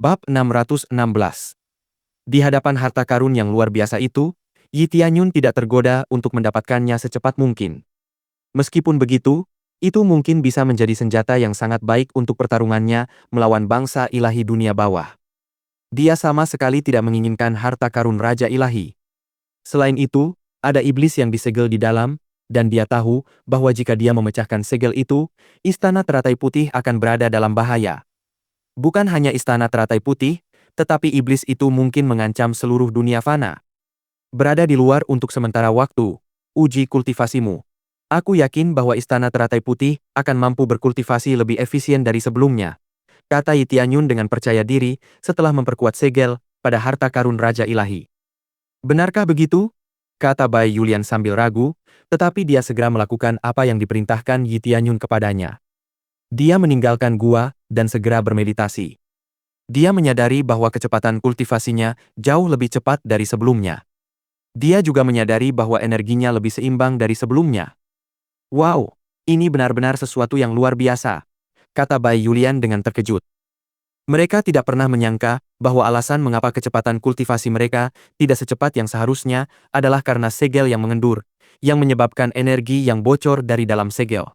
Bab 616. Di hadapan harta karun yang luar biasa itu, Yi Tianyun tidak tergoda untuk mendapatkannya secepat mungkin. Meskipun begitu, itu mungkin bisa menjadi senjata yang sangat baik untuk pertarungannya melawan bangsa ilahi dunia bawah. Dia sama sekali tidak menginginkan harta karun Raja Ilahi. Selain itu, ada iblis yang disegel di dalam, dan dia tahu bahwa jika dia memecahkan segel itu, istana teratai putih akan berada dalam bahaya. Bukan hanya istana teratai putih, tetapi iblis itu mungkin mengancam seluruh dunia fana. Berada di luar untuk sementara waktu, uji kultivasimu. Aku yakin bahwa istana teratai putih akan mampu berkultivasi lebih efisien dari sebelumnya, kata Yi Tianyun dengan percaya diri setelah memperkuat segel pada harta karun Raja Ilahi. Benarkah begitu? Kata Bai Yulian sambil ragu, tetapi dia segera melakukan apa yang diperintahkan Yi Tianyun kepadanya. Dia meninggalkan gua dan segera bermeditasi. Dia menyadari bahwa kecepatan kultivasinya jauh lebih cepat dari sebelumnya. Dia juga menyadari bahwa energinya lebih seimbang dari sebelumnya. Wow, ini benar-benar sesuatu yang luar biasa, kata Bai Yulian dengan terkejut. Mereka tidak pernah menyangka bahwa alasan mengapa kecepatan kultivasi mereka tidak secepat yang seharusnya adalah karena segel yang mengendur, yang menyebabkan energi yang bocor dari dalam segel.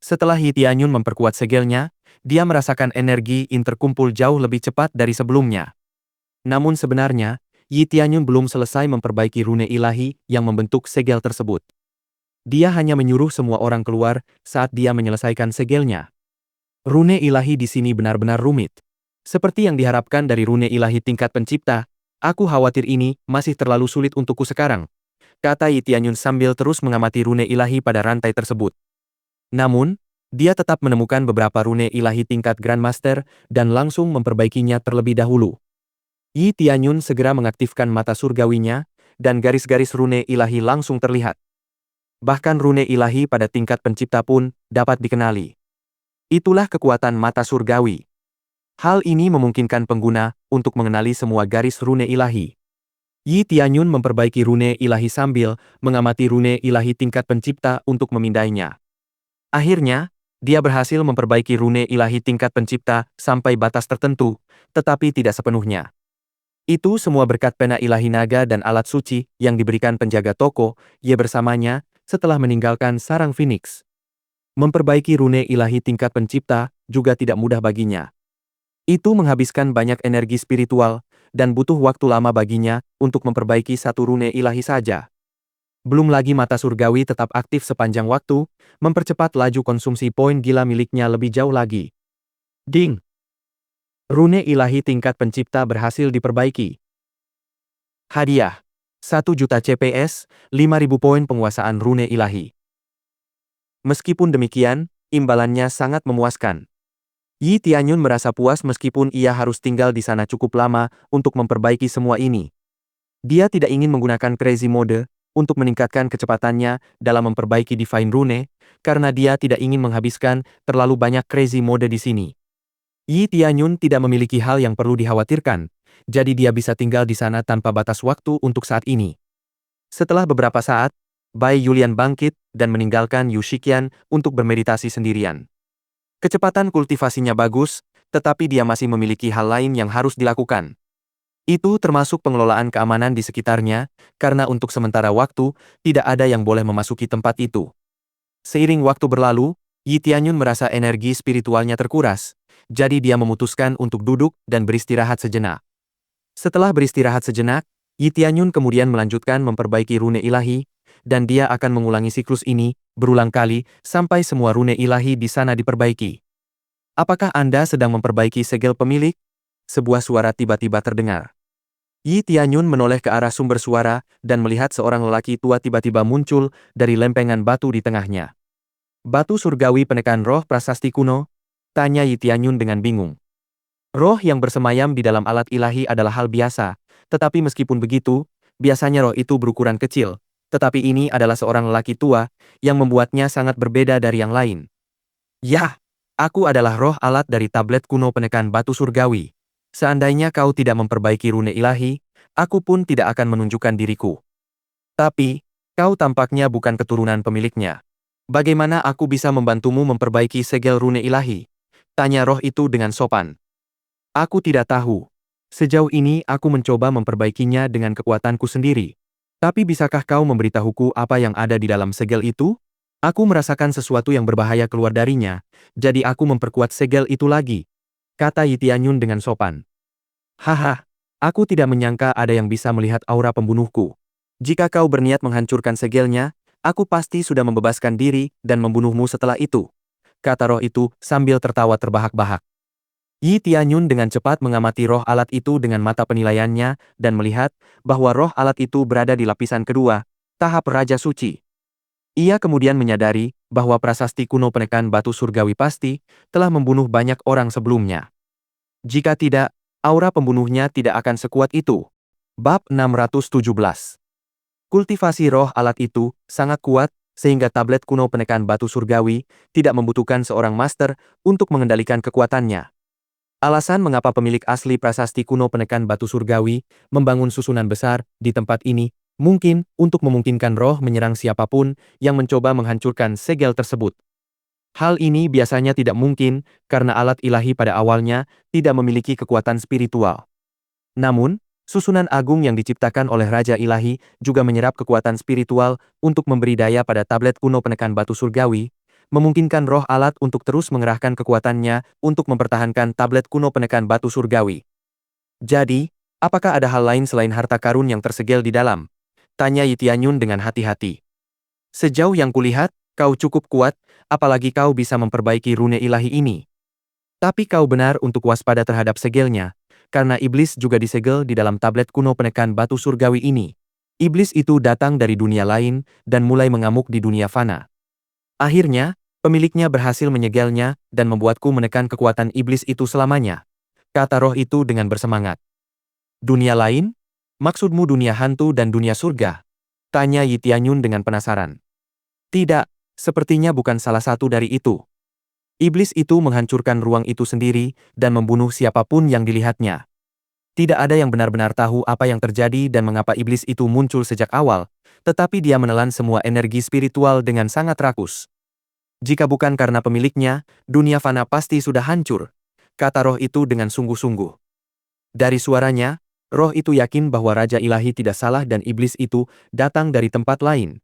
Setelah Yi Tianyun memperkuat segelnya, dia merasakan energi interkumpul jauh lebih cepat dari sebelumnya. Namun sebenarnya, Yi Tianyun belum selesai memperbaiki rune ilahi yang membentuk segel tersebut. Dia hanya menyuruh semua orang keluar saat dia menyelesaikan segelnya. Rune ilahi di sini benar-benar rumit. Seperti yang diharapkan dari rune ilahi tingkat pencipta, aku khawatir ini masih terlalu sulit untukku sekarang, kata Yi Tianyun sambil terus mengamati rune ilahi pada rantai tersebut. Namun, dia tetap menemukan beberapa rune ilahi tingkat Grandmaster dan langsung memperbaikinya terlebih dahulu. Yi Tianyun segera mengaktifkan mata surgawinya, dan garis-garis rune ilahi langsung terlihat. Bahkan rune ilahi pada tingkat pencipta pun dapat dikenali. Itulah kekuatan mata surgawi. Hal ini memungkinkan pengguna untuk mengenali semua garis rune ilahi. Yi Tianyun memperbaiki rune ilahi sambil mengamati rune ilahi tingkat pencipta untuk memindainya. Akhirnya, dia berhasil memperbaiki rune ilahi tingkat pencipta sampai batas tertentu, tetapi tidak sepenuhnya. Itu semua berkat pena ilahi naga dan alat suci yang diberikan penjaga toko Ye bersamanya setelah meninggalkan sarang Phoenix. Memperbaiki rune ilahi tingkat pencipta juga tidak mudah baginya. Itu menghabiskan banyak energi spiritual dan butuh waktu lama baginya untuk memperbaiki satu rune ilahi saja. Belum lagi mata surgawi tetap aktif sepanjang waktu, mempercepat laju konsumsi poin gila miliknya lebih jauh lagi. Ding! Rune ilahi tingkat pencipta berhasil diperbaiki. Hadiah. 1 juta CPS, 5.000 poin penguasaan rune ilahi. Meskipun demikian, imbalannya sangat memuaskan. Yi Tianyun merasa puas meskipun ia harus tinggal di sana cukup lama untuk memperbaiki semua ini. Dia tidak ingin menggunakan crazy mode untuk meningkatkan kecepatannya dalam memperbaiki Divine Rune, karena dia tidak ingin menghabiskan terlalu banyak crazy mode di sini. Yi Tianyun tidak memiliki hal yang perlu dikhawatirkan, jadi dia bisa tinggal di sana tanpa batas waktu untuk saat ini. Setelah beberapa saat, Bai Yulian bangkit dan meninggalkan Yu Shiqian untuk bermeditasi sendirian. Kecepatan kultivasinya bagus, tetapi dia masih memiliki hal lain yang harus dilakukan. Itu termasuk pengelolaan keamanan di sekitarnya, karena untuk sementara waktu, tidak ada yang boleh memasuki tempat itu. Seiring waktu berlalu, Yi Tianyun merasa energi spiritualnya terkuras, jadi dia memutuskan untuk duduk dan beristirahat sejenak. Setelah beristirahat sejenak, Yi Tianyun kemudian melanjutkan memperbaiki rune ilahi, dan dia akan mengulangi siklus ini berulang kali sampai semua rune ilahi di sana diperbaiki. Apakah Anda sedang memperbaiki segel pemilik? Sebuah suara tiba-tiba terdengar. Yi Tianyun menoleh ke arah sumber suara dan melihat seorang lelaki tua tiba-tiba muncul dari lempengan batu di tengahnya. Batu surgawi penekan roh prasasti kuno? Tanya Yi Tianyun dengan bingung. Roh yang bersemayam di dalam alat ilahi adalah hal biasa, tetapi meskipun begitu, biasanya roh itu berukuran kecil, tetapi ini adalah seorang lelaki tua yang membuatnya sangat berbeda dari yang lain. Yah, aku adalah roh alat dari tablet kuno penekan batu surgawi. Seandainya kau tidak memperbaiki rune ilahi, aku pun tidak akan menunjukkan diriku. Tapi, kau tampaknya bukan keturunan pemiliknya. Bagaimana aku bisa membantumu memperbaiki segel rune ilahi? Tanya roh itu dengan sopan. Aku tidak tahu. Sejauh ini aku mencoba memperbaikinya dengan kekuatanku sendiri. Tapi bisakah kau memberitahuku apa yang ada di dalam segel itu? Aku merasakan sesuatu yang berbahaya keluar darinya, jadi aku memperkuat segel itu lagi, kata Yi Tianyun dengan sopan. Haha, aku tidak menyangka ada yang bisa melihat aura pembunuhku. Jika kau berniat menghancurkan segelnya, aku pasti sudah membebaskan diri dan membunuhmu setelah itu, kata roh itu sambil tertawa terbahak-bahak. Yi Tianyun dengan cepat mengamati roh alat itu dengan mata penilaiannya dan melihat bahwa roh alat itu berada di lapisan kedua, tahap Raja Suci. Ia kemudian menyadari bahwa prasasti kuno penekan batu surgawi pasti telah membunuh banyak orang sebelumnya. Jika tidak, aura pembunuhnya tidak akan sekuat itu. Bab 617. Kultivasi roh alat itu sangat kuat sehingga tablet kuno penekan batu surgawi tidak membutuhkan seorang master untuk mengendalikan kekuatannya. Alasan mengapa pemilik asli prasasti kuno penekan batu surgawi membangun susunan besar di tempat ini mungkin untuk memungkinkan roh menyerang siapapun yang mencoba menghancurkan segel tersebut. Hal ini biasanya tidak mungkin karena alat ilahi pada awalnya tidak memiliki kekuatan spiritual. Namun, susunan agung yang diciptakan oleh Raja Ilahi juga menyerap kekuatan spiritual untuk memberi daya pada tablet kuno penekan batu surgawi, memungkinkan roh alat untuk terus mengerahkan kekuatannya untuk mempertahankan tablet kuno penekan batu surgawi. Jadi, apakah ada hal lain selain harta karun yang tersegel di dalam? Tanya Yi Tianyun dengan hati-hati. Sejauh yang kulihat, kau cukup kuat, apalagi kau bisa memperbaiki rune ilahi ini. Tapi kau benar untuk waspada terhadap segelnya, karena iblis juga disegel di dalam tablet kuno penekan batu surgawi ini. Iblis itu datang dari dunia lain dan mulai mengamuk di dunia fana. Akhirnya, pemiliknya berhasil menyegelnya dan membuatku menekan kekuatan iblis itu selamanya, kata roh itu dengan bersemangat. Dunia lain? Maksudmu dunia hantu dan dunia surga? Tanya Yi Tianyun dengan penasaran. Tidak, sepertinya bukan salah satu dari itu. Iblis itu menghancurkan ruang itu sendiri dan membunuh siapapun yang dilihatnya. Tidak ada yang benar-benar tahu apa yang terjadi dan mengapa iblis itu muncul sejak awal, tetapi dia menelan semua energi spiritual dengan sangat rakus. Jika bukan karena pemiliknya, dunia fana pasti sudah hancur, kata roh itu dengan sungguh-sungguh. Dari suaranya, roh itu yakin bahwa Raja Ilahi tidak salah dan iblis itu datang dari tempat lain.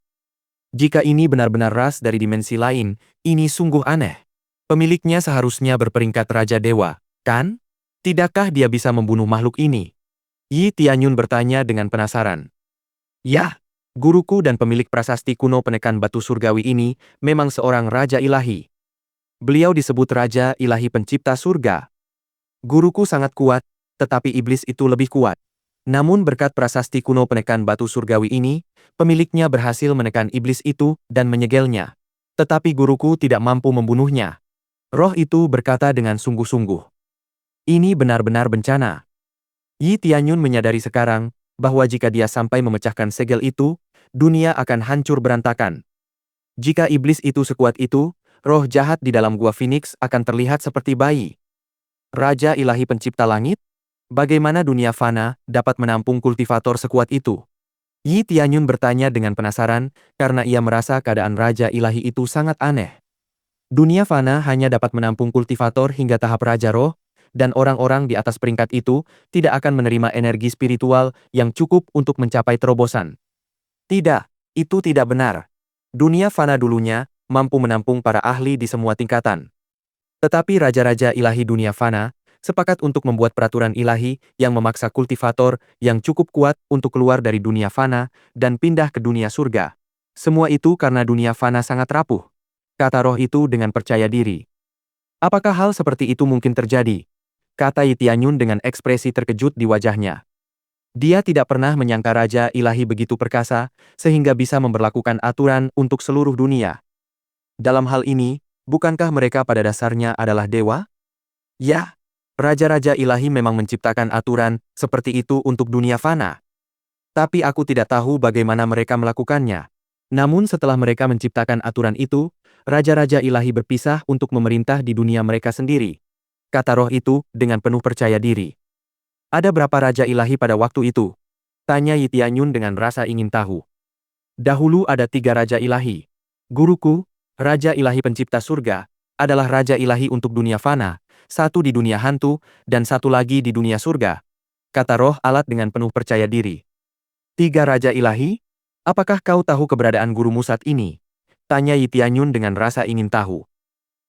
Jika ini benar-benar ras dari dimensi lain, ini sungguh aneh. Pemiliknya seharusnya berperingkat Raja Dewa, kan? Tidakkah dia bisa membunuh makhluk ini? Yi Tianyun bertanya dengan penasaran. Ya, guruku dan pemilik prasasti kuno penekan batu surgawi ini memang seorang Raja Ilahi. Beliau disebut Raja Ilahi Pencipta Surga. Guruku sangat kuat, tetapi iblis itu lebih kuat. Namun berkat prasasti kuno penekan batu surgawi ini, pemiliknya berhasil menekan iblis itu dan menyegelnya. Tetapi guruku tidak mampu membunuhnya. Roh itu berkata dengan sungguh-sungguh. Ini benar-benar bencana. Yi Tianyun menyadari sekarang bahwa jika dia sampai memecahkan segel itu, dunia akan hancur berantakan. Jika iblis itu sekuat itu, roh jahat di dalam gua Phoenix akan terlihat seperti bayi. Raja Ilahi Pencipta Langit? Bagaimana dunia fana dapat menampung kultivator sekuat itu? Yi Tianyun bertanya dengan penasaran karena ia merasa keadaan Raja Ilahi itu sangat aneh. Dunia fana hanya dapat menampung kultivator hingga tahap Raja Roh, dan orang-orang di atas peringkat itu tidak akan menerima energi spiritual yang cukup untuk mencapai terobosan. Tidak, itu tidak benar. Dunia fana dulunya mampu menampung para ahli di semua tingkatan. Tetapi raja-raja ilahi dunia fana sepakat untuk membuat peraturan ilahi yang memaksa kultivator yang cukup kuat untuk keluar dari dunia fana dan pindah ke dunia surga. Semua itu karena dunia fana sangat rapuh, kata roh itu dengan percaya diri. Apakah hal seperti itu mungkin terjadi? Kata Yi Tianyun dengan ekspresi terkejut di wajahnya. Dia tidak pernah menyangka Raja Ilahi begitu perkasa, sehingga bisa memberlakukan aturan untuk seluruh dunia. Dalam hal ini, bukankah mereka pada dasarnya adalah dewa? Ya, Raja-Raja Ilahi memang menciptakan aturan seperti itu untuk dunia fana. Tapi aku tidak tahu bagaimana mereka melakukannya. Namun setelah mereka menciptakan aturan itu, Raja-Raja Ilahi berpisah untuk memerintah di dunia mereka sendiri, kata roh itu dengan penuh percaya diri. Ada berapa Raja Ilahi pada waktu itu? Tanya Yi Tianyun dengan rasa ingin tahu. Dahulu ada 3 Raja Ilahi. Guruku, Raja Ilahi Pencipta Surga, adalah Raja Ilahi untuk dunia fana, satu di dunia hantu, dan satu lagi di dunia surga, kata roh alat dengan penuh percaya diri. 3 Raja Ilahi? Apakah kau tahu keberadaan gurumu saat ini? Tanya Yi Tianyun dengan rasa ingin tahu.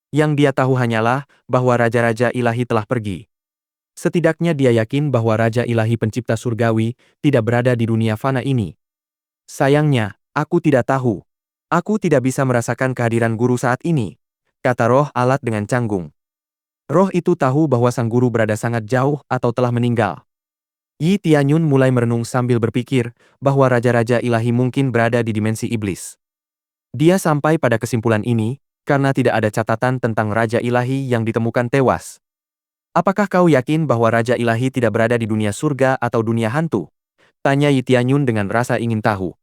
Yang dia tahu hanyalah bahwa Raja-Raja Ilahi telah pergi. Setidaknya dia yakin bahwa Raja Ilahi pencipta surgawi tidak berada di dunia fana ini. Sayangnya, aku tidak tahu. Aku tidak bisa merasakan kehadiran guru saat ini, kata roh alat dengan canggung. Roh itu tahu bahwa sang guru berada sangat jauh atau telah meninggal. Yi Tianyun mulai merenung sambil berpikir bahwa Raja-Raja Ilahi mungkin berada di dimensi iblis. Dia sampai pada kesimpulan ini karena tidak ada catatan tentang Raja Ilahi yang ditemukan tewas. Apakah kau yakin bahwa Raja Ilahi tidak berada di dunia surga atau dunia hantu? Tanya Yi Tianyun dengan rasa ingin tahu.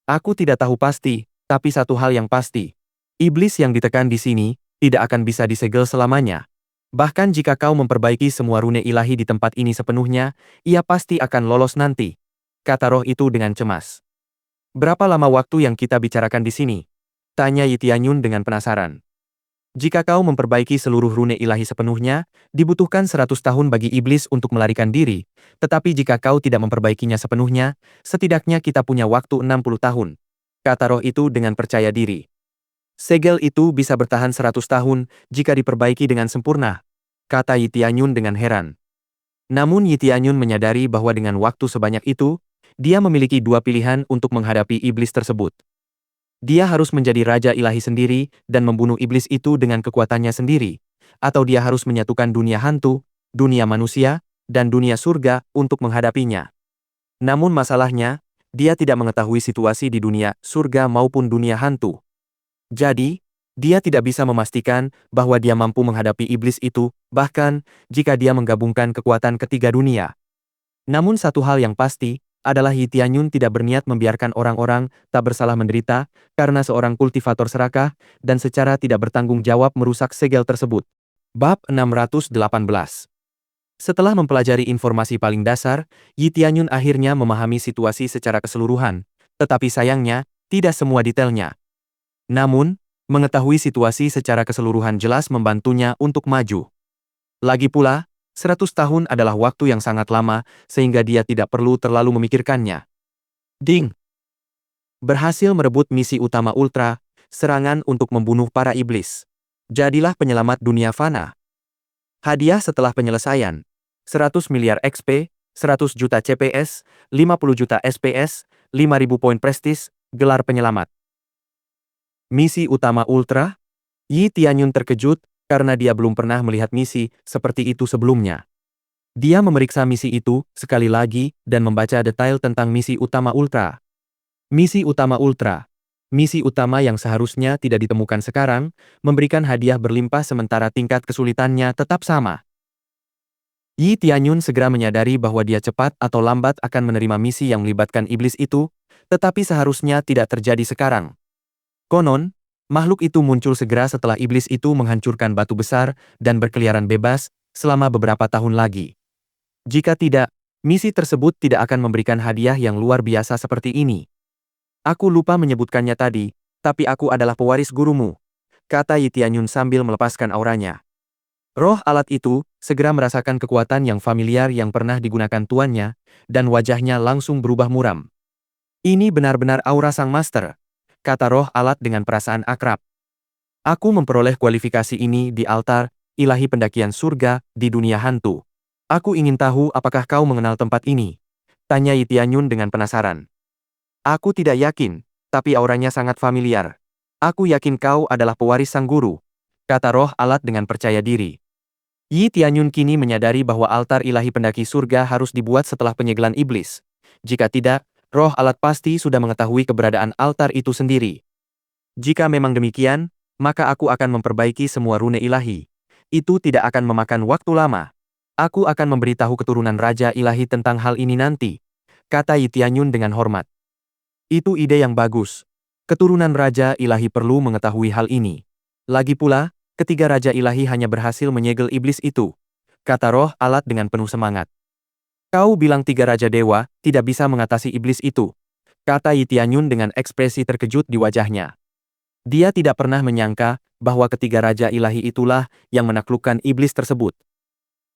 Aku tidak tahu pasti, tapi satu hal yang pasti. Iblis yang ditekan di sini tidak akan bisa disegel selamanya. Bahkan jika kau memperbaiki semua rune ilahi di tempat ini sepenuhnya, ia pasti akan lolos nanti, kata roh itu dengan cemas. Berapa lama waktu yang kita bicarakan di sini? Tanya Yi Tianyun dengan penasaran. Jika kau memperbaiki seluruh rune ilahi sepenuhnya, dibutuhkan 100 tahun bagi iblis untuk melarikan diri, tetapi jika kau tidak memperbaikinya sepenuhnya, setidaknya kita punya waktu 60 tahun, kata roh itu dengan percaya diri. Segel itu bisa bertahan 100 tahun jika diperbaiki dengan sempurna, kata Yi Tianyun dengan heran. Namun Yi Tianyun menyadari bahwa dengan waktu sebanyak itu, dia memiliki 2 pilihan untuk menghadapi iblis tersebut. Dia harus menjadi Raja Ilahi sendiri dan membunuh iblis itu dengan kekuatannya sendiri, atau dia harus menyatukan dunia hantu, dunia manusia, dan dunia surga untuk menghadapinya. Namun masalahnya, dia tidak mengetahui situasi di dunia surga maupun dunia hantu. Jadi, dia tidak bisa memastikan bahwa dia mampu menghadapi iblis itu, bahkan jika dia menggabungkan kekuatan ketiga dunia. Namun satu hal yang pasti, adalah Yi Tianyun tidak berniat membiarkan orang-orang tak bersalah menderita karena seorang kultivator serakah dan secara tidak bertanggung jawab merusak segel tersebut. Bab 618. Setelah mempelajari informasi paling dasar, Yi Tianyun akhirnya memahami situasi secara keseluruhan, tetapi sayangnya, tidak semua detailnya. Namun, mengetahui situasi secara keseluruhan jelas membantunya untuk maju. Lagi pula, 100 tahun adalah waktu yang sangat lama, sehingga dia tidak perlu terlalu memikirkannya. Ding! Berhasil merebut misi utama Ultra, serangan untuk membunuh para iblis. Jadilah penyelamat dunia fana. Hadiah setelah penyelesaian. 100 miliar XP, 100 juta CPS, 50 juta SPS, 5.000 poin prestis, gelar penyelamat. Misi utama Ultra? Yi Tianyun terkejut, karena dia belum pernah melihat misi seperti itu sebelumnya. Dia memeriksa misi itu sekali lagi dan membaca detail tentang misi utama Ultra. Misi utama Ultra. Misi utama yang seharusnya tidak ditemukan sekarang, memberikan hadiah berlimpah sementara tingkat kesulitannya tetap sama. Yi Tianyun segera menyadari bahwa dia cepat atau lambat akan menerima misi yang melibatkan iblis itu, tetapi seharusnya tidak terjadi sekarang. Konon, makhluk itu muncul segera setelah iblis itu menghancurkan batu besar dan berkeliaran bebas selama beberapa tahun lagi. Jika tidak, misi tersebut tidak akan memberikan hadiah yang luar biasa seperti ini. Aku lupa menyebutkannya tadi, tapi aku adalah pewaris gurumu, kata Yi Tianyun sambil melepaskan auranya. Roh alat itu segera merasakan kekuatan yang familiar yang pernah digunakan tuannya, dan wajahnya langsung berubah muram. Ini benar-benar aura sang master, kata roh alat dengan perasaan akrab. Aku memperoleh kualifikasi ini di altar ilahi pendakian surga di dunia hantu. Aku ingin tahu apakah kau mengenal tempat ini? Tanya Yi Tianyun dengan penasaran. Aku tidak yakin, tapi auranya sangat familiar. Aku yakin kau adalah pewaris sang guru, kata roh alat dengan percaya diri. Yi Tianyun kini menyadari bahwa altar ilahi pendaki surga harus dibuat setelah penyegelan iblis. Jika tidak, roh alat pasti sudah mengetahui keberadaan altar itu sendiri. Jika memang demikian, maka aku akan memperbaiki semua rune ilahi. Itu tidak akan memakan waktu lama. Aku akan memberitahu keturunan Raja Ilahi tentang hal ini nanti, kata Yi Tianyun dengan hormat. Itu ide yang bagus. Keturunan Raja Ilahi perlu mengetahui hal ini. Lagi pula, ketiga Raja Ilahi hanya berhasil menyegel iblis itu, kata roh alat dengan penuh semangat. Kau bilang 3 Raja Dewa tidak bisa mengatasi iblis itu, kata Yi Tianyun dengan ekspresi terkejut di wajahnya. Dia tidak pernah menyangka bahwa ketiga raja ilahi itulah yang menaklukkan iblis tersebut.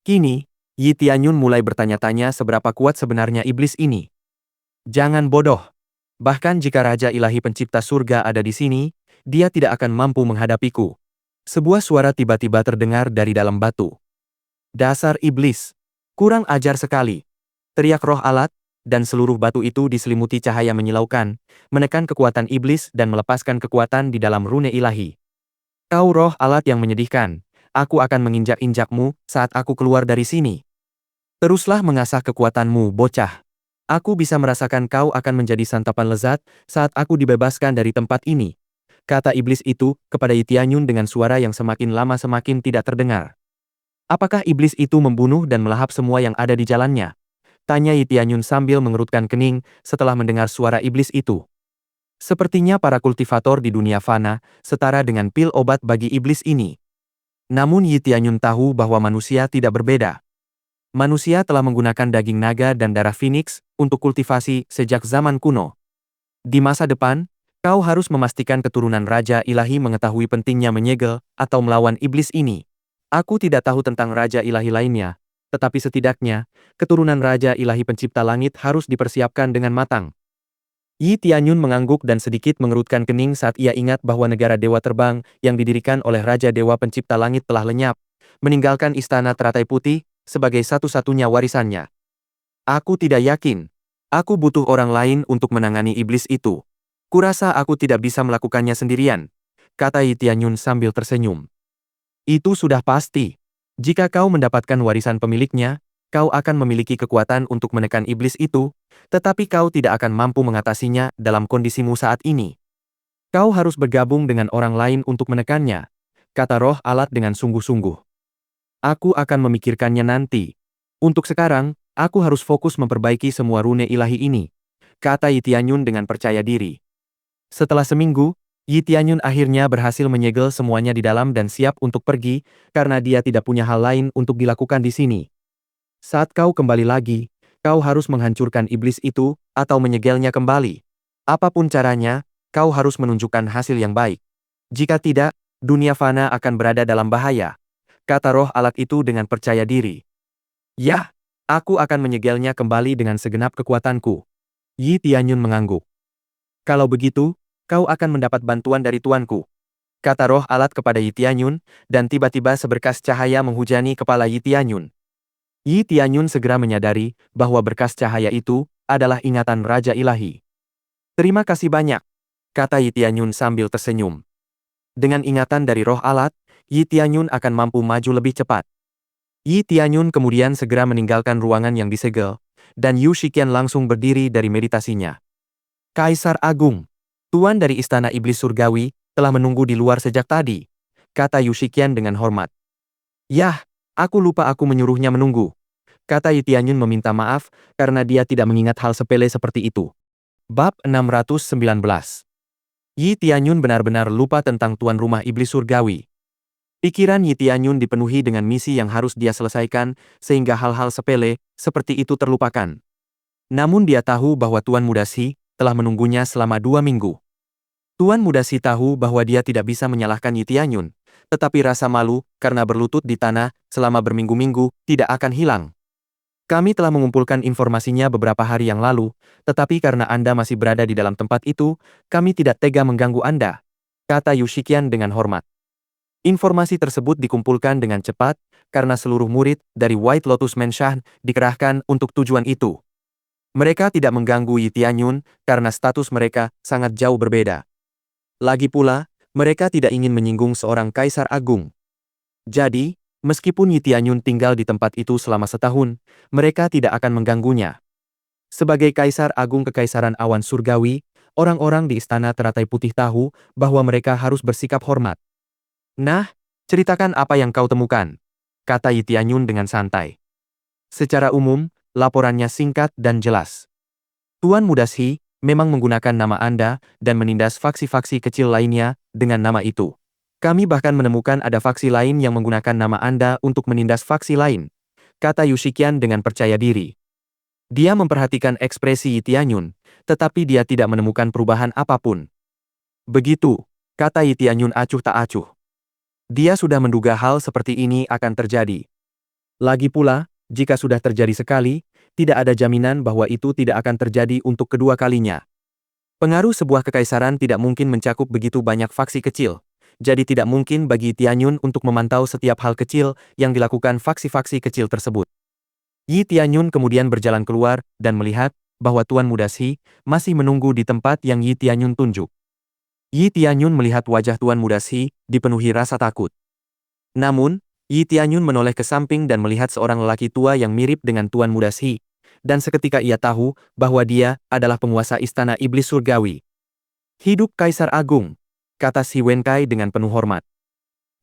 Kini, Yi Tianyun mulai bertanya-tanya seberapa kuat sebenarnya iblis ini. Jangan bodoh. Bahkan jika Raja Ilahi Pencipta Surga ada di sini, dia tidak akan mampu menghadapiku. Sebuah suara tiba-tiba terdengar dari dalam batu. Dasar iblis! Kurang ajar sekali. Teriak roh alat, dan seluruh batu itu diselimuti cahaya menyilaukan, menekan kekuatan iblis dan melepaskan kekuatan di dalam rune ilahi. Kau roh alat yang menyedihkan, aku akan menginjak-injakmu saat aku keluar dari sini. Teruslah mengasah kekuatanmu, bocah. Aku bisa merasakan kau akan menjadi santapan lezat saat aku dibebaskan dari tempat ini. Kata iblis itu kepada Yi Tianyun dengan suara yang semakin lama semakin tidak terdengar. Apakah iblis itu membunuh dan melahap semua yang ada di jalannya? Tanya Yi Tianyun sambil mengerutkan kening setelah mendengar suara iblis itu. Sepertinya para kultivator di dunia fana setara dengan pil obat bagi iblis ini. Namun Yi Tianyun tahu bahwa manusia tidak berbeda. Manusia telah menggunakan daging naga dan darah phoenix untuk kultivasi sejak zaman kuno. Di masa depan, kau harus memastikan keturunan Raja Ilahi mengetahui pentingnya menyegel atau melawan iblis ini. Aku tidak tahu tentang Raja Ilahi lainnya, tetapi setidaknya, keturunan Raja Ilahi Pencipta Langit harus dipersiapkan dengan matang. Yi Tianyun mengangguk dan sedikit mengerutkan kening saat ia ingat bahwa negara Dewa Terbang yang didirikan oleh Raja Dewa Pencipta Langit telah lenyap, meninggalkan istana teratai putih sebagai satu-satunya warisannya. Aku tidak yakin. Aku butuh orang lain untuk menangani iblis itu. Kurasa aku tidak bisa melakukannya sendirian, kata Yi Tianyun sambil tersenyum. Itu sudah pasti. Jika kau mendapatkan warisan pemiliknya, kau akan memiliki kekuatan untuk menekan iblis itu, tetapi kau tidak akan mampu mengatasinya dalam kondisimu saat ini. Kau harus bergabung dengan orang lain untuk menekannya, kata roh alat dengan sungguh-sungguh. Aku akan memikirkannya nanti. Untuk sekarang, aku harus fokus memperbaiki semua rune ilahi ini, kata Yi Tianyun dengan percaya diri. Setelah seminggu, Yi Tianyun akhirnya berhasil menyegel semuanya di dalam dan siap untuk pergi, karena dia tidak punya hal lain untuk dilakukan di sini. Saat kau kembali lagi, kau harus menghancurkan iblis itu, atau menyegelnya kembali. Apapun caranya, kau harus menunjukkan hasil yang baik. Jika tidak, dunia fana akan berada dalam bahaya, kata roh alat itu dengan percaya diri. Yah, aku akan menyegelnya kembali dengan segenap kekuatanku. Yi Tianyun mengangguk. Kalau begitu, kau akan mendapat bantuan dari tuanku, kata roh alat kepada Yi Tianyun, dan tiba-tiba seberkas cahaya menghujani kepala Yi Tianyun. Yi Tianyun segera menyadari bahwa berkas cahaya itu adalah ingatan Raja Ilahi. Terima kasih banyak, kata Yi Tianyun sambil tersenyum. Dengan ingatan dari roh alat, Yi Tianyun akan mampu maju lebih cepat. Yi Tianyun kemudian segera meninggalkan ruangan yang disegel, dan Yu Shiqian langsung berdiri dari meditasinya. Kaisar Agung, Tuan dari Istana Iblis Surgawi, telah menunggu di luar sejak tadi, kata Yu Shiqian dengan hormat. Yah, aku lupa aku menyuruhnya menunggu, kata Yi Tianyun meminta maaf karena dia tidak mengingat hal sepele seperti itu. Bab 619. Yi Tianyun benar-benar lupa tentang tuan rumah Iblis Surgawi. Pikiran Yi Tianyun dipenuhi dengan misi yang harus dia selesaikan, sehingga hal-hal sepele seperti itu terlupakan. Namun dia tahu bahwa Tuan Mudasi telah menunggunya selama 2 minggu. Tuan Mudasi tahu bahwa dia tidak bisa menyalahkan Yi Tianyun, tetapi rasa malu karena berlutut di tanah selama berminggu-minggu tidak akan hilang. Kami telah mengumpulkan informasinya beberapa hari yang lalu, tetapi karena Anda masih berada di dalam tempat itu, kami tidak tega mengganggu Anda, kata Yu Shiqian dengan hormat. Informasi tersebut dikumpulkan dengan cepat, karena seluruh murid dari White Lotus Mansion dikerahkan untuk tujuan itu. Mereka tidak mengganggu Yi Tianyun, karena status mereka sangat jauh berbeda. Lagi pula, mereka tidak ingin menyinggung seorang Kaisar Agung. Jadi, meskipun Yi Tianyun tinggal di tempat itu selama setahun, mereka tidak akan mengganggunya. Sebagai Kaisar Agung Kekaisaran Awan Surgawi, orang-orang di Istana Teratai Putih tahu bahwa mereka harus bersikap hormat. Nah, ceritakan apa yang kau temukan, kata Yi Tianyun dengan santai. Secara umum, laporannya singkat dan jelas. Tuan Mudasi memang menggunakan nama Anda dan menindas faksi-faksi kecil lainnya dengan nama itu. Kami bahkan menemukan ada faksi lain yang menggunakan nama Anda untuk menindas faksi lain, kata Yu Shiqian dengan percaya diri. Dia memperhatikan ekspresi Yi Tianyun, tetapi dia tidak menemukan perubahan apapun. Begitu, kata Yi Tianyun acuh tak acuh. Dia sudah menduga hal seperti ini akan terjadi. Lagi pula, jika sudah terjadi sekali, tidak ada jaminan bahwa itu tidak akan terjadi untuk kedua kalinya. Pengaruh sebuah kekaisaran tidak mungkin mencakup begitu banyak faksi kecil, jadi tidak mungkin bagi Tianyun untuk memantau setiap hal kecil yang dilakukan faksi-faksi kecil tersebut. Yi Tianyun kemudian berjalan keluar dan melihat bahwa Tuan Muda Xi masih menunggu di tempat yang Yi Tianyun tunjuk. Yi Tianyun melihat wajah Tuan Muda Xi dipenuhi rasa takut. Namun, Yi Tianyun menoleh ke samping dan melihat seorang lelaki tua yang mirip dengan Tuan Muda Xi, dan seketika ia tahu bahwa dia adalah penguasa Istana Iblis Surgawi. Hidup Kaisar Agung, kata Si Wenkai dengan penuh hormat.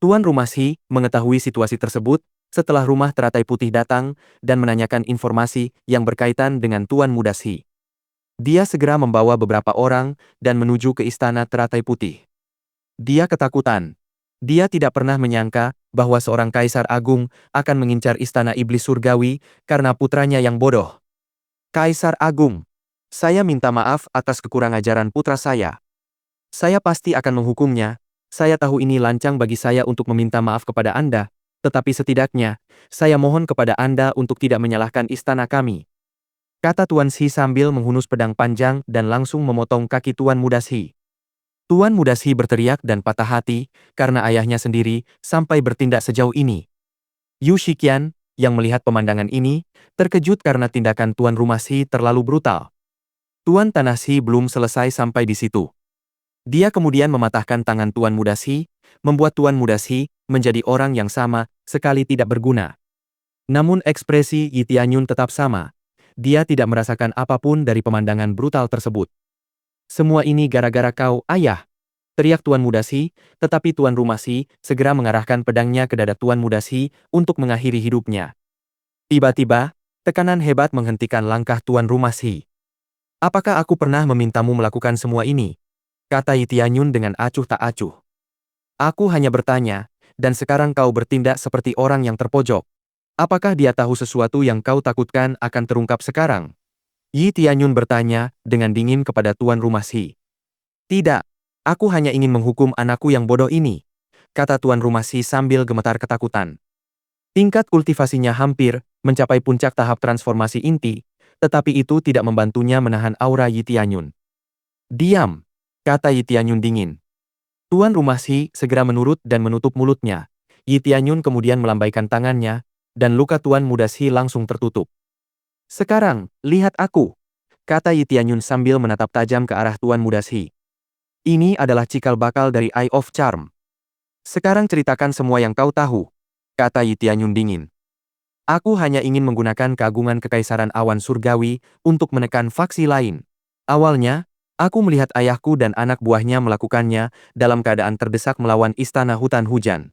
Tuan Rumah Xi mengetahui situasi tersebut setelah rumah teratai putih datang dan menanyakan informasi yang berkaitan dengan Tuan Muda Xi. Dia segera membawa beberapa orang dan menuju ke istana teratai putih. Dia ketakutan. Dia tidak pernah menyangka bahwa seorang kaisar agung akan mengincar istana iblis surgawi karena putranya yang bodoh. Kaisar Agung, saya minta maaf atas kekurang ajaran putra saya. Saya pasti akan menghukumnya. Saya tahu ini lancang bagi saya untuk meminta maaf kepada Anda, tetapi setidaknya, saya mohon kepada Anda untuk tidak menyalahkan istana kami. Kata Tuan Xi sambil menghunus pedang panjang dan langsung memotong kaki Tuan Muda Xi. Tuan Muda Xi berteriak dan patah hati karena ayahnya sendiri sampai bertindak sejauh ini. Yu Shiqian, yang melihat pemandangan ini, terkejut karena tindakan Tuan Rumah Xi terlalu brutal. Tuan Tanah Xi belum selesai sampai di situ. Dia kemudian mematahkan tangan Tuan Muda Xi, membuat Tuan Muda Xi menjadi orang yang sama sekali tidak berguna. Namun ekspresi Yi Tianyun tetap sama. Dia tidak merasakan apapun dari pemandangan brutal tersebut. Semua ini gara-gara kau, ayah, teriak Tuan Muda Xi, tetapi Tuan Rumah Xi segera mengarahkan pedangnya ke dada Tuan Muda Xi untuk mengakhiri hidupnya. Tiba-tiba, tekanan hebat menghentikan langkah Tuan Rumah Xi. Apakah aku pernah memintamu melakukan semua ini? Kata Yi Tianyun dengan acuh tak acuh. Aku hanya bertanya, dan sekarang kau bertindak seperti orang yang terpojok. Apakah dia tahu sesuatu yang kau takutkan akan terungkap sekarang? Yi Tianyun bertanya dengan dingin kepada Tuan Rumah Xi. Tidak, aku hanya ingin menghukum anakku yang bodoh ini, kata Tuan Rumah Xi sambil gemetar ketakutan. Tingkat kultivasinya hampir mencapai puncak tahap transformasi inti, tetapi itu tidak membantunya menahan aura Yi Tianyun. Diam, kata Yi Tianyun dingin. Tuan Rumah Xi segera menurut dan menutup mulutnya. Yi Tianyun kemudian melambaikan tangannya, dan luka Tuan Muda Xi langsung tertutup. Sekarang, lihat aku, kata Yi Tianyun sambil menatap tajam ke arah Tuan Muda Xi. Ini adalah cikal bakal dari Eye of Charm. Sekarang ceritakan semua yang kau tahu, kata Yi Tianyun dingin. Aku hanya ingin menggunakan keagungan kekaisaran awan surgawi untuk menekan faksi lain. Awalnya, aku melihat ayahku dan anak buahnya melakukannya dalam keadaan terdesak melawan istana hutan hujan.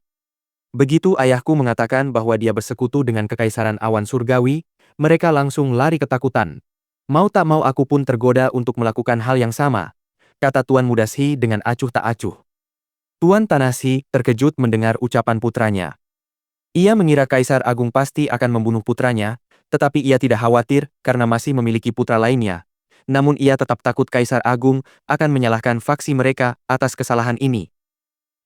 Begitu ayahku mengatakan bahwa dia bersekutu dengan kekaisaran awan surgawi, mereka langsung lari ketakutan. Mau tak mau aku pun tergoda untuk melakukan hal yang sama, kata Tuan Muda Xi dengan acuh tak acuh. Tuan Tanah Xi terkejut mendengar ucapan putranya. Ia mengira Kaisar Agung pasti akan membunuh putranya, tetapi ia tidak khawatir karena masih memiliki putra lainnya. Namun ia tetap takut Kaisar Agung akan menyalahkan faksi mereka atas kesalahan ini.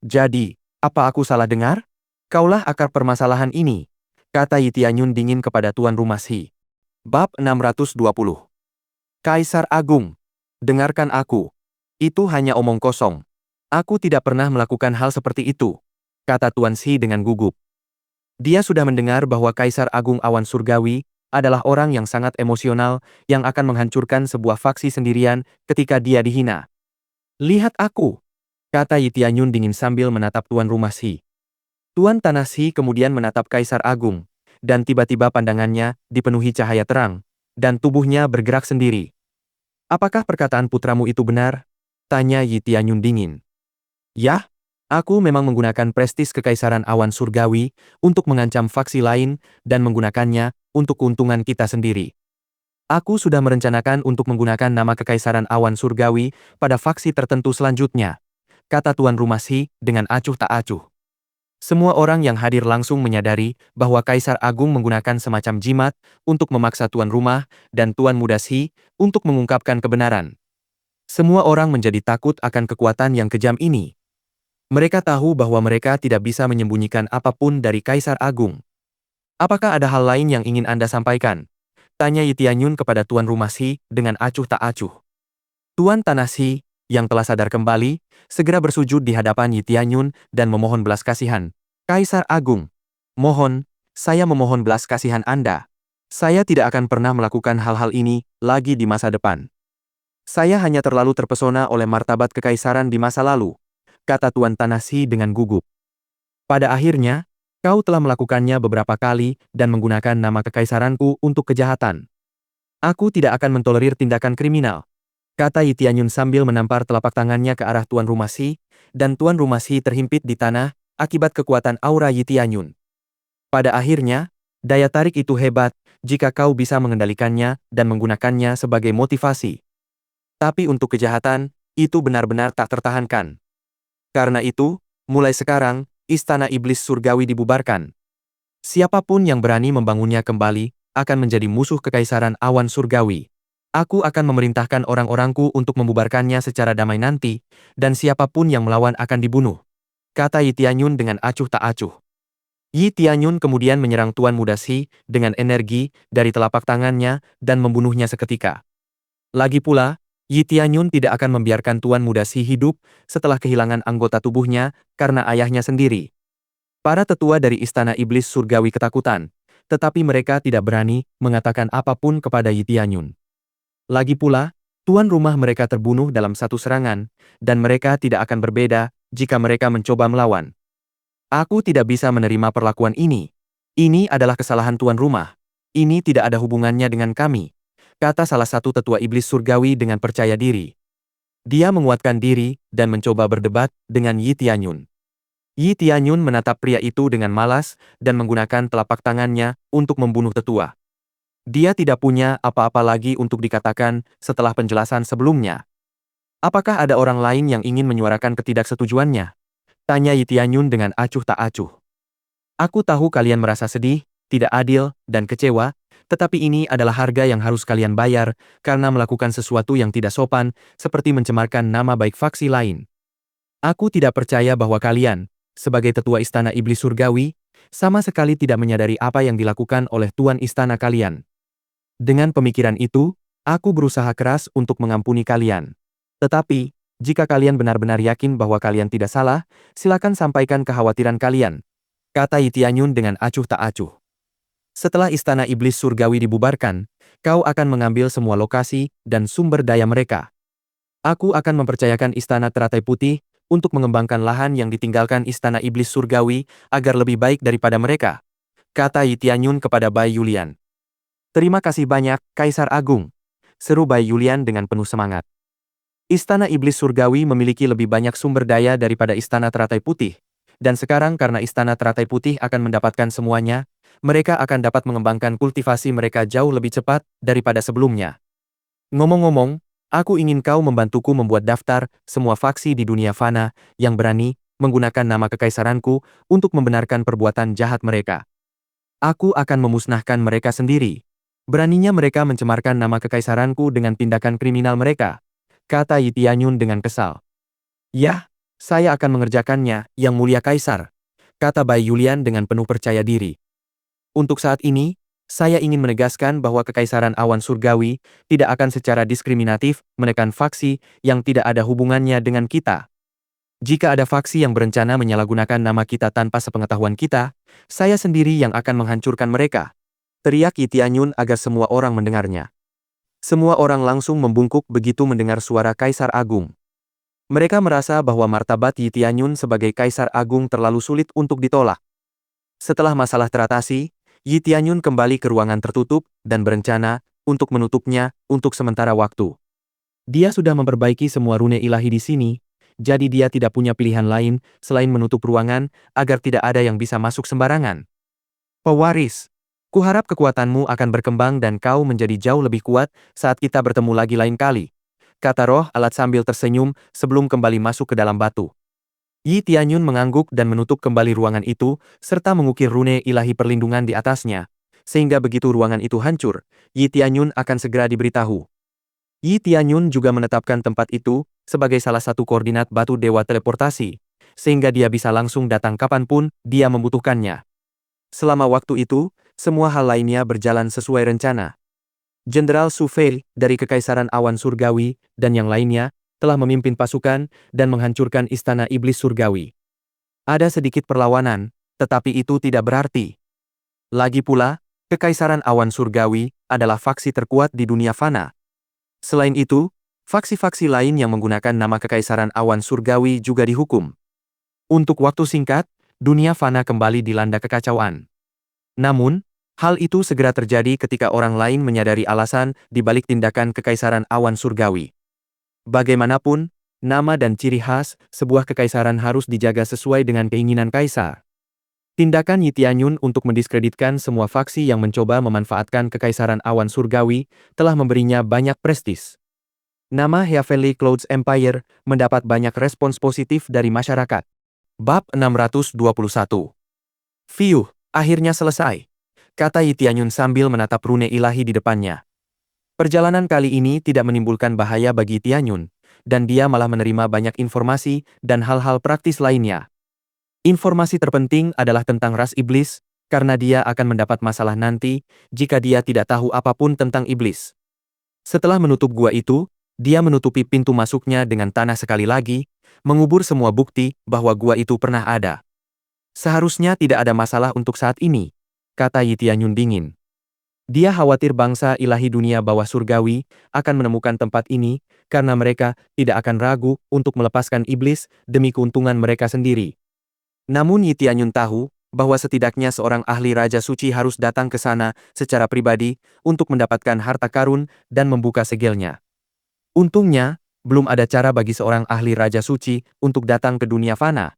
Jadi, apa aku salah dengar? Kaulah akar permasalahan ini, kata Yi Tianyun dingin kepada Tuan Rumah Xi. Bab 620. Kaisar Agung, dengarkan aku. Itu hanya omong kosong. Aku tidak pernah melakukan hal seperti itu, kata Tuan Xi dengan gugup. Dia sudah mendengar bahwa Kaisar Agung Awan Surgawi adalah orang yang sangat emosional yang akan menghancurkan sebuah faksi sendirian ketika dia dihina. Lihat aku, kata Yi Tianyun dingin sambil menatap Tuan Rumah Xi. Tuan Tanah Xi kemudian menatap Kaisar Agung, dan tiba-tiba pandangannya dipenuhi cahaya terang, dan tubuhnya bergerak sendiri. Apakah perkataan putramu itu benar? Tanya Yi Tianyun dingin. Yah, aku memang menggunakan prestis kekaisaran awan surgawi untuk mengancam faksi lain dan menggunakannya untuk keuntungan kita sendiri. Aku sudah merencanakan untuk menggunakan nama kekaisaran awan surgawi pada faksi tertentu selanjutnya, kata Tuan Rumah Xi dengan acuh tak acuh. Semua orang yang hadir langsung menyadari bahwa Kaisar Agung menggunakan semacam jimat untuk memaksa Tuan Rumah dan Tuan Muda Xi untuk mengungkapkan kebenaran. Semua orang menjadi takut akan kekuatan yang kejam ini. Mereka tahu bahwa mereka tidak bisa menyembunyikan apapun dari Kaisar Agung. Apakah ada hal lain yang ingin Anda sampaikan? Tanya Yi Tianyun kepada Tuan Rumah Shi dengan acuh tak acuh. Tuan Tanah Shi, yang telah sadar kembali, segera bersujud di hadapan Yi Tianyun dan memohon belas kasihan. Kaisar Agung, mohon, saya memohon belas kasihan Anda. Saya tidak akan pernah melakukan hal-hal ini lagi di masa depan. Saya hanya terlalu terpesona oleh martabat kekaisaran di masa lalu, kata Tuan Tanah Shi dengan gugup. Pada akhirnya, kau telah melakukannya beberapa kali dan menggunakan nama kekaisaranku untuk kejahatan. Aku tidak akan mentolerir tindakan kriminal, kata Yi Tianyun sambil menampar telapak tangannya ke arah Tuan Rumah Shi, dan Tuan Rumah Shi terhimpit di tanah akibat kekuatan aura Yi Tianyun. Pada akhirnya, daya tarik itu hebat jika kau bisa mengendalikannya dan menggunakannya sebagai motivasi. Tapi untuk kejahatan, itu benar-benar tak tertahankan. Karena itu, mulai sekarang, Istana Iblis Surgawi dibubarkan. Siapapun yang berani membangunnya kembali, akan menjadi musuh kekaisaran awan surgawi. Aku akan memerintahkan orang-orangku untuk membubarkannya secara damai nanti, dan siapapun yang melawan akan dibunuh, kata Yi Tianyun dengan acuh tak acuh. Yi Tianyun kemudian menyerang Tuan Muda Shi dengan energi dari telapak tangannya dan membunuhnya seketika. Lagi pula, Yi Tianyun tidak akan membiarkan Tuan Muda Shi hidup setelah kehilangan anggota tubuhnya karena ayahnya sendiri. Para tetua dari Istana Iblis Surgawi ketakutan, tetapi mereka tidak berani mengatakan apapun kepada Yi Tianyun. Lagi pula, tuan rumah mereka terbunuh dalam satu serangan, dan mereka tidak akan berbeda jika mereka mencoba melawan. Aku tidak bisa menerima perlakuan ini. Ini adalah kesalahan tuan rumah. Ini tidak ada hubungannya dengan kami, kata salah satu tetua iblis surgawi dengan percaya diri. Dia menguatkan diri dan mencoba berdebat dengan Yi Tianyun. Yi Tianyun menatap pria itu dengan malas dan menggunakan telapak tangannya untuk membunuh tetua. Dia tidak punya apa-apa lagi untuk dikatakan setelah penjelasan sebelumnya. Apakah ada orang lain yang ingin menyuarakan ketidaksetujuannya? Tanya Yi Tianyun dengan acuh tak acuh. Aku tahu kalian merasa sedih, tidak adil, dan kecewa, tetapi ini adalah harga yang harus kalian bayar karena melakukan sesuatu yang tidak sopan, seperti mencemarkan nama baik faksi lain. Aku tidak percaya bahwa kalian, sebagai tetua Istana Iblis Surgawi, sama sekali tidak menyadari apa yang dilakukan oleh tuan istana kalian. Dengan pemikiran itu, aku berusaha keras untuk mengampuni kalian. Tetapi, jika kalian benar-benar yakin bahwa kalian tidak salah, silakan sampaikan kekhawatiran kalian, kata Yi Tianyun dengan acuh tak acuh. Setelah Istana Iblis Surgawi dibubarkan, kau akan mengambil semua lokasi dan sumber daya mereka. Aku akan mempercayakan Istana Teratai Putih untuk mengembangkan lahan yang ditinggalkan Istana Iblis Surgawi agar lebih baik daripada mereka, kata Yi Tianyun kepada Bai Yulian. Terima kasih banyak, Kaisar Agung, seru Bai Yulian dengan penuh semangat. Istana Iblis Surgawi memiliki lebih banyak sumber daya daripada Istana Teratai Putih, dan sekarang karena Istana Teratai Putih akan mendapatkan semuanya, mereka akan dapat mengembangkan kultivasi mereka jauh lebih cepat daripada sebelumnya. Ngomong-ngomong, aku ingin kau membantuku membuat daftar semua faksi di dunia fana yang berani menggunakan nama kekaisaranku untuk membenarkan perbuatan jahat mereka. Aku akan memusnahkan mereka sendiri. Beraninya mereka mencemarkan nama kekaisaranku dengan tindakan kriminal mereka, kata Yi Tianyun dengan kesal. Yah, saya akan mengerjakannya, Yang Mulia Kaisar, kata Bai Yulian dengan penuh percaya diri. Untuk saat ini, saya ingin menegaskan bahwa Kekaisaran Awan Surgawi tidak akan secara diskriminatif menekan faksi yang tidak ada hubungannya dengan kita. Jika ada faksi yang berencana menyalahgunakan nama kita tanpa sepengetahuan kita, saya sendiri yang akan menghancurkan mereka, teriak Yi Tianyun agar semua orang mendengarnya. Semua orang langsung membungkuk begitu mendengar suara Kaisar Agung. Mereka merasa bahwa martabat Yi Tianyun sebagai Kaisar Agung terlalu sulit untuk ditolak. Setelah masalah teratasi, Yi Tianyun kembali ke ruangan tertutup dan berencana untuk menutupnya untuk sementara waktu. Dia sudah memperbaiki semua rune ilahi di sini, jadi dia tidak punya pilihan lain selain menutup ruangan agar tidak ada yang bisa masuk sembarangan. Pewaris, kuharap kekuatanmu akan berkembang dan kau menjadi jauh lebih kuat saat kita bertemu lagi lain kali, kata roh alat sambil tersenyum sebelum kembali masuk ke dalam batu. Yi Tianyun mengangguk dan menutup kembali ruangan itu, serta mengukir rune ilahi perlindungan di atasnya, sehingga begitu ruangan itu hancur, Yi Tianyun akan segera diberitahu. Yi Tianyun juga menetapkan tempat itu sebagai salah satu koordinat batu dewa teleportasi, sehingga dia bisa langsung datang kapanpun dia membutuhkannya. Selama waktu itu, semua hal lainnya berjalan sesuai rencana. Jenderal Su Fei dari Kekaisaran Awan Surgawi dan yang lainnya telah memimpin pasukan dan menghancurkan Istana Iblis Surgawi. Ada sedikit perlawanan, tetapi itu tidak berarti. Lagi pula, Kekaisaran Awan Surgawi adalah faksi terkuat di dunia fana. Selain itu, faksi-faksi lain yang menggunakan nama Kekaisaran Awan Surgawi juga dihukum. Untuk waktu singkat, dunia fana kembali dilanda kekacauan. Namun, hal itu segera terjadi ketika orang lain menyadari alasan di balik tindakan Kekaisaran Awan Surgawi. Bagaimanapun, nama dan ciri khas sebuah kekaisaran harus dijaga sesuai dengan keinginan kaisar. Tindakan Yi Tianyun untuk mendiskreditkan semua faksi yang mencoba memanfaatkan Kekaisaran Awan Surgawi telah memberinya banyak prestis. Nama Heavenly Clouds Empire mendapat banyak respons positif dari masyarakat. Bab 621. Fiuh, akhirnya selesai, kata Yi Tianyun sambil menatap rune ilahi di depannya. Perjalanan kali ini tidak menimbulkan bahaya bagi Tianyun, dan dia malah menerima banyak informasi dan hal-hal praktis lainnya. Informasi terpenting adalah tentang ras iblis, karena dia akan mendapat masalah nanti jika dia tidak tahu apapun tentang iblis. Setelah menutup gua itu, dia menutupi pintu masuknya dengan tanah sekali lagi, mengubur semua bukti bahwa gua itu pernah ada. Seharusnya tidak ada masalah untuk saat ini, kata Yi Tianyun dingin. Dia khawatir bangsa ilahi dunia bawah surgawi akan menemukan tempat ini karena mereka tidak akan ragu untuk melepaskan iblis demi keuntungan mereka sendiri. Namun Yi Tianyun tahu bahwa setidaknya seorang ahli Raja Suci harus datang ke sana secara pribadi untuk mendapatkan harta karun dan membuka segelnya. Untungnya, belum ada cara bagi seorang ahli Raja Suci untuk datang ke dunia fana.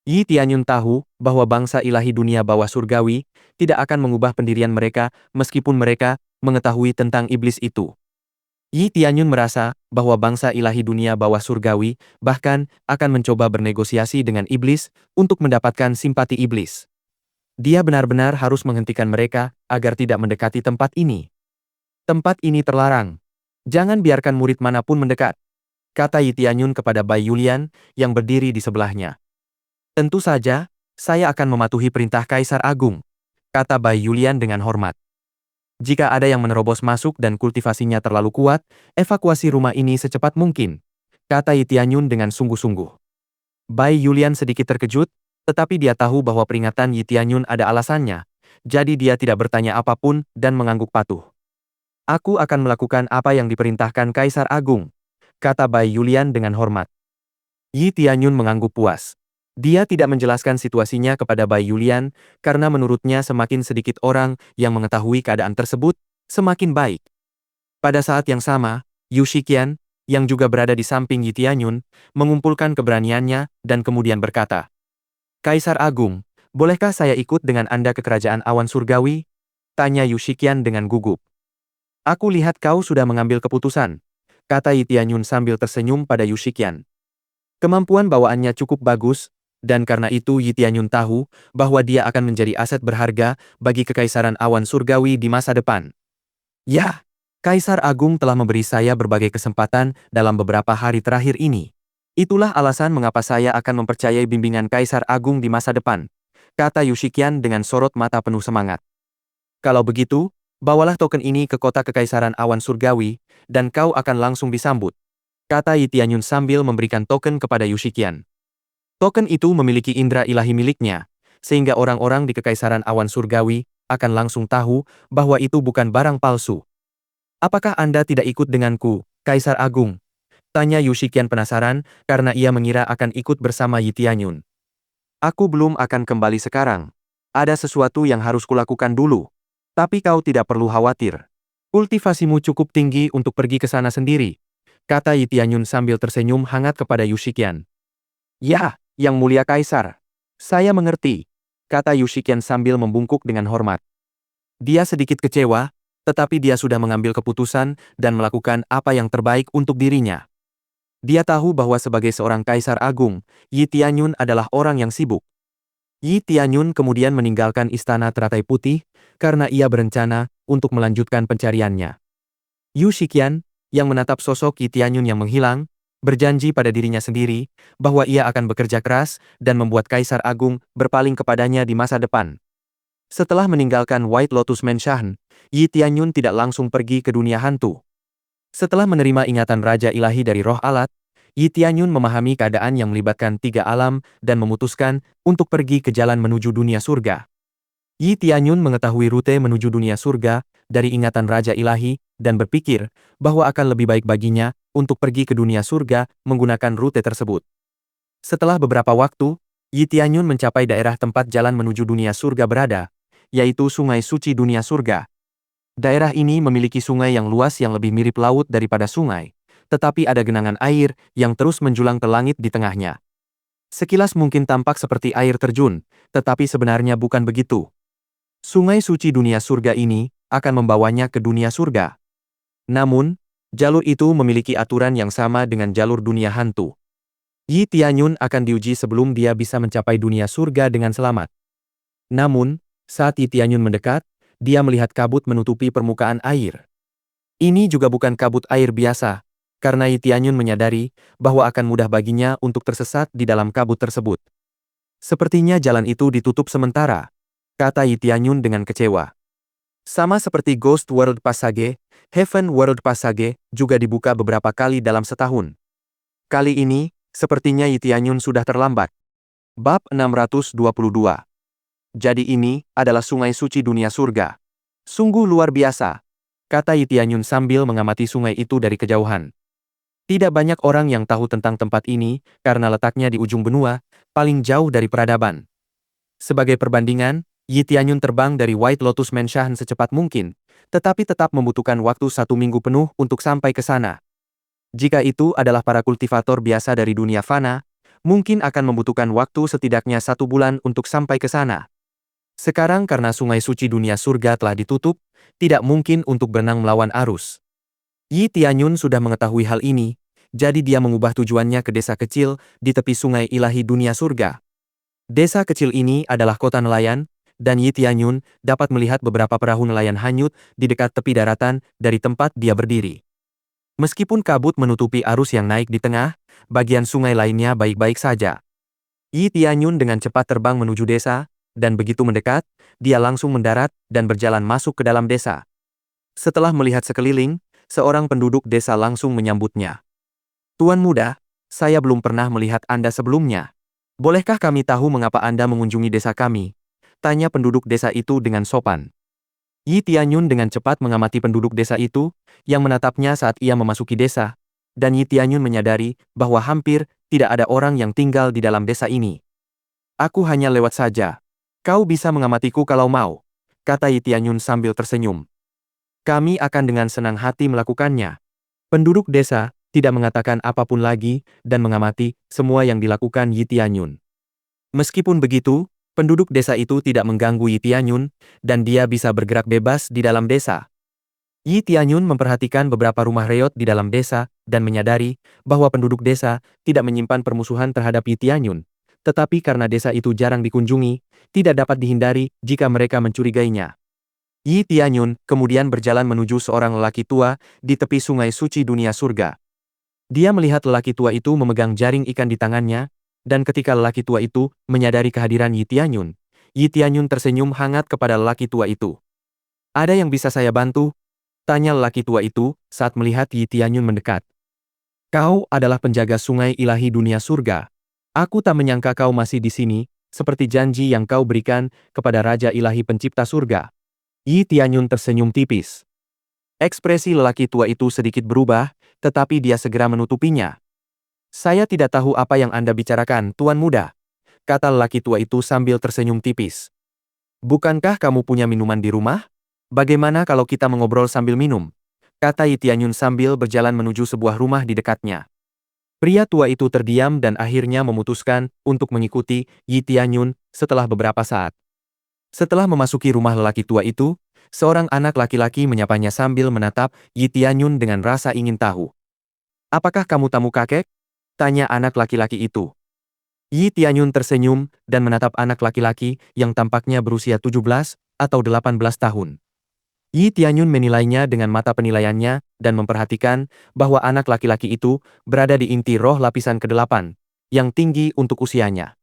Yi Tianyun tahu bahwa bangsa ilahi dunia bawah surgawi tidak akan mengubah pendirian mereka meskipun mereka mengetahui tentang iblis itu. Yi Tianyun merasa bahwa bangsa ilahi dunia bawah surgawi bahkan akan mencoba bernegosiasi dengan iblis untuk mendapatkan simpati iblis. Dia benar-benar harus menghentikan mereka agar tidak mendekati tempat ini. Tempat ini terlarang. Jangan biarkan murid manapun mendekat, kata Yi Tianyun kepada Bai Yulian yang berdiri di sebelahnya. Tentu saja, saya akan mematuhi perintah Kaisar Agung, kata Bai Yulian dengan hormat. Jika ada yang menerobos masuk dan kultivasinya terlalu kuat, evakuasi rumah ini secepat mungkin, kata Yi Tianyun dengan sungguh-sungguh. Bai Yulian sedikit terkejut, tetapi dia tahu bahwa peringatan Yi Tianyun ada alasannya, jadi dia tidak bertanya apapun dan mengangguk patuh. Aku akan melakukan apa yang diperintahkan Kaisar Agung, kata Bai Yulian dengan hormat. Yi Tianyun mengangguk puas. Dia tidak menjelaskan situasinya kepada Bai Yulian karena menurutnya semakin sedikit orang yang mengetahui keadaan tersebut, semakin baik. Pada saat yang sama, Yu Shiqian, yang juga berada di samping Yi Tianyun, mengumpulkan keberaniannya dan kemudian berkata, Kaisar Agung, bolehkah saya ikut dengan Anda ke Kerajaan Awan Surgawi? Tanya Yu Shiqian dengan gugup. Aku lihat kau sudah mengambil keputusan, kata Yi Tianyun sambil tersenyum pada Yu Shiqian. Kemampuan bawaannya cukup bagus, dan karena itu Yi Tianyun tahu bahwa dia akan menjadi aset berharga bagi Kekaisaran Awan Surgawi di masa depan. Ya, Kaisar Agung telah memberi saya berbagai kesempatan dalam beberapa hari terakhir ini. Itulah alasan mengapa saya akan mempercayai bimbingan Kaisar Agung di masa depan, kata Yu Shiqian dengan sorot mata penuh semangat. Kalau begitu, bawalah token ini ke kota Kekaisaran Awan Surgawi, dan kau akan langsung disambut, kata Yi Tianyun sambil memberikan token kepada Yu Shiqian. Token itu memiliki indera ilahi miliknya, sehingga orang-orang di Kekaisaran Awan Surgawi akan langsung tahu bahwa itu bukan barang palsu. Apakah Anda tidak ikut denganku, Kaisar Agung? Tanya Yu Shiqian penasaran karena ia mengira akan ikut bersama Yi Tianyun. Aku belum akan kembali sekarang. Ada sesuatu yang harus kulakukan dulu. Tapi kau tidak perlu khawatir. Kultivasimu cukup tinggi untuk pergi ke sana sendiri, kata Yi Tianyun sambil tersenyum hangat kepada Yu Shiqian. Ya, Yang Mulia Kaisar. Saya mengerti, kata Yu Shiqian sambil membungkuk dengan hormat. Dia sedikit kecewa, tetapi dia sudah mengambil keputusan dan melakukan apa yang terbaik untuk dirinya. Dia tahu bahwa sebagai seorang Kaisar Agung, Yi Tianyun adalah orang yang sibuk. Yi Tianyun kemudian meninggalkan istana teratai putih karena ia berencana untuk melanjutkan pencariannya. Yu Shiqian, yang menatap sosok Yi Tianyun yang menghilang, berjanji pada dirinya sendiri bahwa ia akan bekerja keras dan membuat Kaisar Agung berpaling kepadanya di masa depan. Setelah meninggalkan White Lotus Mansion, Yi Tianyun tidak langsung pergi ke dunia hantu. Setelah menerima ingatan Raja Ilahi dari roh alat, Yi Tianyun memahami keadaan yang melibatkan 3 alam dan memutuskan untuk pergi ke jalan menuju dunia surga. Yi Tianyun mengetahui rute menuju dunia surga dari ingatan Raja Ilahi dan berpikir bahwa akan lebih baik baginya untuk pergi ke dunia surga menggunakan rute tersebut. Setelah beberapa waktu, Yi Tianyun mencapai daerah tempat jalan menuju dunia surga berada, yaitu Sungai Suci Dunia Surga. Daerah ini memiliki sungai yang luas yang lebih mirip laut daripada sungai, tetapi ada genangan air yang terus menjulang ke langit di tengahnya. Sekilas mungkin tampak seperti air terjun, tetapi sebenarnya bukan begitu. Sungai Suci Dunia Surga ini akan membawanya ke dunia surga. Namun, jalur itu memiliki aturan yang sama dengan jalur dunia hantu. Yi Tianyun akan diuji sebelum dia bisa mencapai dunia surga dengan selamat. Namun, saat Yi Tianyun mendekat, dia melihat kabut menutupi permukaan air. Ini juga bukan kabut air biasa, karena Yi Tianyun menyadari bahwa akan mudah baginya untuk tersesat di dalam kabut tersebut. Sepertinya jalan itu ditutup sementara, kata Yi Tianyun dengan kecewa. Sama seperti Ghost World Passage, Heaven World Passage juga dibuka beberapa kali dalam setahun. Kali ini, sepertinya Yi Tianyun sudah terlambat. Bab 622. Jadi ini adalah Sungai Suci Dunia Surga. Sungguh luar biasa, kata Yi Tianyun sambil mengamati sungai itu dari kejauhan. Tidak banyak orang yang tahu tentang tempat ini karena letaknya di ujung benua, paling jauh dari peradaban. Sebagai perbandingan, Yi Tianyun terbang dari White Lotus Mansion secepat mungkin, tetapi tetap membutuhkan waktu 1 minggu penuh untuk sampai ke sana. Jika itu adalah para kultivator biasa dari dunia fana, mungkin akan membutuhkan waktu setidaknya 1 bulan untuk sampai ke sana. Sekarang karena Sungai Suci Dunia Surga telah ditutup, tidak mungkin untuk berenang melawan arus. Yi Tianyun sudah mengetahui hal ini, jadi dia mengubah tujuannya ke desa kecil di tepi Sungai Ilahi Dunia Surga. Desa kecil ini adalah kota nelayan, dan Yi Tianyun dapat melihat beberapa perahu nelayan hanyut di dekat tepi daratan dari tempat dia berdiri. Meskipun kabut menutupi arus yang naik di tengah, bagian sungai lainnya baik-baik saja. Yi Tianyun dengan cepat terbang menuju desa, dan begitu mendekat, dia langsung mendarat dan berjalan masuk ke dalam desa. Setelah melihat sekeliling, seorang penduduk desa langsung menyambutnya. "Tuan muda, saya belum pernah melihat Anda sebelumnya. Bolehkah kami tahu mengapa Anda mengunjungi desa kami?" tanya penduduk desa itu dengan sopan. Yi Tianyun dengan cepat mengamati penduduk desa itu, yang menatapnya saat ia memasuki desa, dan Yi Tianyun menyadari bahwa hampir tidak ada orang yang tinggal di dalam desa ini. "Aku hanya lewat saja. Kau bisa mengamatiku kalau mau," kata Yi Tianyun sambil tersenyum. "Kami akan dengan senang hati melakukannya." Penduduk desa tidak mengatakan apapun lagi dan mengamati semua yang dilakukan Yi Tianyun. Meskipun begitu, penduduk desa itu tidak mengganggu Yi Tianyun, dan dia bisa bergerak bebas di dalam desa. Yi Tianyun memperhatikan beberapa rumah reot di dalam desa, dan menyadari bahwa penduduk desa tidak menyimpan permusuhan terhadap Yi Tianyun, tetapi karena desa itu jarang dikunjungi, tidak dapat dihindari jika mereka mencurigainya. Yi Tianyun kemudian berjalan menuju seorang lelaki tua di tepi Sungai Suci Dunia Surga. Dia melihat lelaki tua itu memegang jaring ikan di tangannya, dan ketika lelaki tua itu menyadari kehadiran Yi Tianyun tersenyum hangat kepada lelaki tua itu. "Ada yang bisa saya bantu?" tanya lelaki tua itu saat melihat Yi Tianyun mendekat. "Kau adalah penjaga Sungai Ilahi Dunia Surga. Aku tak menyangka kau masih di sini, seperti janji yang kau berikan kepada Raja Ilahi Pencipta Surga." Yi Tianyun tersenyum tipis. Ekspresi lelaki tua itu sedikit berubah, tetapi dia segera menutupinya. "Saya tidak tahu apa yang Anda bicarakan, Tuan Muda," kata lelaki tua itu sambil tersenyum tipis. "Bukankah kamu punya minuman di rumah? Bagaimana kalau kita mengobrol sambil minum?" kata Yi Tianyun sambil berjalan menuju sebuah rumah di dekatnya. Pria tua itu terdiam dan akhirnya memutuskan untuk mengikuti Yi Tianyun setelah beberapa saat. Setelah memasuki rumah lelaki tua itu, seorang anak laki-laki menyapanya sambil menatap Yi Tianyun dengan rasa ingin tahu. "Apakah kamu tamu kakek?" tanya anak laki-laki itu. Yi Tianyun tersenyum dan menatap anak laki-laki yang tampaknya berusia 17 atau 18 tahun. Yi Tianyun menilainya dengan mata penilaiannya dan memperhatikan bahwa anak laki-laki itu berada di inti roh lapisan ke-8, yang tinggi untuk usianya.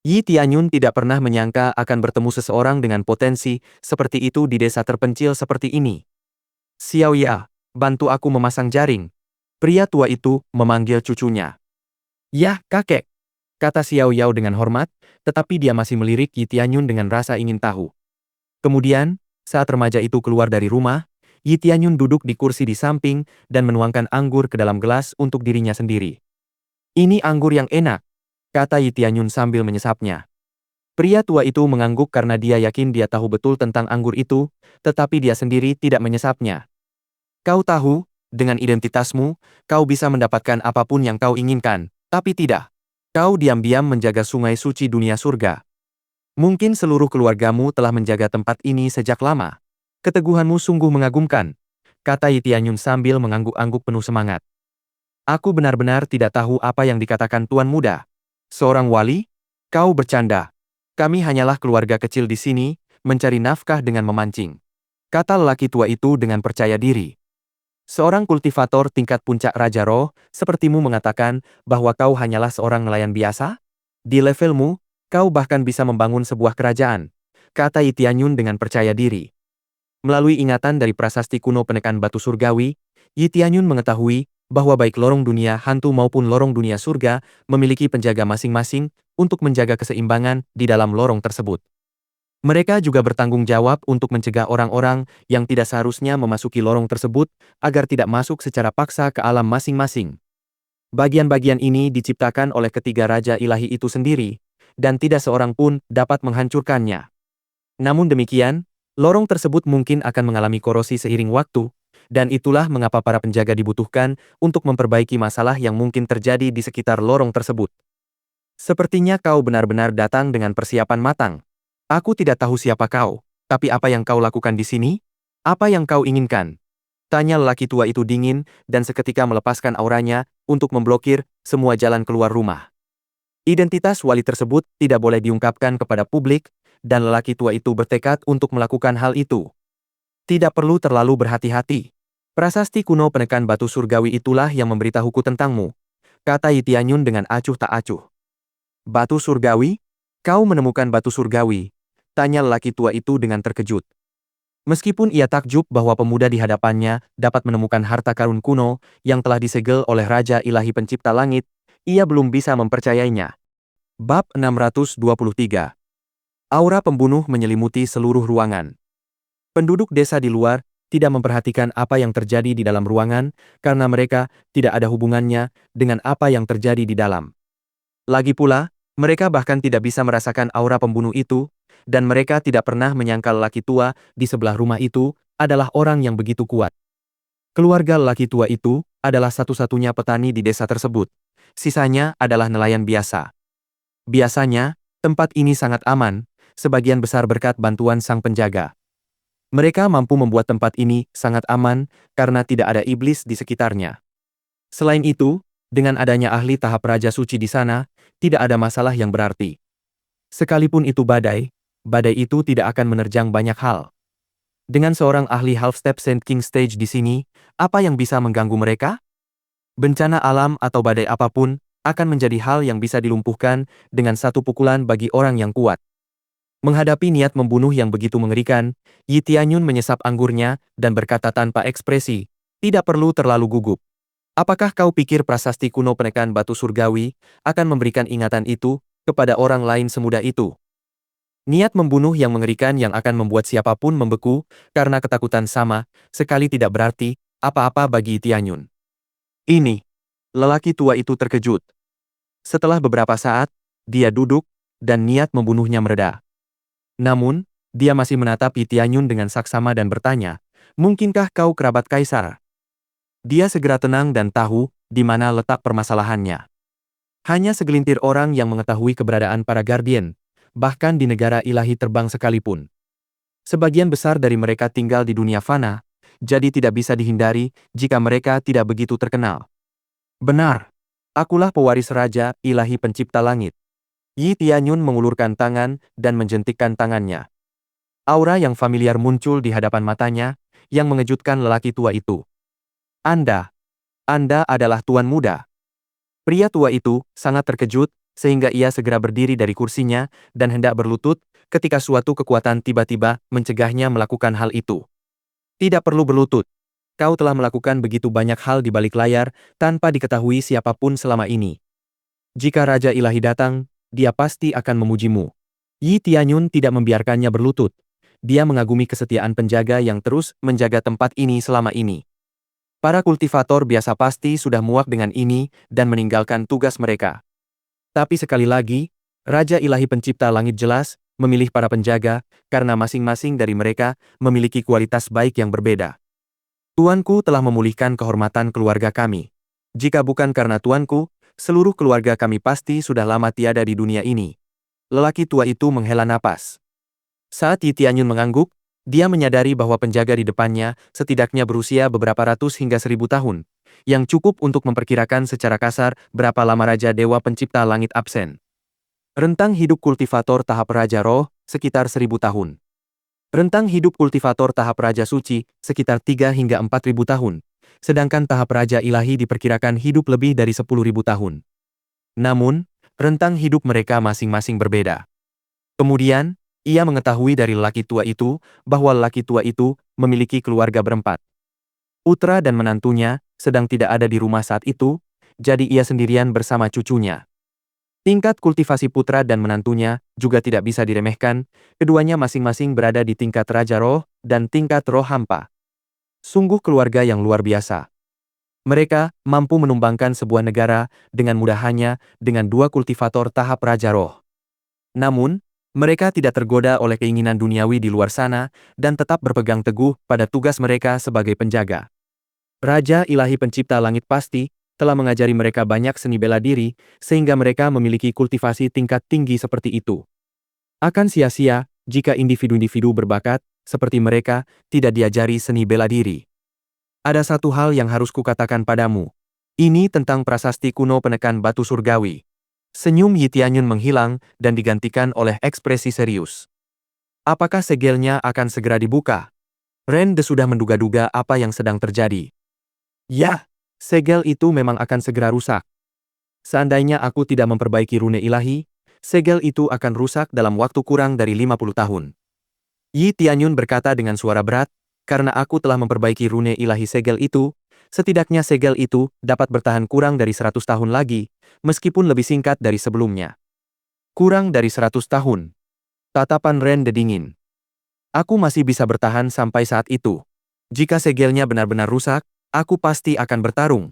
Yi Tianyun tidak pernah menyangka akan bertemu seseorang dengan potensi seperti itu di desa terpencil seperti ini. Xiao Ya, bantu aku memasang jaring. Pria tua itu memanggil cucunya. Yah, kakek, kata Xiao Yao dengan hormat, tetapi dia masih melirik Yi Tianyun dengan rasa ingin tahu. Kemudian, saat remaja itu keluar dari rumah, Yi Tianyun duduk di kursi di samping dan menuangkan anggur ke dalam gelas untuk dirinya sendiri. Ini anggur yang enak, kata Yi Tianyun sambil menyesapnya. Pria tua itu mengangguk karena dia yakin dia tahu betul tentang anggur itu, tetapi dia sendiri tidak menyesapnya. Kau tahu, dengan identitasmu, kau bisa mendapatkan apapun yang kau inginkan, tapi tidak. Kau diam-diam menjaga sungai suci dunia surga. Mungkin seluruh keluargamu telah menjaga tempat ini sejak lama. Keteguhanmu sungguh mengagumkan, kata Yi Tianyun sambil mengangguk-angguk penuh semangat. Aku benar-benar tidak tahu apa yang dikatakan Tuan Muda. Seorang wali? Kau bercanda. Kami hanyalah keluarga kecil di sini, mencari nafkah dengan memancing, kata lelaki tua itu dengan percaya diri. Seorang kultivator tingkat puncak Raja Roh, sepertimu mengatakan bahwa kau hanyalah seorang nelayan biasa? Di levelmu, kau bahkan bisa membangun sebuah kerajaan, kata Yi Tianyun dengan percaya diri. Melalui ingatan dari prasasti kuno penekan batu surgawi, Yi Tianyun mengetahui bahwa baik lorong dunia hantu maupun lorong dunia surga memiliki penjaga masing-masing untuk menjaga keseimbangan di dalam lorong tersebut. Mereka juga bertanggung jawab untuk mencegah orang-orang yang tidak seharusnya memasuki lorong tersebut agar tidak masuk secara paksa ke alam masing-masing. Bagian-bagian ini diciptakan oleh ketiga raja ilahi itu sendiri, dan tidak seorang pun dapat menghancurkannya. Namun demikian, lorong tersebut mungkin akan mengalami korosi seiring waktu, dan itulah mengapa para penjaga dibutuhkan untuk memperbaiki masalah yang mungkin terjadi di sekitar lorong tersebut. Sepertinya kau benar-benar datang dengan persiapan matang. Aku tidak tahu siapa kau, tapi apa yang kau lakukan di sini? Apa yang kau inginkan? Tanya lelaki tua itu dingin dan seketika melepaskan auranya untuk memblokir semua jalan keluar rumah. Identitas wali tersebut tidak boleh diungkapkan kepada publik, dan lelaki tua itu bertekad untuk melakukan hal itu. Tidak perlu terlalu berhati-hati. Prasasti kuno penekan batu surgawi itulah yang memberitahuku tentangmu, kata Yi Tianyun dengan acuh tak acuh. Batu surgawi? Kau menemukan batu surgawi? Tanya lelaki tua itu dengan terkejut. Meskipun ia takjub bahwa pemuda di hadapannya dapat menemukan harta karun kuno yang telah disegel oleh Raja Ilahi Pencipta Langit, ia belum bisa mempercayainya. Bab 623. Aura pembunuh menyelimuti seluruh ruangan. Penduduk desa di luar tidak memperhatikan apa yang terjadi di dalam ruangan karena mereka tidak ada hubungannya dengan apa yang terjadi di dalam. Lagi pula, mereka bahkan tidak bisa merasakan aura pembunuh itu, dan mereka tidak pernah menyangka lelaki tua di sebelah rumah itu adalah orang yang begitu kuat. Keluarga lelaki tua itu adalah satu-satunya petani di desa tersebut. Sisanya adalah nelayan biasa. Biasanya, tempat ini sangat aman, sebagian besar berkat bantuan sang penjaga. Mereka mampu membuat tempat ini sangat aman karena tidak ada iblis di sekitarnya. Selain itu, dengan adanya ahli tahap Raja Suci di sana, tidak ada masalah yang berarti. Sekalipun itu badai itu tidak akan menerjang banyak hal. Dengan seorang ahli half-step Saint King Stage di sini, apa yang bisa mengganggu mereka? Bencana alam atau badai apapun akan menjadi hal yang bisa dilumpuhkan dengan satu pukulan bagi orang yang kuat. Menghadapi niat membunuh yang begitu mengerikan, Yi Tianyun menyesap anggurnya dan berkata tanpa ekspresi, tidak perlu terlalu gugup. Apakah kau pikir prasasti kuno penekan batu surgawi akan memberikan ingatan itu kepada orang lain semudah itu? Niat membunuh yang mengerikan yang akan membuat siapapun membeku karena ketakutan sama sekali tidak berarti apa-apa bagi Tianyun. Ini, lelaki tua itu terkejut. Setelah beberapa saat, dia duduk dan niat membunuhnya mereda. Namun, dia masih menatap Tianyun dengan saksama dan bertanya, mungkinkah kau kerabat kaisar? Dia segera tenang dan tahu di mana letak permasalahannya. Hanya segelintir orang yang mengetahui keberadaan para Guardian, bahkan di negara ilahi terbang sekalipun. Sebagian besar dari mereka tinggal di dunia fana, jadi tidak bisa dihindari jika mereka tidak begitu terkenal. Benar, akulah pewaris Raja Ilahi Pencipta Langit. Yi Tianyun mengulurkan tangan dan menjentikkan tangannya. Aura yang familiar muncul di hadapan matanya, yang mengejutkan lelaki tua itu. Anda adalah tuan muda. Pria tua itu sangat terkejut, sehingga ia segera berdiri dari kursinya dan hendak berlutut ketika suatu kekuatan tiba-tiba mencegahnya melakukan hal itu. Tidak perlu berlutut. Kau telah melakukan begitu banyak hal di balik layar tanpa diketahui siapapun selama ini. Jika Raja Ilahi datang, dia pasti akan memujimu. Yi Tianyun tidak membiarkannya berlutut. Dia mengagumi kesetiaan penjaga yang terus menjaga tempat ini selama ini. Para kultivator biasa pasti sudah muak dengan ini dan meninggalkan tugas mereka. Tapi sekali lagi, Raja Ilahi Pencipta Langit jelas memilih para penjaga karena masing-masing dari mereka memiliki kualitas baik yang berbeda. Tuanku telah memulihkan kehormatan keluarga kami. Jika bukan karena tuanku, seluruh keluarga kami pasti sudah lama tiada di dunia ini. Lelaki tua itu menghela napas. Saat Yi Tianyun mengangguk, dia menyadari bahwa penjaga di depannya setidaknya berusia beberapa ratus hingga 1000 tahun, yang cukup untuk memperkirakan secara kasar berapa lama Raja Dewa Pencipta Langit absen. Rentang hidup kultivator tahap Raja Roh sekitar 1000 tahun. Rentang hidup kultivator tahap Raja Suci sekitar 3 hingga 4000 tahun, sedangkan tahap Raja Ilahi diperkirakan hidup lebih dari 10.000 tahun. Namun, rentang hidup mereka masing-masing berbeda. Kemudian, ia mengetahui dari lelaki tua itu bahwa lelaki tua itu memiliki keluarga berempat. Putra dan menantunya sedang tidak ada di rumah saat itu, jadi ia sendirian bersama cucunya. Tingkat kultivasi putra dan menantunya juga tidak bisa diremehkan, keduanya masing-masing berada di tingkat Raja Roh dan tingkat Roh Hampa. Sungguh keluarga yang luar biasa. Mereka mampu menumbangkan sebuah negara dengan mudah hanya dengan 2 kultivator tahap Raja Roh. Namun, mereka tidak tergoda oleh keinginan duniawi di luar sana dan tetap berpegang teguh pada tugas mereka sebagai penjaga. Raja Ilahi Pencipta Langit pasti telah mengajari mereka banyak seni bela diri sehingga mereka memiliki kultivasi tingkat tinggi seperti itu. Akan sia-sia jika individu-individu berbakat seperti mereka tidak diajari seni bela diri. Ada satu hal yang harus kukatakan padamu. Ini tentang prasasti kuno penekan batu surgawi. Senyum Yi Tianyun menghilang dan digantikan oleh ekspresi serius. Apakah segelnya akan segera dibuka? Ren De sudah menduga-duga apa yang sedang terjadi. Ya, segel itu memang akan segera rusak. Seandainya aku tidak memperbaiki rune ilahi, segel itu akan rusak dalam waktu kurang dari 50 tahun. Yi Tianyun berkata dengan suara berat, karena aku telah memperbaiki rune ilahi segel itu, setidaknya segel itu dapat bertahan kurang dari 100 tahun lagi, meskipun lebih singkat dari sebelumnya. Kurang dari 100 tahun. Tatapan Ren De dingin. Aku masih bisa bertahan sampai saat itu. Jika segelnya benar-benar rusak, aku pasti akan bertarung.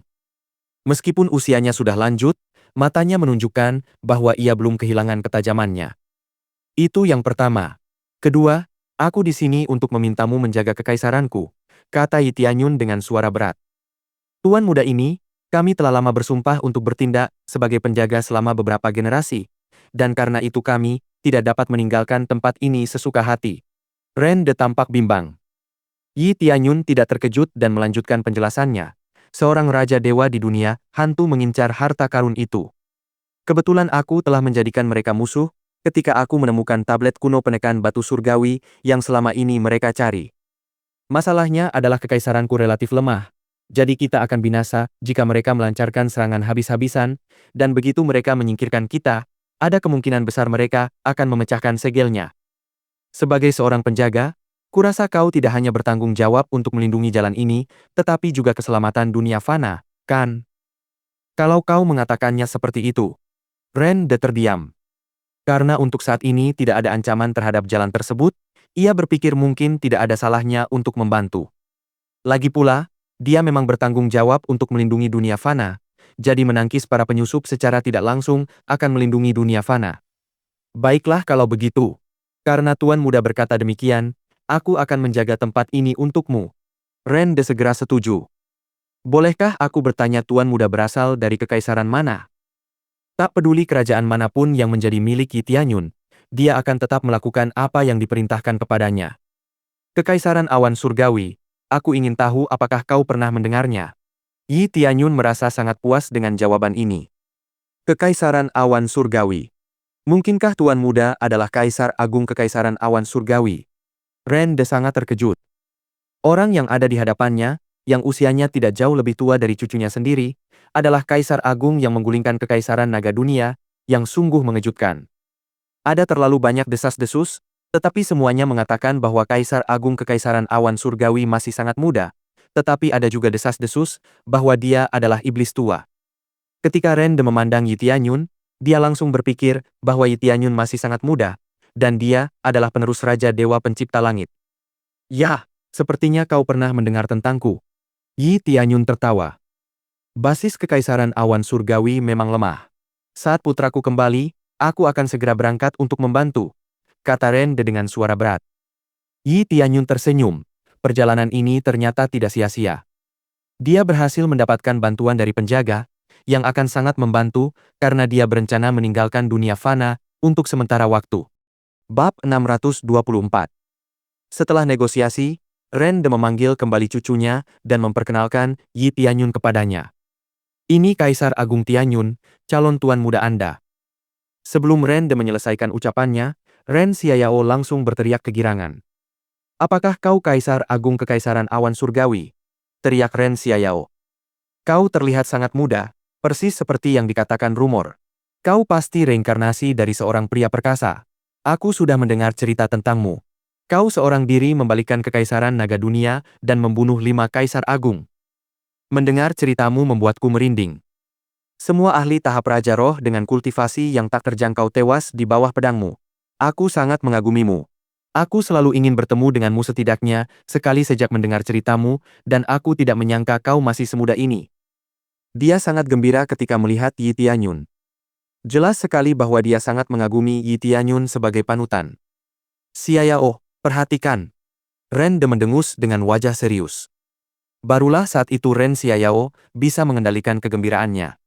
Meskipun usianya sudah lanjut, matanya menunjukkan bahwa ia belum kehilangan ketajamannya. Itu yang pertama. Kedua, aku di sini untuk memintamu menjaga kekaisaranku, kata Yi Tianyun dengan suara berat. Tuan muda ini, kami telah lama bersumpah untuk bertindak sebagai penjaga selama beberapa generasi, dan karena itu kami tidak dapat meninggalkan tempat ini sesuka hati. Ren De tampak bimbang. Yi Tianyun tidak terkejut dan melanjutkan penjelasannya. Seorang raja dewa di dunia, hantu mengincar harta karun itu. Kebetulan aku telah menjadikan mereka musuh, ketika aku menemukan tablet kuno penekan batu surgawi yang selama ini mereka cari. Masalahnya adalah kekaisaranku relatif lemah. Jadi kita akan binasa jika mereka melancarkan serangan habis-habisan, dan begitu mereka menyingkirkan kita, ada kemungkinan besar mereka akan memecahkan segelnya. Sebagai seorang penjaga, kurasa kau tidak hanya bertanggung jawab untuk melindungi jalan ini, tetapi juga keselamatan dunia fana, kan? Kalau kau mengatakannya seperti itu. Ren De terdiam. Karena untuk saat ini tidak ada ancaman terhadap jalan tersebut, ia berpikir mungkin tidak ada salahnya untuk membantu. Lagi pula, dia memang bertanggung jawab untuk melindungi dunia fana, jadi menangkis para penyusup secara tidak langsung akan melindungi dunia fana. Baiklah kalau begitu. Karena Tuan Muda berkata demikian, aku akan menjaga tempat ini untukmu. Ren De segera setuju. Bolehkah aku bertanya Tuan Muda berasal dari kekaisaran mana? Tak peduli kerajaan manapun yang menjadi milik Yi Tianyun, dia akan tetap melakukan apa yang diperintahkan kepadanya. Kekaisaran Awan Surgawi. Aku ingin tahu apakah kau pernah mendengarnya. Yi Tianyun merasa sangat puas dengan jawaban ini. Kekaisaran Awan Surgawi. Mungkinkah Tuan Muda adalah Kaisar Agung Kekaisaran Awan Surgawi? Ren De sangat terkejut. Orang yang ada di hadapannya, yang usianya tidak jauh lebih tua dari cucunya sendiri, adalah Kaisar Agung yang menggulingkan kekaisaran naga dunia, yang sungguh mengejutkan. Ada terlalu banyak desas-desus, tetapi semuanya mengatakan bahwa Kaisar Agung Kekaisaran Awan Surgawi masih sangat muda, tetapi ada juga desas-desus bahwa dia adalah iblis tua. Ketika Rende memandang Yi Tianyun, dia langsung berpikir bahwa Yi Tianyun masih sangat muda, dan dia adalah penerus Raja Dewa Pencipta Langit. "Yah, sepertinya kau pernah mendengar tentangku." Yi Tianyun tertawa. "Basis Kekaisaran Awan Surgawi memang lemah. Saat putraku kembali, aku akan segera berangkat untuk membantu," kata Rende dengan suara berat. Yi Tianyun tersenyum. Perjalanan ini ternyata tidak sia-sia. Dia berhasil mendapatkan bantuan dari penjaga, yang akan sangat membantu karena dia berencana meninggalkan dunia fana untuk sementara waktu. Bab 624. Setelah negosiasi, Rende memanggil kembali cucunya dan memperkenalkan Yi Tianyun kepadanya. "Ini Kaisar Agung Tianyun, calon tuan muda Anda." Sebelum Rende menyelesaikan ucapannya, Ren Xiaoyao langsung berteriak kegirangan. "Apakah kau Kaisar Agung Kekaisaran Awan Surgawi?" teriak Ren Xiaoyao. "Kau terlihat sangat muda, persis seperti yang dikatakan rumor. Kau pasti reinkarnasi dari seorang pria perkasa. Aku sudah mendengar cerita tentangmu. Kau seorang diri membalikkan kekaisaran naga dunia dan membunuh 5 kaisar agung. Mendengar ceritamu membuatku merinding. Semua ahli tahap Raja Roh dengan kultivasi yang tak terjangkau tewas di bawah pedangmu. Aku sangat mengagumimu. Aku selalu ingin bertemu denganmu setidaknya sekali sejak mendengar ceritamu, dan aku tidak menyangka kau masih semuda ini." Dia sangat gembira ketika melihat Yi Tianyun. Jelas sekali bahwa dia sangat mengagumi Yi Tianyun sebagai panutan. "Xiaoyao, perhatikan." Rende mendengus dengan wajah serius. Barulah saat itu Ren Xiaoyao bisa mengendalikan kegembiraannya.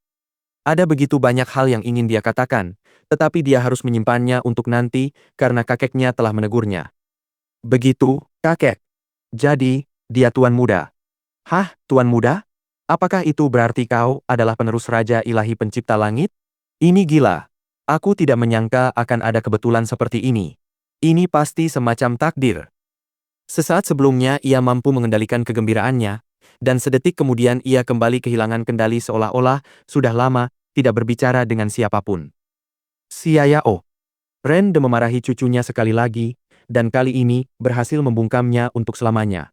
Ada begitu banyak hal yang ingin dia katakan, tetapi dia harus menyimpannya untuk nanti karena kakeknya telah menegurnya. "Begitu, kakek. Jadi, dia tuan muda." "Hah, tuan muda? Apakah itu berarti kau adalah penerus Raja Ilahi Pencipta Langit? Ini gila. Aku tidak menyangka akan ada kebetulan seperti ini. Ini pasti semacam takdir." Sesaat sebelumnya ia mampu mengendalikan kegembiraannya, dan sedetik kemudian ia kembali kehilangan kendali seolah-olah sudah lama tidak berbicara dengan siapapun. "Xiaoyao." Rende memarahi cucunya sekali lagi, dan kali ini berhasil membungkamnya untuk selamanya.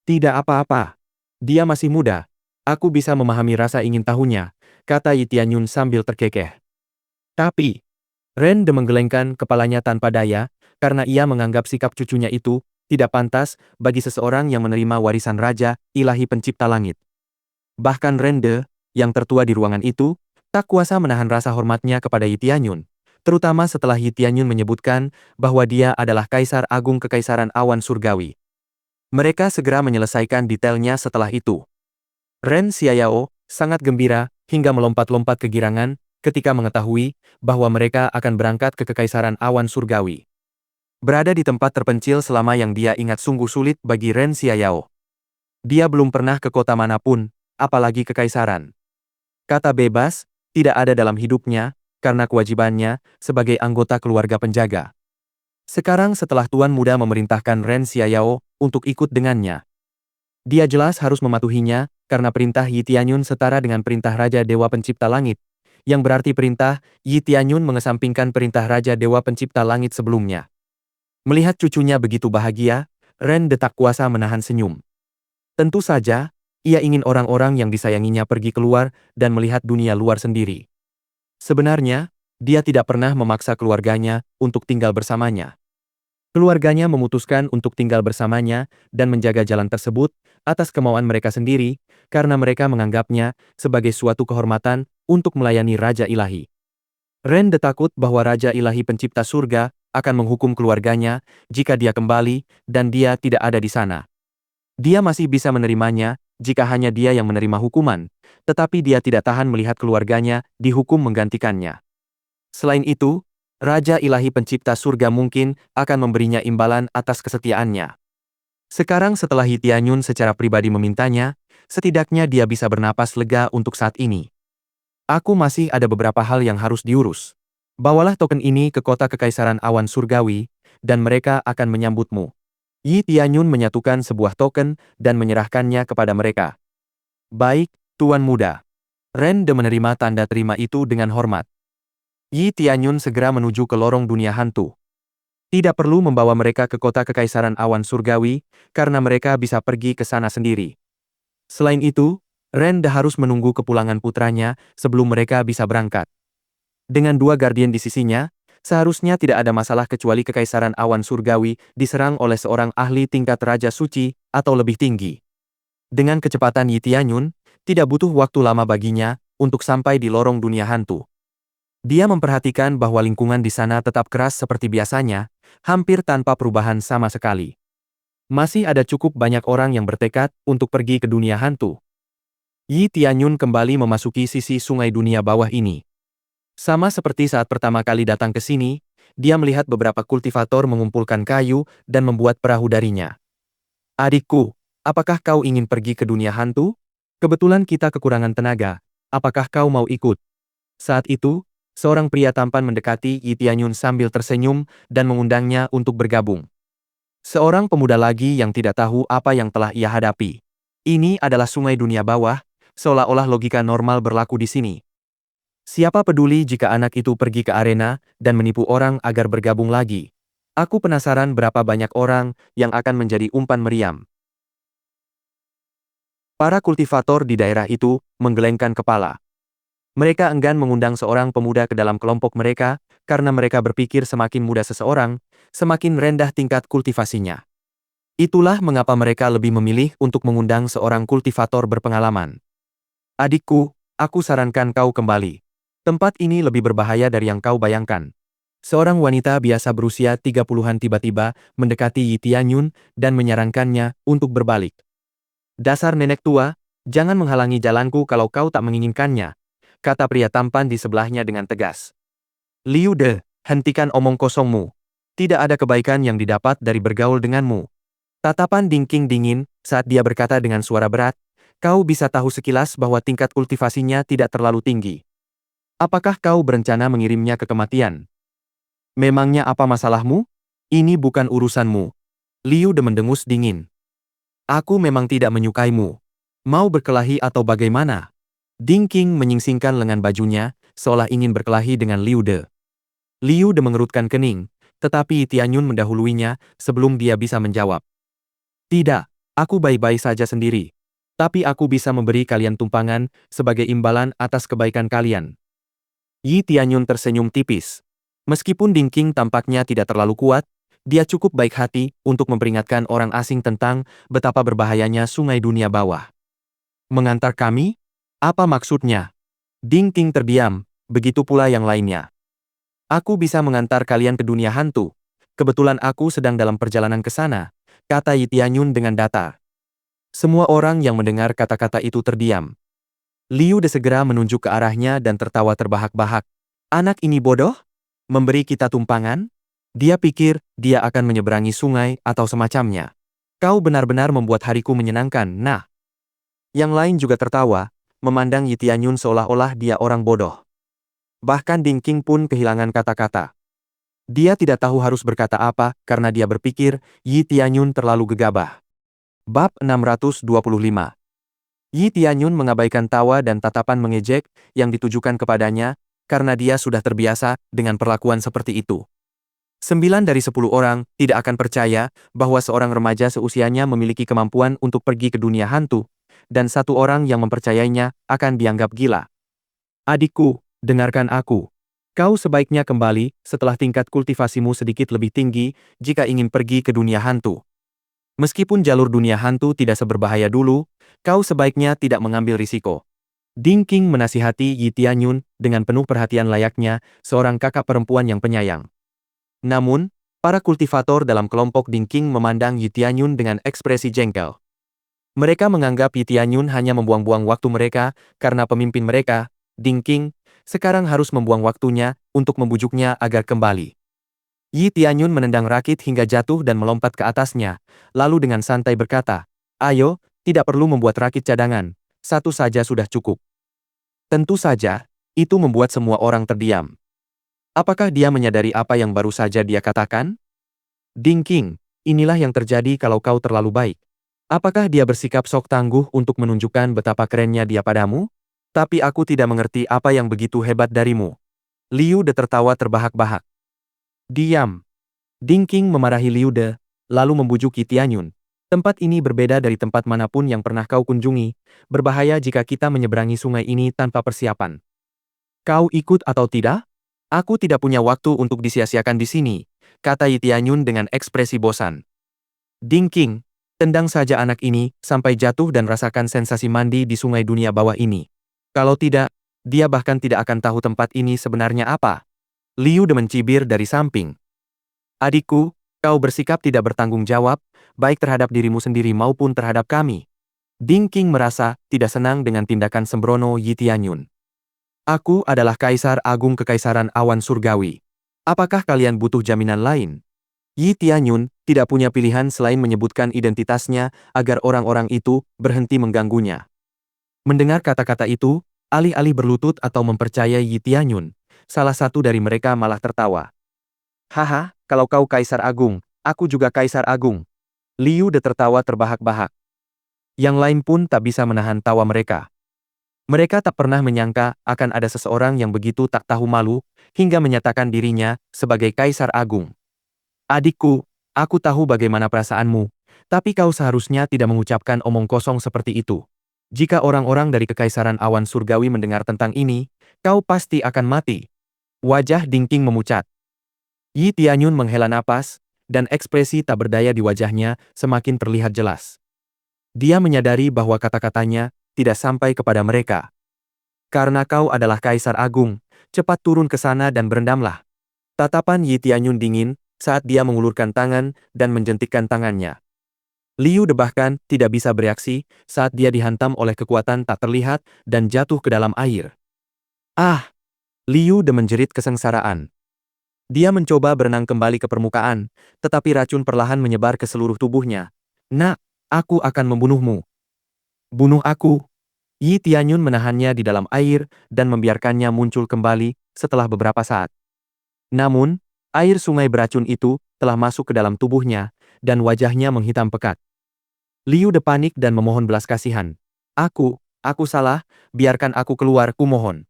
"Tidak apa-apa. Dia masih muda. Aku bisa memahami rasa ingin tahunya," kata Yi Tianyun sambil terkekeh. Tapi, Rende menggelengkan kepalanya tanpa daya, karena ia menganggap sikap cucunya itu tidak pantas bagi seseorang yang menerima warisan Raja Ilahi Pencipta Langit. Bahkan Rende, yang tertua di ruangan itu, tak kuasa menahan rasa hormatnya kepada Yi Tianyun, terutama setelah Yi Tianyun menyebutkan bahwa dia adalah Kaisar Agung Kekaisaran Awan Surgawi. Mereka segera menyelesaikan detailnya setelah itu. Ren Xiaoyao sangat gembira hingga melompat-lompat kegirangan ketika mengetahui bahwa mereka akan berangkat ke Kekaisaran Awan Surgawi. Berada di tempat terpencil selama yang dia ingat sungguh sulit bagi Ren Xiaoyao. Dia belum pernah ke kota manapun, apalagi kekaisaran. Kata bebas tidak ada dalam hidupnya karena kewajibannya sebagai anggota keluarga penjaga. Sekarang setelah Tuan Muda memerintahkan Ren Xiaoyao untuk ikut dengannya, dia jelas harus mematuhinya karena perintah Yi Tianyun setara dengan perintah Raja Dewa Pencipta Langit, yang berarti perintah Yi Tianyun mengesampingkan perintah Raja Dewa Pencipta Langit sebelumnya. Melihat cucunya begitu bahagia, Ren tak kuasa menahan senyum. Tentu saja, ia ingin orang-orang yang disayanginya pergi keluar dan melihat dunia luar sendiri. Sebenarnya, dia tidak pernah memaksa keluarganya untuk tinggal bersamanya. Keluarganya memutuskan untuk tinggal bersamanya dan menjaga jalan tersebut atas kemauan mereka sendiri, karena mereka menganggapnya sebagai suatu kehormatan untuk melayani Raja Ilahi. Ren takut bahwa Raja Ilahi Pencipta Surga akan menghukum keluarganya jika dia kembali dan dia tidak ada di sana. Dia masih bisa menerimanya jika hanya dia yang menerima hukuman, tetapi dia tidak tahan melihat keluarganya dihukum menggantikannya. Selain itu, Raja Ilahi Pencipta Surga mungkin akan memberinya imbalan atas kesetiaannya. Sekarang setelah Yi Tianyun secara pribadi memintanya, setidaknya dia bisa bernapas lega untuk saat ini. "Aku masih ada beberapa hal yang harus diurus. Bawalah token ini ke kota Kekaisaran Awan Surgawi, dan mereka akan menyambutmu." Yi Tianyun menyatukan sebuah token dan menyerahkannya kepada mereka. Baik, Tuan Muda. Ren De menerima tanda terima itu dengan hormat. Yi Tianyun segera menuju ke lorong dunia hantu. Tidak perlu membawa mereka ke kota kekaisaran awan surgawi, karena mereka bisa pergi ke sana sendiri. Selain itu, Ren De harus menunggu kepulangan putranya sebelum mereka bisa berangkat. Dengan dua guardian di sisinya, seharusnya tidak ada masalah kecuali kekaisaran awan surgawi diserang oleh seorang ahli tingkat Raja Suci atau lebih tinggi. Dengan kecepatan Yi Tianyun, tidak butuh waktu lama baginya untuk sampai di lorong dunia hantu. Dia memperhatikan bahwa lingkungan di sana tetap keras seperti biasanya, hampir tanpa perubahan sama sekali. Masih ada cukup banyak orang yang bertekad untuk pergi ke dunia hantu. Yi Tianyun kembali memasuki sisi sungai dunia bawah ini. Sama seperti saat pertama kali datang ke sini, dia melihat beberapa kultivator mengumpulkan kayu dan membuat perahu darinya. Adikku, apakah kau ingin pergi ke dunia hantu? Kebetulan kita kekurangan tenaga, apakah kau mau ikut? Saat itu, seorang pria tampan mendekati Yi Tianyun sambil tersenyum dan mengundangnya untuk bergabung. Seorang pemuda lagi yang tidak tahu apa yang telah ia hadapi. Ini adalah sungai dunia bawah, seolah-olah logika normal berlaku di sini. Siapa peduli jika anak itu pergi ke arena dan menipu orang agar bergabung lagi? Aku penasaran berapa banyak orang yang akan menjadi umpan meriam. Para kultivator di daerah itu menggelengkan kepala. Mereka enggan mengundang seorang pemuda ke dalam kelompok mereka karena mereka berpikir semakin muda seseorang, semakin rendah tingkat kultivasinya. Itulah mengapa mereka lebih memilih untuk mengundang seorang kultivator berpengalaman. Adikku, aku sarankan kau kembali. Tempat ini lebih berbahaya dari yang kau bayangkan. Seorang wanita biasa berusia 30-an tiba-tiba mendekati Yi Tianyun dan menyarankannya untuk berbalik. Dasar nenek tua, jangan menghalangi jalanku kalau kau tak menginginkannya, kata pria tampan di sebelahnya dengan tegas. Liu De, hentikan omong kosongmu. Tidak ada kebaikan yang didapat dari bergaul denganmu. Tatapan Ding Qing dingin saat dia berkata dengan suara berat, kau bisa tahu sekilas bahwa tingkat kultivasinya tidak terlalu tinggi. Apakah kau berencana mengirimnya ke kematian? Memangnya apa masalahmu? Ini bukan urusanmu. Liu De mendengus dingin. Aku memang tidak menyukaimu. Mau berkelahi atau bagaimana? Ding Qing menyingsingkan lengan bajunya, seolah ingin berkelahi dengan Liu De. Liu De mengerutkan kening, tetapi Yi Tianyun mendahuluinya sebelum dia bisa menjawab. Tidak, aku baik-baik saja sendiri. Tapi aku bisa memberi kalian tumpangan sebagai imbalan atas kebaikan kalian. Yi Tianyun tersenyum tipis. Meskipun Ding Qing tampaknya tidak terlalu kuat, dia cukup baik hati untuk memperingatkan orang asing tentang betapa berbahayanya sungai dunia bawah. Mengantar kami? Apa maksudnya? Ding Qing terdiam, begitu pula yang lainnya. Aku bisa mengantar kalian ke dunia hantu. Kebetulan aku sedang dalam perjalanan ke sana, kata Yi Tianyun dengan datar. Semua orang yang mendengar kata-kata itu terdiam. Liu De segera menunjuk ke arahnya dan tertawa terbahak-bahak. Anak ini bodoh? Memberi kita tumpangan? Dia pikir dia akan menyeberangi sungai atau semacamnya. Kau benar-benar membuat hariku menyenangkan, nah. Yang lain juga tertawa, memandang Yi Tianyun seolah-olah dia orang bodoh. Bahkan Ding Qing pun kehilangan kata-kata. Dia tidak tahu harus berkata apa karena dia berpikir Yi Tianyun terlalu gegabah. Bab 625. Yi Tianyun mengabaikan tawa dan tatapan mengejek yang ditujukan kepadanya, karena dia sudah terbiasa dengan perlakuan seperti itu. 9 dari 10 orang tidak akan percaya bahwa seorang remaja seusianya memiliki kemampuan untuk pergi ke dunia hantu, dan satu orang yang mempercayainya akan dianggap gila. Adikku, dengarkan aku. Kau sebaiknya kembali setelah tingkat kultivasimu sedikit lebih tinggi jika ingin pergi ke dunia hantu. Meskipun jalur dunia hantu tidak seberbahaya dulu, kau sebaiknya tidak mengambil risiko. Ding Qing menasihati Yi Tianyun dengan penuh perhatian layaknya seorang kakak perempuan yang penyayang. Namun, para kultivator dalam kelompok Ding Qing memandang Yi Tianyun dengan ekspresi jengkel. Mereka menganggap Yi Tianyun hanya membuang-buang waktu mereka karena pemimpin mereka, Ding Qing, sekarang harus membuang waktunya untuk membujuknya agar kembali. Yi Tianyun menendang rakit hingga jatuh dan melompat ke atasnya, lalu dengan santai berkata, ayo, tidak perlu membuat rakit cadangan, satu saja sudah cukup. Tentu saja, itu membuat semua orang terdiam. Apakah dia menyadari apa yang baru saja dia katakan? Ding Qing, inilah yang terjadi kalau kau terlalu baik. Apakah dia bersikap sok tangguh untuk menunjukkan betapa kerennya dia padamu? Tapi aku tidak mengerti apa yang begitu hebat darimu. Liu De tertawa terbahak-bahak. Diam. Ding Qing memarahi Liu De, lalu membujuk Yi Tianyun. Tempat ini berbeda dari tempat manapun yang pernah kau kunjungi, berbahaya jika kita menyeberangi sungai ini tanpa persiapan. Kau ikut atau tidak? Aku tidak punya waktu untuk disia-siakan di sini, kata Yi Tianyun dengan ekspresi bosan. Ding Qing, tendang saja anak ini sampai jatuh dan rasakan sensasi mandi di sungai dunia bawah ini. Kalau tidak, dia bahkan tidak akan tahu tempat ini sebenarnya apa. Liu De mencibir dari samping. Adikku, kau bersikap tidak bertanggung jawab, baik terhadap dirimu sendiri maupun terhadap kami. Ding Qing merasa tidak senang dengan tindakan sembrono Yi Tianyun. Aku adalah Kaisar Agung Kekaisaran Awan Surgawi. Apakah kalian butuh jaminan lain? Yi Tianyun tidak punya pilihan selain menyebutkan identitasnya agar orang-orang itu berhenti mengganggunya. Mendengar kata-kata itu, alih-alih berlutut atau mempercayai Yi Tianyun, salah satu dari mereka malah tertawa. Haha, kalau kau Kaisar Agung, aku juga Kaisar Agung. Liu De tertawa terbahak-bahak. Yang lain pun tak bisa menahan tawa mereka. Mereka tak pernah menyangka akan ada seseorang yang begitu tak tahu malu, hingga menyatakan dirinya sebagai Kaisar Agung. Adikku, aku tahu bagaimana perasaanmu, tapi kau seharusnya tidak mengucapkan omong kosong seperti itu. Jika orang-orang dari Kekaisaran Awan Surgawi mendengar tentang ini, kau pasti akan mati. Wajah Ding Qing memucat. Yi Tianyun menghela napas, dan ekspresi tak berdaya di wajahnya semakin terlihat jelas. Dia menyadari bahwa kata-katanya tidak sampai kepada mereka. Karena kau adalah Kaisar Agung, cepat turun ke sana dan berendamlah. Tatapan Yi Tianyun dingin saat dia mengulurkan tangan dan menjentikkan tangannya. Liu De bahkan tidak bisa bereaksi saat dia dihantam oleh kekuatan tak terlihat dan jatuh ke dalam air. Ah! Liu De menjerit kesengsaraan. Dia mencoba berenang kembali ke permukaan, tetapi racun perlahan menyebar ke seluruh tubuhnya. Nak, aku akan membunuhmu. Bunuh aku. Yi Tianyun menahannya di dalam air dan membiarkannya muncul kembali setelah beberapa saat. Namun, air sungai beracun itu telah masuk ke dalam tubuhnya, dan wajahnya menghitam pekat. Liu De panik dan memohon belas kasihan. Aku salah, biarkan aku keluar, kumohon.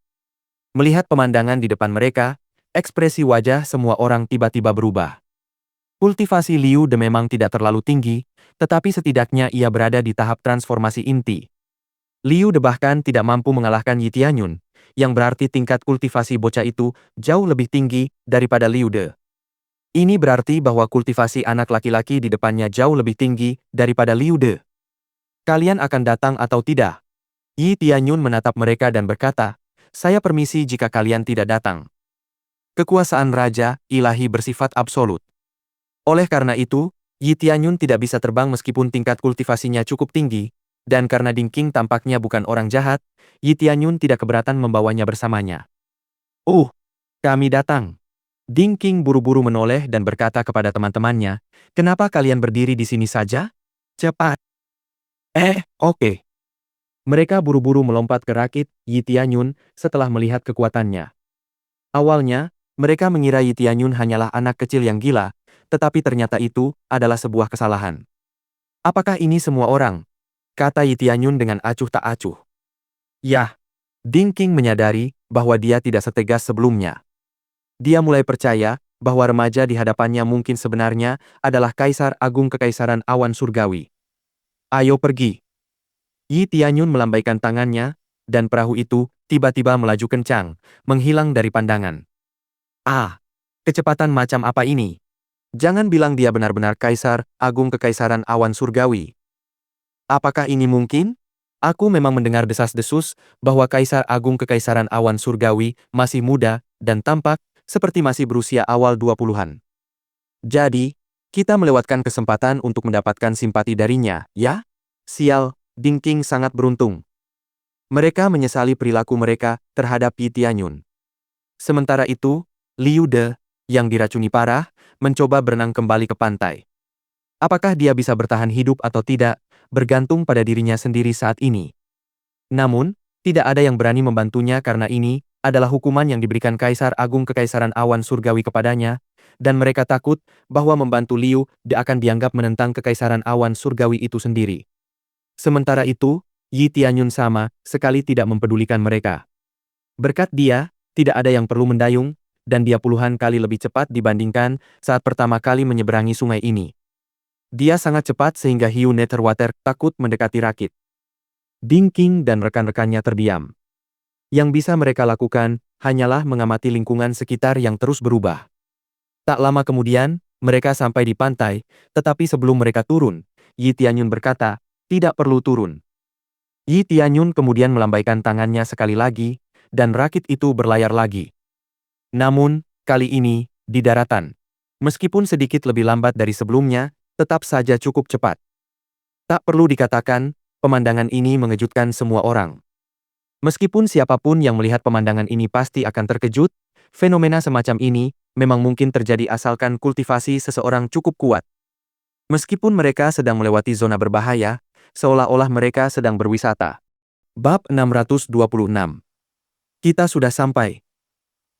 Melihat pemandangan di depan mereka, ekspresi wajah semua orang tiba-tiba berubah. Kultivasi Liu De memang tidak terlalu tinggi, tetapi setidaknya ia berada di tahap transformasi inti. Liu De bahkan tidak mampu mengalahkan Yi Tianyun, yang berarti tingkat kultivasi bocah itu jauh lebih tinggi daripada Liu De. Ini berarti bahwa kultivasi anak laki-laki di depannya jauh lebih tinggi daripada Liu De. Kalian akan datang atau tidak? Yi Tianyun menatap mereka dan berkata, saya permisi jika kalian tidak datang. Kekuasaan Raja Ilahi bersifat absolut. Oleh karena itu, Yi Tianyun tidak bisa terbang meskipun tingkat kultivasinya cukup tinggi, dan karena Ding Qing tampaknya bukan orang jahat, Yi Tianyun tidak keberatan membawanya bersamanya. Kami datang. Ding Qing buru-buru menoleh dan berkata kepada teman-temannya, kenapa kalian berdiri di sini saja? Cepat. Oke. Mereka buru-buru melompat ke rakit Yi Tianyun setelah melihat kekuatannya. Awalnya, mereka mengira Yi Tianyun hanyalah anak kecil yang gila, tetapi ternyata itu adalah sebuah kesalahan. Apakah ini semua orang? Kata Yi Tianyun dengan acuh tak acuh. Yah. Ding Qing menyadari bahwa dia tidak setegas sebelumnya. Dia mulai percaya bahwa remaja di hadapannya mungkin sebenarnya adalah Kaisar Agung Kekaisaran Awan Surgawi. Ayo pergi. Yi Tianyun melambaikan tangannya, dan perahu itu tiba-tiba melaju kencang, menghilang dari pandangan. Kecepatan macam apa ini? Jangan bilang dia benar-benar Kaisar Agung Kekaisaran Awan Surgawi. Apakah ini mungkin? Aku memang mendengar desas-desus bahwa Kaisar Agung Kekaisaran Awan Surgawi masih muda dan tampak seperti masih berusia awal 20-an. Jadi, kita melewatkan kesempatan untuk mendapatkan simpati darinya, ya? Sial, Ding Qing sangat beruntung. Mereka menyesali perilaku mereka terhadap Yi Tianyun. Sementara itu, Liu De, yang diracuni parah, mencoba berenang kembali ke pantai. Apakah dia bisa bertahan hidup atau tidak, bergantung pada dirinya sendiri saat ini. Namun, tidak ada yang berani membantunya karena ini adalah hukuman yang diberikan Kaisar Agung Kekaisaran Awan Surgawi kepadanya, dan mereka takut bahwa membantu Liu De akan dianggap menentang kekaisaran awan surgawi itu sendiri. Sementara itu, Yi Tianyun sama sekali tidak mempedulikan mereka. Berkat dia, tidak ada yang perlu mendayung, dan dia puluhan kali lebih cepat dibandingkan saat pertama kali menyeberangi sungai ini. Dia sangat cepat sehingga hiu Netherwater takut mendekati Rakit. Ding Qing dan rekan-rekannya terdiam. Yang bisa mereka lakukan hanyalah mengamati lingkungan sekitar yang terus berubah. Tak lama kemudian, mereka sampai di pantai, tetapi sebelum mereka turun, Yi Tianyun berkata, "Tidak perlu turun." Yi Tianyun kemudian melambaikan tangannya sekali lagi, dan rakit itu berlayar lagi. Namun, kali ini, di daratan. Meskipun sedikit lebih lambat dari sebelumnya, tetap saja cukup cepat. Tak perlu dikatakan, pemandangan ini mengejutkan semua orang. Meskipun siapapun yang melihat pemandangan ini pasti akan terkejut, fenomena semacam ini memang mungkin terjadi asalkan kultivasi seseorang cukup kuat. Meskipun mereka sedang melewati zona berbahaya, seolah-olah mereka sedang berwisata. Bab 626. Kita sudah sampai.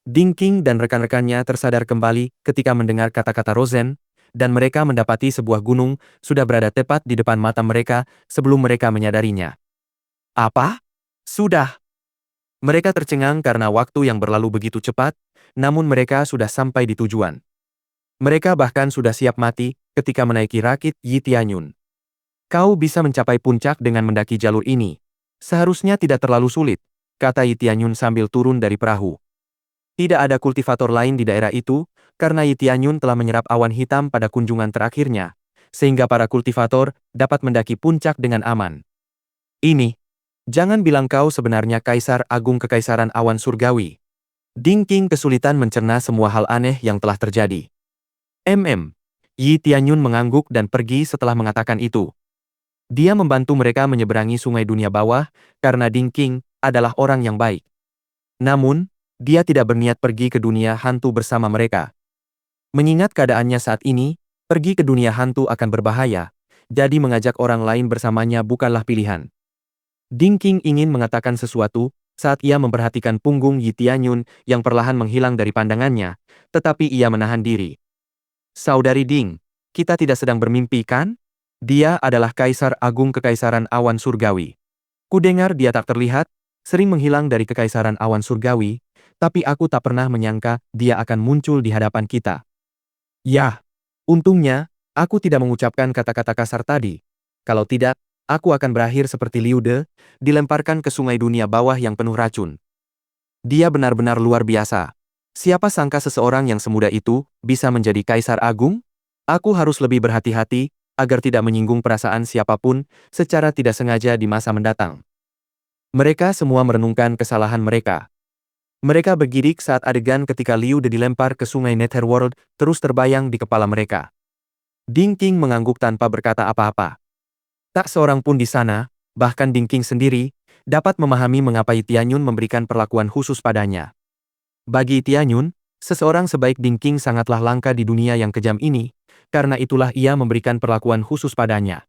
Ding Qing dan rekan-rekannya tersadar kembali ketika mendengar kata-kata Rozen, dan mereka mendapati sebuah gunung sudah berada tepat di depan mata mereka sebelum mereka menyadarinya. Apa? Sudah. Mereka tercengang karena waktu yang berlalu begitu cepat, namun mereka sudah sampai di tujuan. Mereka bahkan sudah siap mati ketika menaiki rakit Yi Tianyun. Kau bisa mencapai puncak dengan mendaki jalur ini. Seharusnya tidak terlalu sulit, kata Yi Tianyun sambil turun dari perahu. Tidak ada kultivator lain di daerah itu, karena Yi Tianyun telah menyerap awan hitam pada kunjungan terakhirnya, sehingga para kultivator dapat mendaki puncak dengan aman. Ini. Jangan bilang kau sebenarnya Kaisar Agung Kekaisaran Awan Surgawi. Ding Qing kesulitan mencerna semua hal aneh yang telah terjadi. Yi Tianyun mengangguk dan pergi setelah mengatakan itu. Dia membantu mereka menyeberangi sungai dunia bawah, karena Ding Qing adalah orang yang baik. Namun, dia tidak berniat pergi ke dunia hantu bersama mereka. Mengingat keadaannya saat ini, pergi ke dunia hantu akan berbahaya, jadi mengajak orang lain bersamanya bukanlah pilihan. Ding Qing ingin mengatakan sesuatu saat ia memperhatikan punggung Yi Tianyun yang perlahan menghilang dari pandangannya, tetapi ia menahan diri. Saudari Ding, kita tidak sedang bermimpi kan? Dia adalah Kaisar Agung Kekaisaran Awan Surgawi. Kudengar dia tak terlihat, sering menghilang dari Kekaisaran Awan Surgawi, tapi aku tak pernah menyangka dia akan muncul di hadapan kita. Yah, untungnya, aku tidak mengucapkan kata-kata kasar tadi. Kalau tidak, aku akan berakhir seperti Liu De, dilemparkan ke sungai dunia bawah yang penuh racun. Dia benar-benar luar biasa. Siapa sangka seseorang yang semudah itu bisa menjadi Kaisar Agung? Aku harus lebih berhati-hati, agar tidak menyinggung perasaan siapapun secara tidak sengaja di masa mendatang. Mereka semua merenungkan kesalahan mereka. Mereka bergidik saat adegan ketika Liu De dilempar ke sungai Netherworld terus terbayang di kepala mereka. Ding Qing mengangguk tanpa berkata apa-apa. Tak seorang pun di sana, bahkan Ding Qing sendiri, dapat memahami mengapa Yi Tianyun memberikan perlakuan khusus padanya. Bagi Yi Tianyun, seseorang sebaik Ding Qing sangatlah langka di dunia yang kejam ini, karena itulah ia memberikan perlakuan khusus padanya.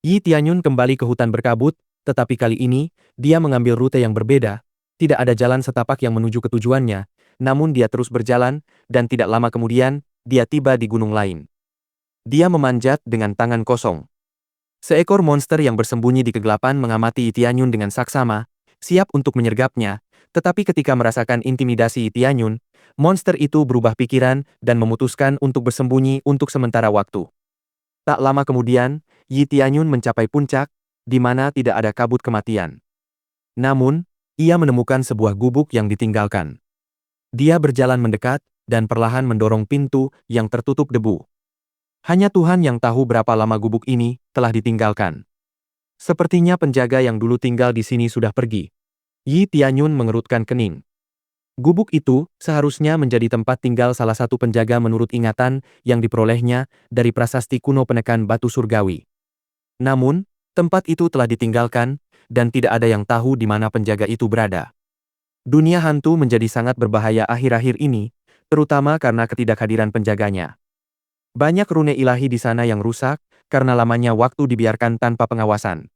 Yi Tianyun kembali ke hutan berkabut, tetapi kali ini, dia mengambil rute yang berbeda, tidak ada jalan setapak yang menuju ke tujuannya, namun dia terus berjalan, dan tidak lama kemudian, dia tiba di gunung lain. Dia memanjat dengan tangan kosong. Seekor monster yang bersembunyi di kegelapan mengamati Yi Tianyun dengan saksama, siap untuk menyergapnya, tetapi ketika merasakan intimidasi Yi Tianyun, monster itu berubah pikiran dan memutuskan untuk bersembunyi untuk sementara waktu. Tak lama kemudian, Yi Tianyun mencapai puncak, di mana tidak ada kabut kematian. Namun, ia menemukan sebuah gubuk yang ditinggalkan. Dia berjalan mendekat, dan perlahan mendorong pintu yang tertutup debu. Hanya Tuhan yang tahu berapa lama gubuk ini telah ditinggalkan. Sepertinya penjaga yang dulu tinggal di sini sudah pergi. Yi Tianyun mengerutkan kening. Gubuk itu seharusnya menjadi tempat tinggal salah satu penjaga menurut ingatan yang diperolehnya dari prasasti kuno penekan batu surgawi. Namun, tempat itu telah ditinggalkan, dan tidak ada yang tahu di mana penjaga itu berada. Dunia hantu menjadi sangat berbahaya akhir-akhir ini, terutama karena ketidakhadiran penjaganya. Banyak rune ilahi di sana yang rusak, karena lamanya waktu dibiarkan tanpa pengawasan.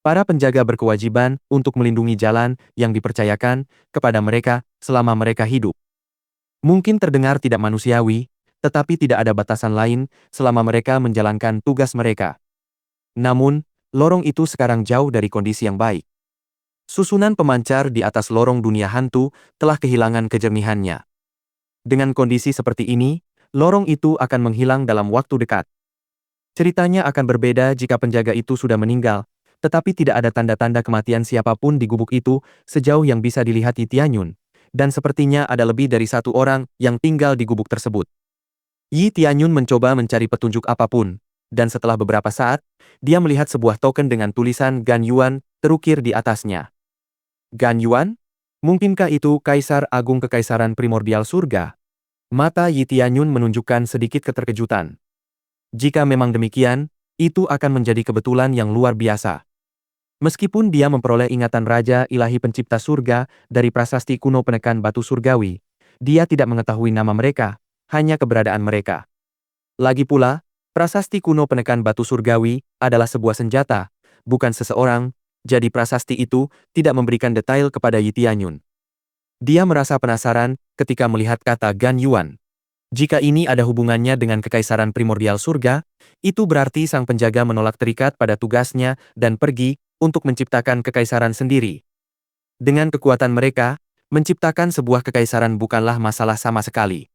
Para penjaga berkewajiban untuk melindungi jalan yang dipercayakan kepada mereka selama mereka hidup. Mungkin terdengar tidak manusiawi, tetapi tidak ada batasan lain selama mereka menjalankan tugas mereka. Namun, lorong itu sekarang jauh dari kondisi yang baik. Susunan pemancar di atas lorong dunia hantu telah kehilangan kejernihannya. Dengan kondisi seperti ini, lorong itu akan menghilang dalam waktu dekat. Ceritanya akan berbeda jika penjaga itu sudah meninggal, tetapi tidak ada tanda-tanda kematian siapapun di gubuk itu sejauh yang bisa dilihat Yi Tianyun, dan sepertinya ada lebih dari satu orang yang tinggal di gubuk tersebut. Yi Tianyun mencoba mencari petunjuk apapun, dan setelah beberapa saat, dia melihat sebuah token dengan tulisan Gan Yuan terukir di atasnya. Gan Yuan? Mungkinkah itu Kaisar Agung Kekaisaran Primordial Surga? Mata Yi Tianyun menunjukkan sedikit keterkejutan. Jika memang demikian, itu akan menjadi kebetulan yang luar biasa. Meskipun dia memperoleh ingatan Raja Ilahi Pencipta Surga dari prasasti kuno penekan batu surgawi, dia tidak mengetahui nama mereka, hanya keberadaan mereka. Lagi pula, prasasti kuno penekan batu surgawi adalah sebuah senjata, bukan seseorang, jadi prasasti itu tidak memberikan detail kepada Yi Tianyun. Dia merasa penasaran ketika melihat kata Gan Yuan. Jika ini ada hubungannya dengan Kekaisaran Primordial Surga, itu berarti sang penjaga menolak terikat pada tugasnya dan pergi untuk menciptakan kekaisaran sendiri. Dengan kekuatan mereka, menciptakan sebuah kekaisaran bukanlah masalah sama sekali.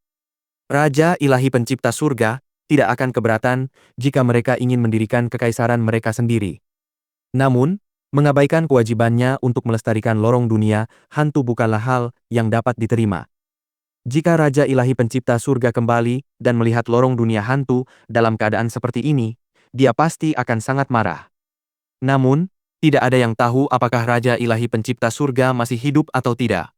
Raja Ilahi Pencipta Surga tidak akan keberatan jika mereka ingin mendirikan kekaisaran mereka sendiri. Namun, mengabaikan kewajibannya untuk melestarikan lorong dunia hantu bukanlah hal yang dapat diterima. Jika Raja Ilahi Pencipta Surga kembali dan melihat lorong dunia hantu dalam keadaan seperti ini, dia pasti akan sangat marah. Namun, tidak ada yang tahu apakah Raja Ilahi Pencipta Surga masih hidup atau tidak.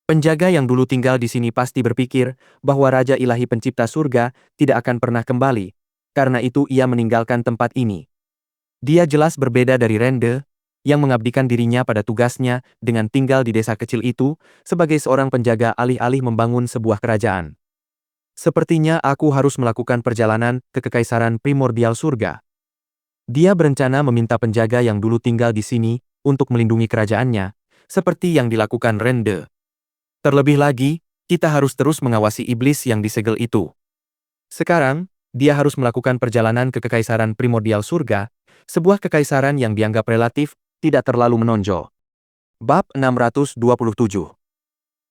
Penjaga yang dulu tinggal di sini pasti berpikir bahwa Raja Ilahi Pencipta Surga tidak akan pernah kembali, karena itu ia meninggalkan tempat ini. Dia jelas berbeda dari Rende, yang mengabdikan dirinya pada tugasnya dengan tinggal di desa kecil itu sebagai seorang penjaga alih-alih membangun sebuah kerajaan. Sepertinya aku harus melakukan perjalanan ke Kekaisaran Primordial Surga. Dia berencana meminta penjaga yang dulu tinggal di sini untuk melindungi kerajaannya, seperti yang dilakukan Rende. Terlebih lagi, kita harus terus mengawasi iblis yang disegel itu. Sekarang, dia harus melakukan perjalanan ke Kekaisaran Primordial Surga, sebuah kekaisaran yang dianggap relatif tidak terlalu menonjol. Bab 627.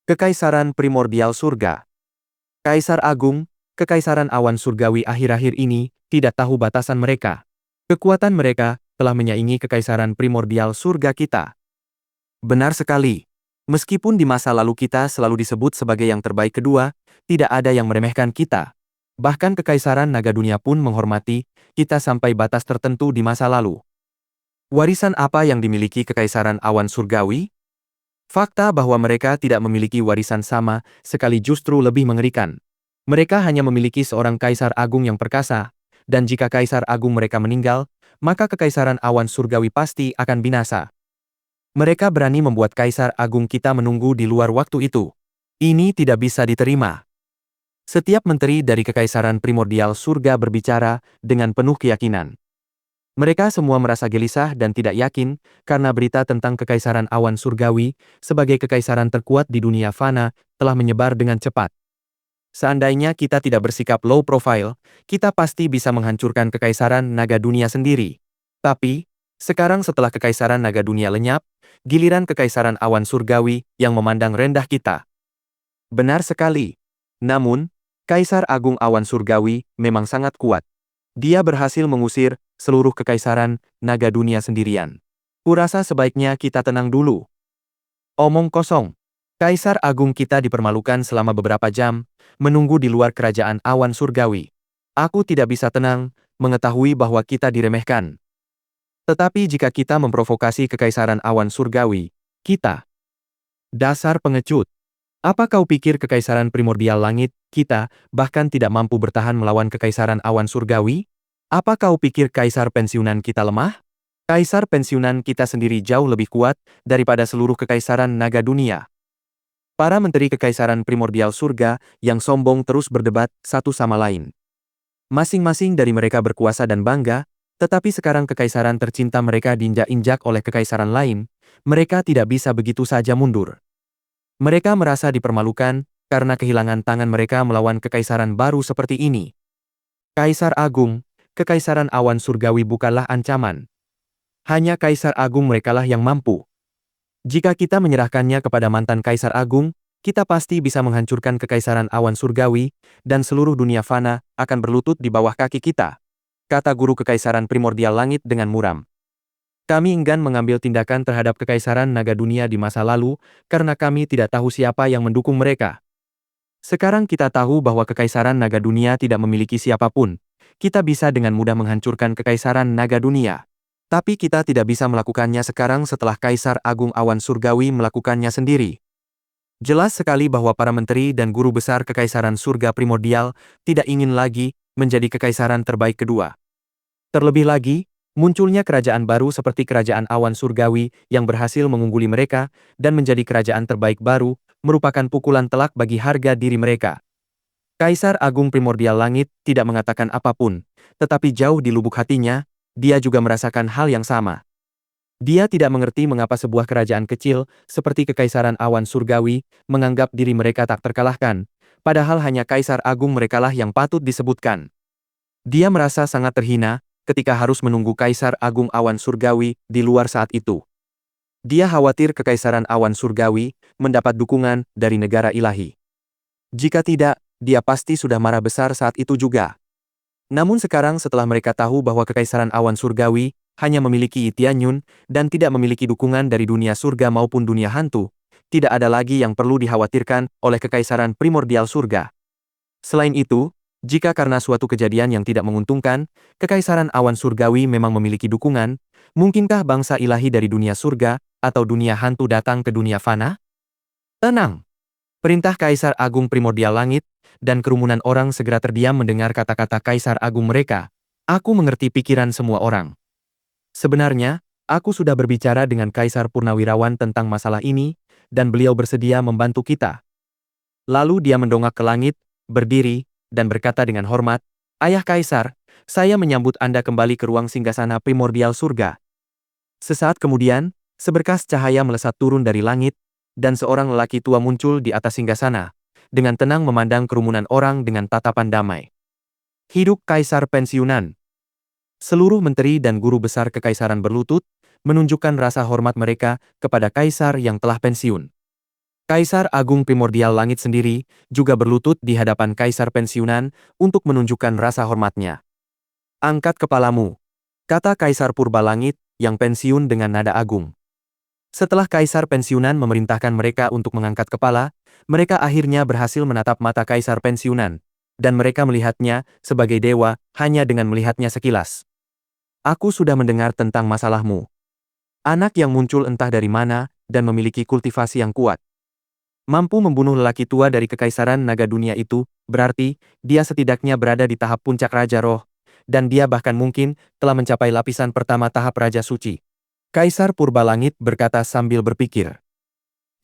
Kekaisaran Primordial Surga. Kaisar Agung, Kekaisaran Awan Surgawi akhir-akhir ini tidak tahu batasan mereka. Kekuatan mereka telah menyaingi Kekaisaran Primordial Surga kita. Benar sekali. Meskipun di masa lalu kita selalu disebut sebagai yang terbaik kedua, tidak ada yang meremehkan kita. Bahkan Kekaisaran Naga Dunia pun menghormati kita sampai batas tertentu di masa lalu. Warisan apa yang dimiliki Kekaisaran Awan Surgawi? Fakta bahwa mereka tidak memiliki warisan sama sekali justru lebih mengerikan. Mereka hanya memiliki seorang Kaisar Agung yang perkasa, dan jika Kaisar Agung mereka meninggal, maka Kekaisaran Awan Surgawi pasti akan binasa. Mereka berani membuat Kaisar Agung kita menunggu di luar waktu itu. Ini tidak bisa diterima. Setiap menteri dari Kekaisaran Primordial Surga berbicara dengan penuh keyakinan. Mereka semua merasa gelisah dan tidak yakin karena berita tentang Kekaisaran Awan Surgawi sebagai kekaisaran terkuat di dunia fana telah menyebar dengan cepat. Seandainya kita tidak bersikap low profile, kita pasti bisa menghancurkan Kekaisaran Naga Dunia sendiri. Tapi, sekarang setelah Kekaisaran Naga Dunia lenyap, giliran Kekaisaran Awan Surgawi yang memandang rendah kita. Benar sekali. Namun, Kaisar Agung Awan Surgawi memang sangat kuat. Dia berhasil mengusir seluruh Kekaisaran Naga Dunia sendirian. Kurasa sebaiknya kita tenang dulu. Omong kosong. Kaisar Agung kita dipermalukan selama beberapa jam, menunggu di luar kerajaan Awan Surgawi. Aku tidak bisa tenang, mengetahui bahwa kita diremehkan. Tetapi jika kita memprovokasi Kekaisaran Awan Surgawi, kita. Dasar pengecut. Apa kau pikir Kekaisaran Primordial Langit, kita, bahkan tidak mampu bertahan melawan Kekaisaran Awan Surgawi? Apa kau pikir Kaisar pensiunan kita lemah? Kaisar pensiunan kita sendiri jauh lebih kuat daripada seluruh Kekaisaran Naga Dunia. Para menteri Kekaisaran Primordial Surga yang sombong terus berdebat satu sama lain. Masing-masing dari mereka berkuasa dan bangga, tetapi sekarang Kekaisaran tercinta mereka diinjak-injak oleh Kekaisaran lain, mereka tidak bisa begitu saja mundur. Mereka merasa dipermalukan, karena kehilangan tangan mereka melawan kekaisaran baru seperti ini. Kaisar Agung, kekaisaran awan surgawi bukanlah ancaman. Hanya Kaisar Agung merekalah yang mampu. Jika kita menyerahkannya kepada mantan Kaisar Agung, kita pasti bisa menghancurkan kekaisaran awan surgawi, dan seluruh dunia fana akan berlutut di bawah kaki kita, kata guru kekaisaran primordial langit dengan muram. Kami enggan mengambil tindakan terhadap kekaisaran naga dunia di masa lalu, karena kami tidak tahu siapa yang mendukung mereka. Sekarang kita tahu bahwa kekaisaran naga dunia tidak memiliki siapapun. Kita bisa dengan mudah menghancurkan kekaisaran naga dunia. Tapi kita tidak bisa melakukannya sekarang setelah Kaisar Agung Awan Surgawi melakukannya sendiri. Jelas sekali bahwa para menteri dan guru besar kekaisaran surga primordial tidak ingin lagi menjadi kekaisaran terbaik kedua. Terlebih lagi, munculnya kerajaan baru seperti kerajaan awan surgawi yang berhasil mengungguli mereka dan menjadi kerajaan terbaik baru merupakan pukulan telak bagi harga diri mereka. Kaisar Agung Primordial Langit tidak mengatakan apapun, tetapi jauh di lubuk hatinya, dia juga merasakan hal yang sama. Dia tidak mengerti mengapa sebuah kerajaan kecil seperti kekaisaran awan surgawi menganggap diri mereka tak terkalahkan, padahal hanya Kaisar Agung merekalah yang patut disebutkan. Dia merasa sangat terhina ketika harus menunggu Kaisar Agung Awan Surgawi di luar saat itu. Dia khawatir kekaisaran awan surgawi mendapat dukungan dari negara ilahi. Jika tidak, dia pasti sudah marah besar saat itu juga. Namun sekarang setelah mereka tahu bahwa kekaisaran awan surgawi hanya memiliki Tianyun dan tidak memiliki dukungan dari dunia surga maupun dunia hantu, tidak ada lagi yang perlu dikhawatirkan oleh kekaisaran primordial surga. Selain itu, jika karena suatu kejadian yang tidak menguntungkan, kekaisaran awan surgawi memang memiliki dukungan, mungkinkah bangsa ilahi dari dunia surga atau dunia hantu datang ke dunia fana? Tenang! Perintah Kaisar Agung Primordial Langit, dan kerumunan orang segera terdiam mendengar kata-kata Kaisar Agung mereka. Aku mengerti pikiran semua orang. Sebenarnya, aku sudah berbicara dengan Kaisar Purnawirawan tentang masalah ini, dan beliau bersedia membantu kita. Lalu dia mendongak ke langit, berdiri, dan berkata dengan hormat, Ayah Kaisar, saya menyambut Anda kembali ke ruang singgasana primordial surga. Sesaat kemudian, seberkas cahaya melesat turun dari langit, dan seorang lelaki tua muncul di atas singgasana, dengan tenang memandang kerumunan orang dengan tatapan damai. Hidup Kaisar Pensiunan. Seluruh menteri dan guru besar kekaisaran berlutut, menunjukkan rasa hormat mereka kepada Kaisar yang telah pensiun. Kaisar Agung Primordial Langit sendiri juga berlutut di hadapan Kaisar Pensiunan untuk menunjukkan rasa hormatnya. Angkat kepalamu, kata Kaisar Purba Langit yang pensiun dengan nada agung. Setelah Kaisar Pensiunan memerintahkan mereka untuk mengangkat kepala, mereka akhirnya berhasil menatap mata Kaisar Pensiunan, dan mereka melihatnya sebagai dewa hanya dengan melihatnya sekilas. Aku sudah mendengar tentang masalahmu. Anak yang muncul entah dari mana dan memiliki kultivasi yang kuat. Mampu membunuh lelaki tua dari kekaisaran naga dunia itu, berarti dia setidaknya berada di tahap puncak Raja Roh, dan dia bahkan mungkin telah mencapai lapisan pertama tahap Raja Suci. Kaisar Purba Langit berkata sambil berpikir.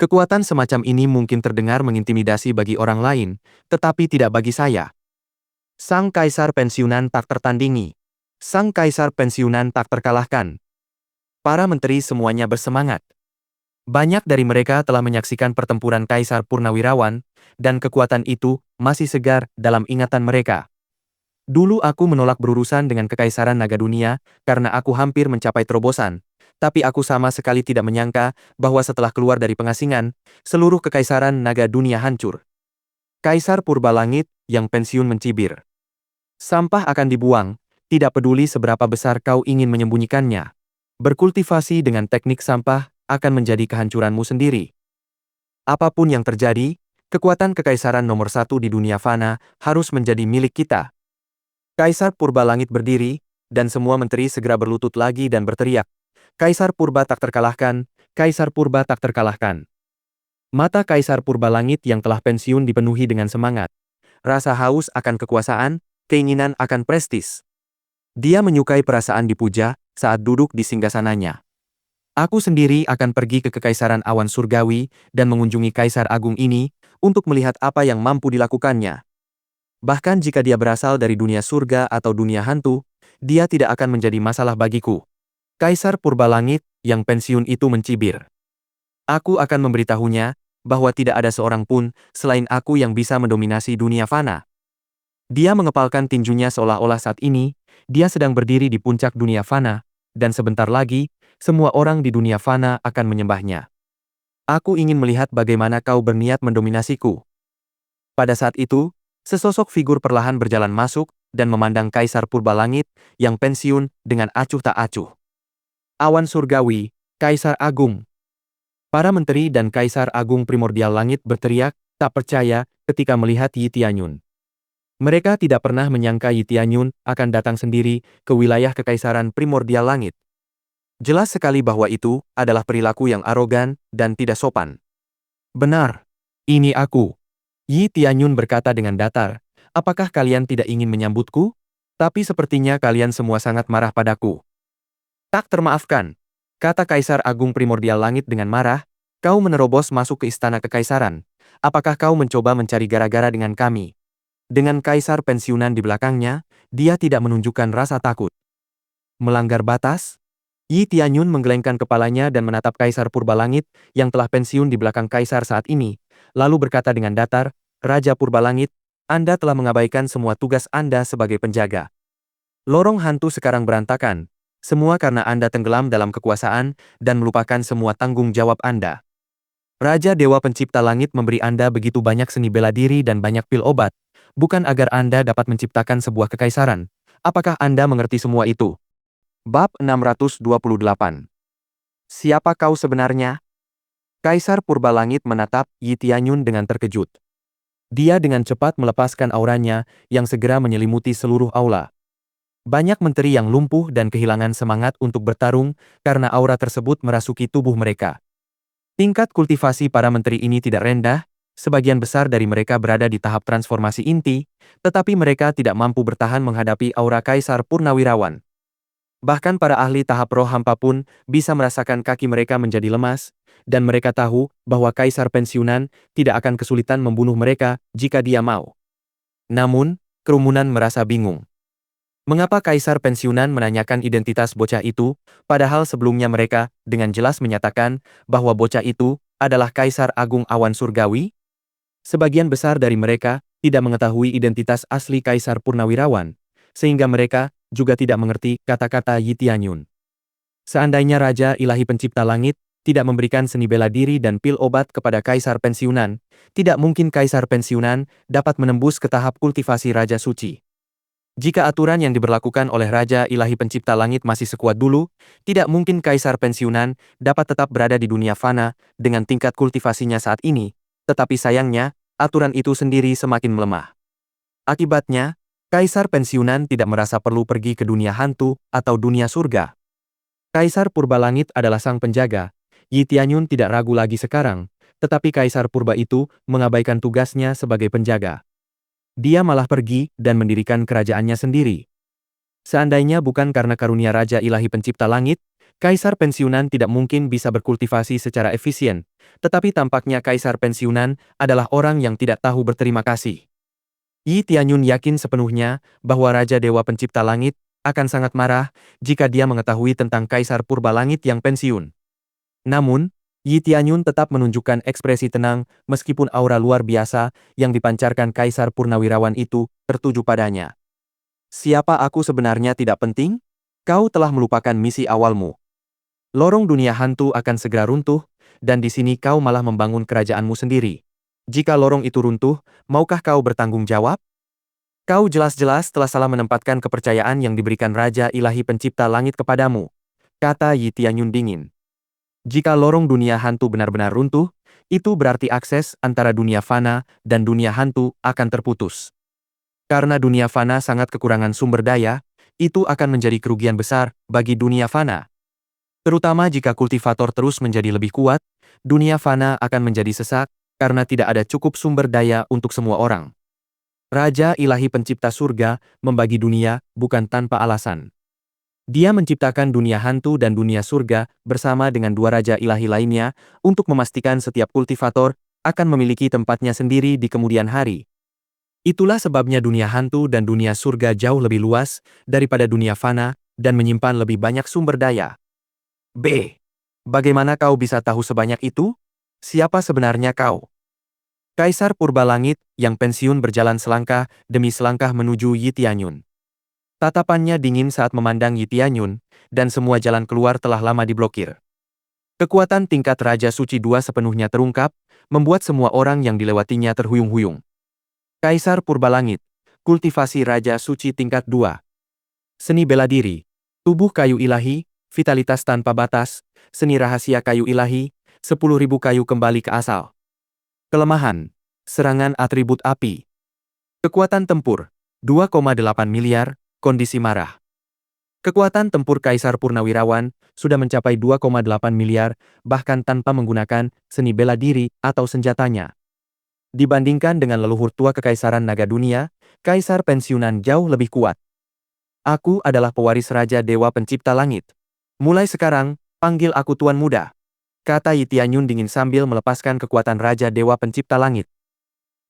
Kekuatan semacam ini mungkin terdengar mengintimidasi bagi orang lain, tetapi tidak bagi saya. Sang Kaisar Pensiunan tak tertandingi. Sang Kaisar Pensiunan tak terkalahkan. Para menteri semuanya bersemangat. Banyak dari mereka telah menyaksikan pertempuran Kaisar Purnawirawan, dan kekuatan itu masih segar dalam ingatan mereka. Dulu aku menolak berurusan dengan Kekaisaran Naga Dunia, karena aku hampir mencapai terobosan. Tapi aku sama sekali tidak menyangka bahwa setelah keluar dari pengasingan, seluruh kekaisaran naga dunia hancur. Kaisar Purba Langit yang pensiun mencibir. Sampah akan dibuang, tidak peduli seberapa besar kau ingin menyembunyikannya. Berkultivasi dengan teknik sampah akan menjadi kehancuranmu sendiri. Apapun yang terjadi, kekuatan kekaisaran nomor 1 di dunia fana harus menjadi milik kita. Kaisar Purba Langit berdiri, dan semua menteri segera berlutut lagi dan berteriak. Kaisar Purba tak terkalahkan, Kaisar Purba tak terkalahkan. Mata Kaisar Purba Langit yang telah pensiun dipenuhi dengan semangat. Rasa haus akan kekuasaan, keinginan akan prestis. Dia menyukai perasaan dipuja saat duduk di singgasananya. Aku sendiri akan pergi ke Kekaisaran Awan Surgawi dan mengunjungi Kaisar Agung ini untuk melihat apa yang mampu dilakukannya. Bahkan jika dia berasal dari dunia surga atau dunia hantu, dia tidak akan menjadi masalah bagiku. Kaisar Purba Langit yang pensiun itu mencibir. Aku akan memberitahunya bahwa tidak ada seorang pun selain aku yang bisa mendominasi dunia fana. Dia mengepalkan tinjunya seolah-olah saat ini, dia sedang berdiri di puncak dunia fana, dan sebentar lagi, semua orang di dunia fana akan menyembahnya. Aku ingin melihat bagaimana kau berniat mendominasiku. Pada saat itu, sesosok figur perlahan berjalan masuk dan memandang Kaisar Purbalangit yang pensiun dengan acuh tak acuh. Awan surgawi, Kaisar Agung. Para menteri dan Kaisar Agung Primordial Langit berteriak, tak percaya, ketika melihat Yi Tianyun. Mereka tidak pernah menyangka Yi Tianyun akan datang sendiri ke wilayah Kekaisaran Primordial Langit. Jelas sekali bahwa itu adalah perilaku yang arogan dan tidak sopan. Benar. Ini aku. Yi Tianyun berkata dengan datar, apakah kalian tidak ingin menyambutku? Tapi sepertinya kalian semua sangat marah padaku. Tak termaafkan, kata Kaisar Agung Primordial Langit dengan marah, kau menerobos masuk ke istana kekaisaran. Apakah kau mencoba mencari gara-gara dengan kami? Dengan Kaisar pensiunan di belakangnya, dia tidak menunjukkan rasa takut. Melanggar batas? Yi Tianyun menggelengkan kepalanya dan menatap Kaisar Purbalangit yang telah pensiun di belakang Kaisar saat ini, lalu berkata dengan datar, Raja Purbalangit, Anda telah mengabaikan semua tugas Anda sebagai penjaga. Lorong hantu sekarang berantakan, semua karena Anda tenggelam dalam kekuasaan dan melupakan semua tanggung jawab Anda. Raja Dewa Pencipta Langit memberi Anda begitu banyak seni bela diri dan banyak pil obat, bukan agar Anda dapat menciptakan sebuah kekaisaran. Apakah Anda mengerti semua itu? Bab 628. Siapa kau sebenarnya? Kaisar Purbalangit menatap Yi Tianyun dengan terkejut. Dia dengan cepat melepaskan auranya yang segera menyelimuti seluruh aula. Banyak menteri yang lumpuh dan kehilangan semangat untuk bertarung karena aura tersebut merasuki tubuh mereka. Tingkat kultivasi para menteri ini tidak rendah, sebagian besar dari mereka berada di tahap transformasi inti, tetapi mereka tidak mampu bertahan menghadapi aura Kaisar Purnawirawan. Bahkan para ahli tahap roh hampa pun bisa merasakan kaki mereka menjadi lemas, dan mereka tahu bahwa Kaisar pensiunan tidak akan kesulitan membunuh mereka jika dia mau. Namun, kerumunan merasa bingung. Mengapa Kaisar pensiunan menanyakan identitas bocah itu, padahal sebelumnya mereka dengan jelas menyatakan bahwa bocah itu adalah Kaisar Agung Awan Surgawi? Sebagian besar dari mereka tidak mengetahui identitas asli Kaisar Purnawirawan, sehingga mereka juga tidak mengerti kata-kata Yi Tianyun. Seandainya Raja Ilahi Pencipta Langit tidak memberikan seni bela diri dan pil obat kepada Kaisar pensiunan, tidak mungkin Kaisar pensiunan dapat menembus ke tahap kultivasi Raja Suci. Jika aturan yang diberlakukan oleh Raja Ilahi Pencipta Langit masih sekuat dulu, tidak mungkin Kaisar pensiunan dapat tetap berada di dunia fana dengan tingkat kultivasinya saat ini, tetapi sayangnya, aturan itu sendiri semakin melemah. Akibatnya, Kaisar pensiunan tidak merasa perlu pergi ke dunia hantu atau dunia surga. Kaisar Purbalangit adalah sang penjaga. Yi Tianyun tidak ragu lagi sekarang, tetapi Kaisar Purba itu mengabaikan tugasnya sebagai penjaga. Dia malah pergi dan mendirikan kerajaannya sendiri. Seandainya bukan karena karunia Raja Ilahi Pencipta Langit, Kaisar pensiunan tidak mungkin bisa berkultivasi secara efisien, tetapi tampaknya Kaisar pensiunan adalah orang yang tidak tahu berterima kasih. Yi Tianyun yakin sepenuhnya bahwa Raja Dewa Pencipta Langit akan sangat marah jika dia mengetahui tentang Kaisar Purbalangit yang pensiun. Namun, Yi Tianyun tetap menunjukkan ekspresi tenang meskipun aura luar biasa yang dipancarkan Kaisar Purnawirawan itu tertuju padanya. Siapa aku sebenarnya tidak penting? Kau telah melupakan misi awalmu. Lorong dunia hantu akan segera runtuh, dan di sini kau malah membangun kerajaanmu sendiri. Jika lorong itu runtuh, maukah kau bertanggung jawab? Kau jelas-jelas telah salah menempatkan kepercayaan yang diberikan Raja Ilahi Pencipta Langit kepadamu, kata Yi Tianyun dingin. Jika lorong dunia hantu benar-benar runtuh, itu berarti akses antara dunia fana dan dunia hantu akan terputus. Karena dunia fana sangat kekurangan sumber daya, itu akan menjadi kerugian besar bagi dunia fana. Terutama jika kultivator terus menjadi lebih kuat, dunia fana akan menjadi sesak, karena tidak ada cukup sumber daya untuk semua orang. Raja Ilahi Pencipta Surga membagi dunia bukan tanpa alasan. Dia menciptakan dunia hantu dan dunia surga bersama dengan dua Raja Ilahi lainnya untuk memastikan setiap kultivator akan memiliki tempatnya sendiri di kemudian hari. Itulah sebabnya dunia hantu dan dunia surga jauh lebih luas daripada dunia fana dan menyimpan lebih banyak sumber daya. B. Bagaimana kau bisa tahu sebanyak itu? Siapa sebenarnya kau? Kaisar Purba Langit yang pensiun berjalan selangkah demi selangkah menuju Yi Tianyun. Tatapannya dingin saat memandang Yi Tianyun, dan semua jalan keluar telah lama diblokir. Kekuatan tingkat Raja Suci II sepenuhnya terungkap, membuat semua orang yang dilewatinya terhuyung-huyung. Kaisar Purba Langit, kultivasi Raja Suci tingkat 2. Seni bela diri, tubuh kayu ilahi, vitalitas tanpa batas, seni rahasia kayu ilahi, 10.000 kayu kembali ke asal. Kelemahan, serangan atribut api. Kekuatan tempur, 2,8 miliar, kondisi marah. Kekuatan tempur Kaisar Purnawirawan sudah mencapai 2,8 miliar, bahkan tanpa menggunakan seni bela diri atau senjatanya. Dibandingkan dengan leluhur tua Kekaisaran Naga Dunia, Kaisar pensiunan jauh lebih kuat. Aku adalah pewaris Raja Dewa Pencipta Langit. Mulai sekarang, panggil aku Tuan Muda, kata Yi Tianyun dingin sambil melepaskan kekuatan Raja Dewa Pencipta Langit.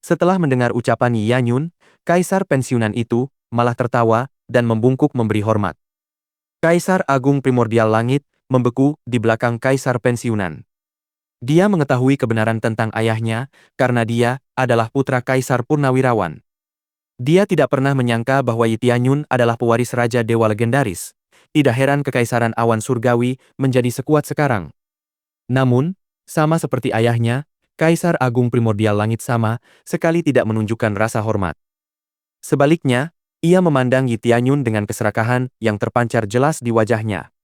Setelah mendengar ucapan Yi Tianyun, Kaisar pensiunan itu malah tertawa dan membungkuk memberi hormat. Kaisar Agung Primordial Langit membeku di belakang Kaisar pensiunan. Dia mengetahui kebenaran tentang ayahnya karena dia adalah putra Kaisar Purnawirawan. Dia tidak pernah menyangka bahwa Yi Tianyun adalah pewaris Raja Dewa legendaris. Tidak heran Kekaisaran Awan Surgawi menjadi sekuat sekarang. Namun, sama seperti ayahnya, Kaisar Agung Primordial Langit sama sekali tidak menunjukkan rasa hormat. Sebaliknya, ia memandang Yi Tianyun dengan keserakahan yang terpancar jelas di wajahnya.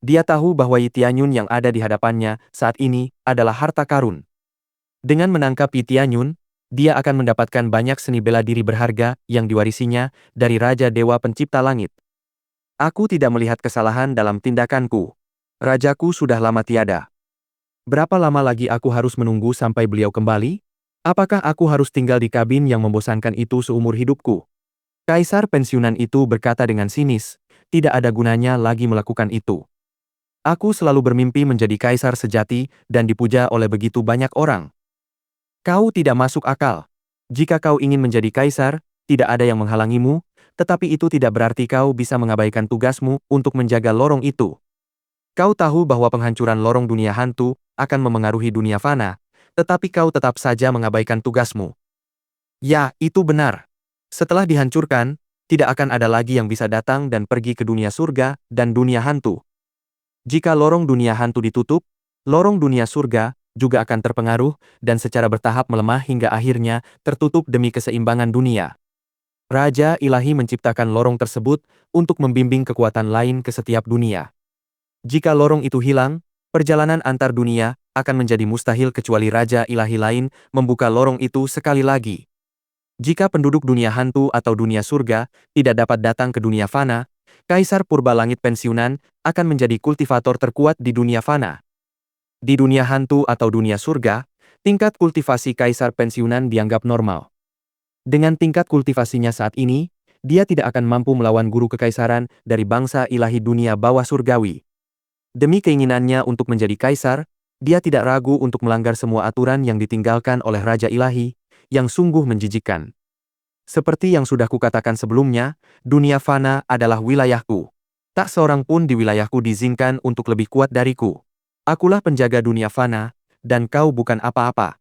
Dia tahu bahwa Yi Tianyun yang ada di hadapannya saat ini adalah harta karun. Dengan menangkap Yi Tianyun, dia akan mendapatkan banyak seni bela diri berharga yang diwarisinya dari Raja Dewa Pencipta Langit. Aku tidak melihat kesalahan dalam tindakanku. Rajaku sudah lama tiada. Berapa lama lagi aku harus menunggu sampai beliau kembali? Apakah aku harus tinggal di kabin yang membosankan itu seumur hidupku? Kaisar pensiunan itu berkata dengan sinis, tidak ada gunanya lagi melakukan itu. Aku selalu bermimpi menjadi kaisar sejati dan dipuja oleh begitu banyak orang. Kau tidak masuk akal. Jika kau ingin menjadi kaisar, tidak ada yang menghalangimu, tetapi itu tidak berarti kau bisa mengabaikan tugasmu untuk menjaga lorong itu. Kau tahu bahwa penghancuran lorong dunia hantu akan memengaruhi dunia fana, tetapi kau tetap saja mengabaikan tugasmu. Ya, itu benar. Setelah dihancurkan, tidak akan ada lagi yang bisa datang dan pergi ke dunia surga dan dunia hantu. Jika lorong dunia hantu ditutup, lorong dunia surga juga akan terpengaruh dan secara bertahap melemah hingga akhirnya tertutup demi keseimbangan dunia. Raja Ilahi menciptakan lorong tersebut untuk membimbing kekuatan lain ke setiap dunia. Jika lorong itu hilang, perjalanan antar dunia akan menjadi mustahil kecuali Raja Ilahi lain membuka lorong itu sekali lagi. Jika penduduk dunia hantu atau dunia surga tidak dapat datang ke dunia fana, Kaisar Purba Langit pensiunan akan menjadi kultivator terkuat di dunia fana. Di dunia hantu atau dunia surga, tingkat kultivasi Kaisar pensiunan dianggap normal. Dengan tingkat kultivasinya saat ini, dia tidak akan mampu melawan guru kekaisaran dari bangsa ilahi dunia bawah surgawi. Demi keinginannya untuk menjadi kaisar, dia tidak ragu untuk melanggar semua aturan yang ditinggalkan oleh Raja Ilahi, yang sungguh menjijikkan. Seperti yang sudah kukatakan sebelumnya, dunia fana adalah wilayahku. Tak seorang pun di wilayahku diizinkan untuk lebih kuat dariku. Akulah penjaga dunia fana, dan kau bukan apa-apa.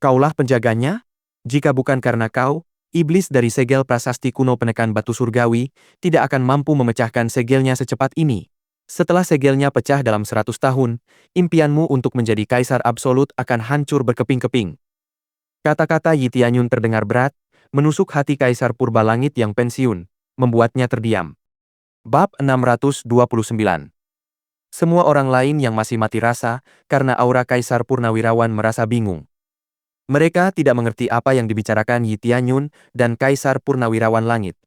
Kaulah penjaganya? Jika bukan karena kau, iblis dari segel prasasti kuno penekan batu surgawi, tidak akan mampu memecahkan segelnya secepat ini. Setelah segelnya pecah dalam 100 tahun, impianmu untuk menjadi kaisar absolut akan hancur berkeping-keping. Kata-kata Yi Tianyun terdengar berat, menusuk hati Kaisar Purba Langit yang pensiun, membuatnya terdiam. Bab 629. Semua orang lain yang masih mati rasa, karena aura Kaisar Purnawirawan merasa bingung. Mereka tidak mengerti apa yang dibicarakan Yi Tianyun dan Kaisar Purnawirawan Langit.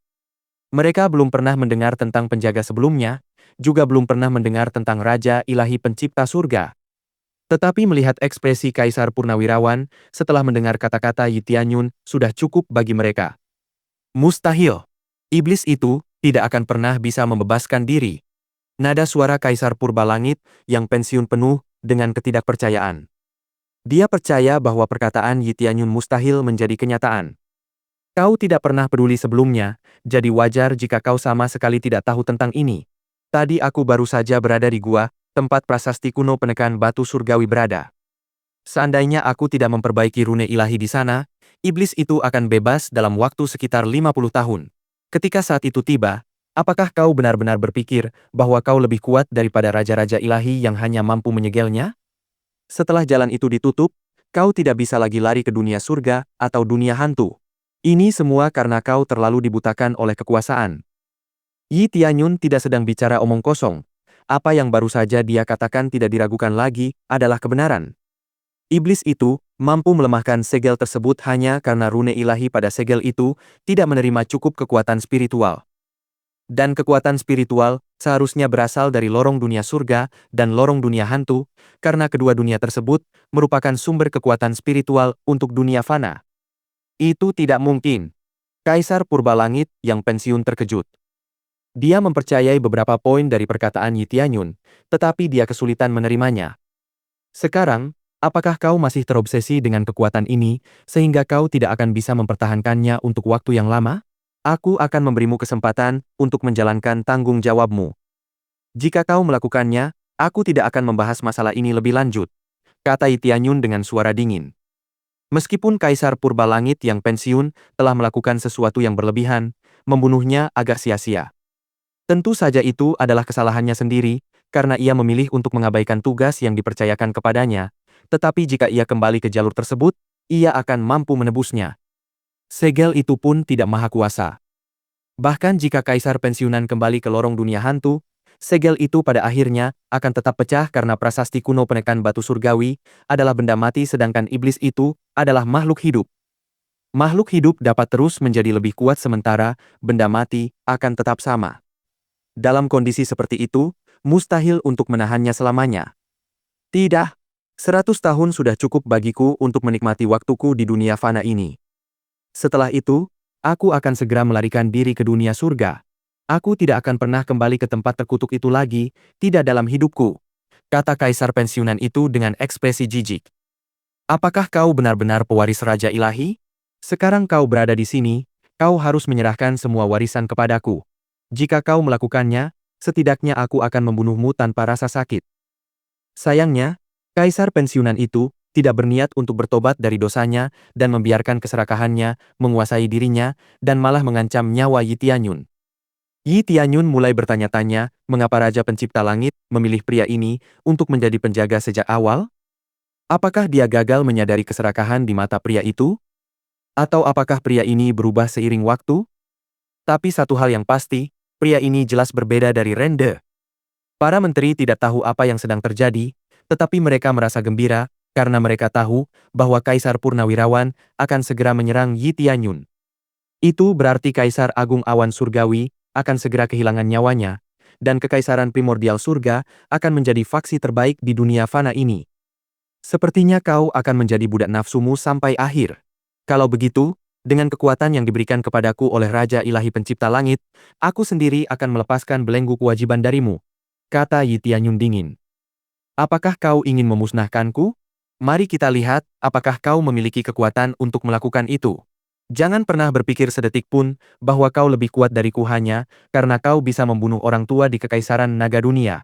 Mereka belum pernah mendengar tentang penjaga sebelumnya, juga belum pernah mendengar tentang Raja Ilahi Pencipta Surga. Tetapi melihat ekspresi Kaisar Purnawirawan setelah mendengar kata-kata Yi Tianyun sudah cukup bagi mereka. Mustahil. Iblis itu tidak akan pernah bisa membebaskan diri. Nada suara Kaisar Purba Langit yang pensiun penuh dengan ketidakpercayaan. Dia percaya bahwa perkataan Yi Tianyun mustahil menjadi kenyataan. Kau tidak pernah peduli sebelumnya, jadi wajar jika kau sama sekali tidak tahu tentang ini. Tadi aku baru saja berada di gua, tempat prasasti kuno penekan batu surgawi berada. Seandainya aku tidak memperbaiki rune ilahi di sana, iblis itu akan bebas dalam waktu sekitar 50 tahun. Ketika saat itu tiba, apakah kau benar-benar berpikir bahwa kau lebih kuat daripada raja-raja ilahi yang hanya mampu menyegelnya? Setelah jalan itu ditutup, kau tidak bisa lagi lari ke dunia surga atau dunia hantu. Ini semua karena kau terlalu dibutakan oleh kekuasaan. Yi Tianyun tidak sedang bicara omong kosong. Apa yang baru saja dia katakan tidak diragukan lagi adalah kebenaran. Iblis itu mampu melemahkan segel tersebut hanya karena rune ilahi pada segel itu tidak menerima cukup kekuatan spiritual. Dan kekuatan spiritual seharusnya berasal dari lorong dunia surga dan lorong dunia hantu, karena kedua dunia tersebut merupakan sumber kekuatan spiritual untuk dunia fana. Itu tidak mungkin. Kaisar Purba Langit yang pensiun terkejut. Dia mempercayai beberapa poin dari perkataan Yi Tianyun, tetapi dia kesulitan menerimanya. Sekarang, apakah kau masih terobsesi dengan kekuatan ini, sehingga kau tidak akan bisa mempertahankannya untuk waktu yang lama? Aku akan memberimu kesempatan untuk menjalankan tanggung jawabmu. Jika kau melakukannya, aku tidak akan membahas masalah ini lebih lanjut, kata Yi Tianyun dengan suara dingin. Meskipun Kaisar Purba Langit yang pensiun telah melakukan sesuatu yang berlebihan, membunuhnya agak sia-sia. Tentu saja itu adalah kesalahannya sendiri, karena ia memilih untuk mengabaikan tugas yang dipercayakan kepadanya, tetapi jika ia kembali ke jalur tersebut, ia akan mampu menebusnya. Segel itu pun tidak maha kuasa. Bahkan jika kaisar pensiunan kembali ke lorong dunia hantu, segel itu pada akhirnya akan tetap pecah karena prasasti kuno penekan batu surgawi adalah benda mati sedangkan iblis itu adalah makhluk hidup. Makhluk hidup dapat terus menjadi lebih kuat sementara benda mati akan tetap sama. Dalam kondisi seperti itu, mustahil untuk menahannya selamanya. Tidak. 100 tahun sudah cukup bagiku untuk menikmati waktuku di dunia fana ini. Setelah itu, aku akan segera melarikan diri ke dunia surga. Aku tidak akan pernah kembali ke tempat terkutuk itu lagi, tidak dalam hidupku, kata kaisar pensiunan itu dengan ekspresi jijik. Apakah kau benar-benar pewaris Raja Ilahi? Sekarang kau berada di sini, kau harus menyerahkan semua warisan kepadaku. Jika kau melakukannya, setidaknya aku akan membunuhmu tanpa rasa sakit. Sayangnya, kaisar pensiunan itu tidak berniat untuk bertobat dari dosanya dan membiarkan keserakahannya menguasai dirinya dan malah mengancam nyawa Yi Tianyun. Yi Tianyun mulai bertanya-tanya mengapa Raja Pencipta Langit memilih pria ini untuk menjadi penjaga sejak awal? Apakah dia gagal menyadari keserakahan di mata pria itu? Atau apakah pria ini berubah seiring waktu? Tapi satu hal yang pasti, pria ini jelas berbeda dari Rende. Para menteri tidak tahu apa yang sedang terjadi, tetapi mereka merasa gembira karena mereka tahu bahwa Kaisar Purnawirawan akan segera menyerang Yi Tianyun. Itu berarti Kaisar Agung Awan Surgawi akan segera kehilangan nyawanya, dan Kekaisaran Primordial Surga akan menjadi faksi terbaik di dunia fana ini. Sepertinya kau akan menjadi budak nafsumu sampai akhir. Kalau begitu, dengan kekuatan yang diberikan kepadaku oleh Raja Ilahi Pencipta Langit, aku sendiri akan melepaskan belenggu kewajiban darimu, kata Yi Tianyun dingin. Apakah kau ingin memusnahkanku? Mari kita lihat apakah kau memiliki kekuatan untuk melakukan itu. Jangan pernah berpikir sedetik pun bahwa kau lebih kuat dariku hanya karena kau bisa membunuh orang tua di Kekaisaran Naga Dunia.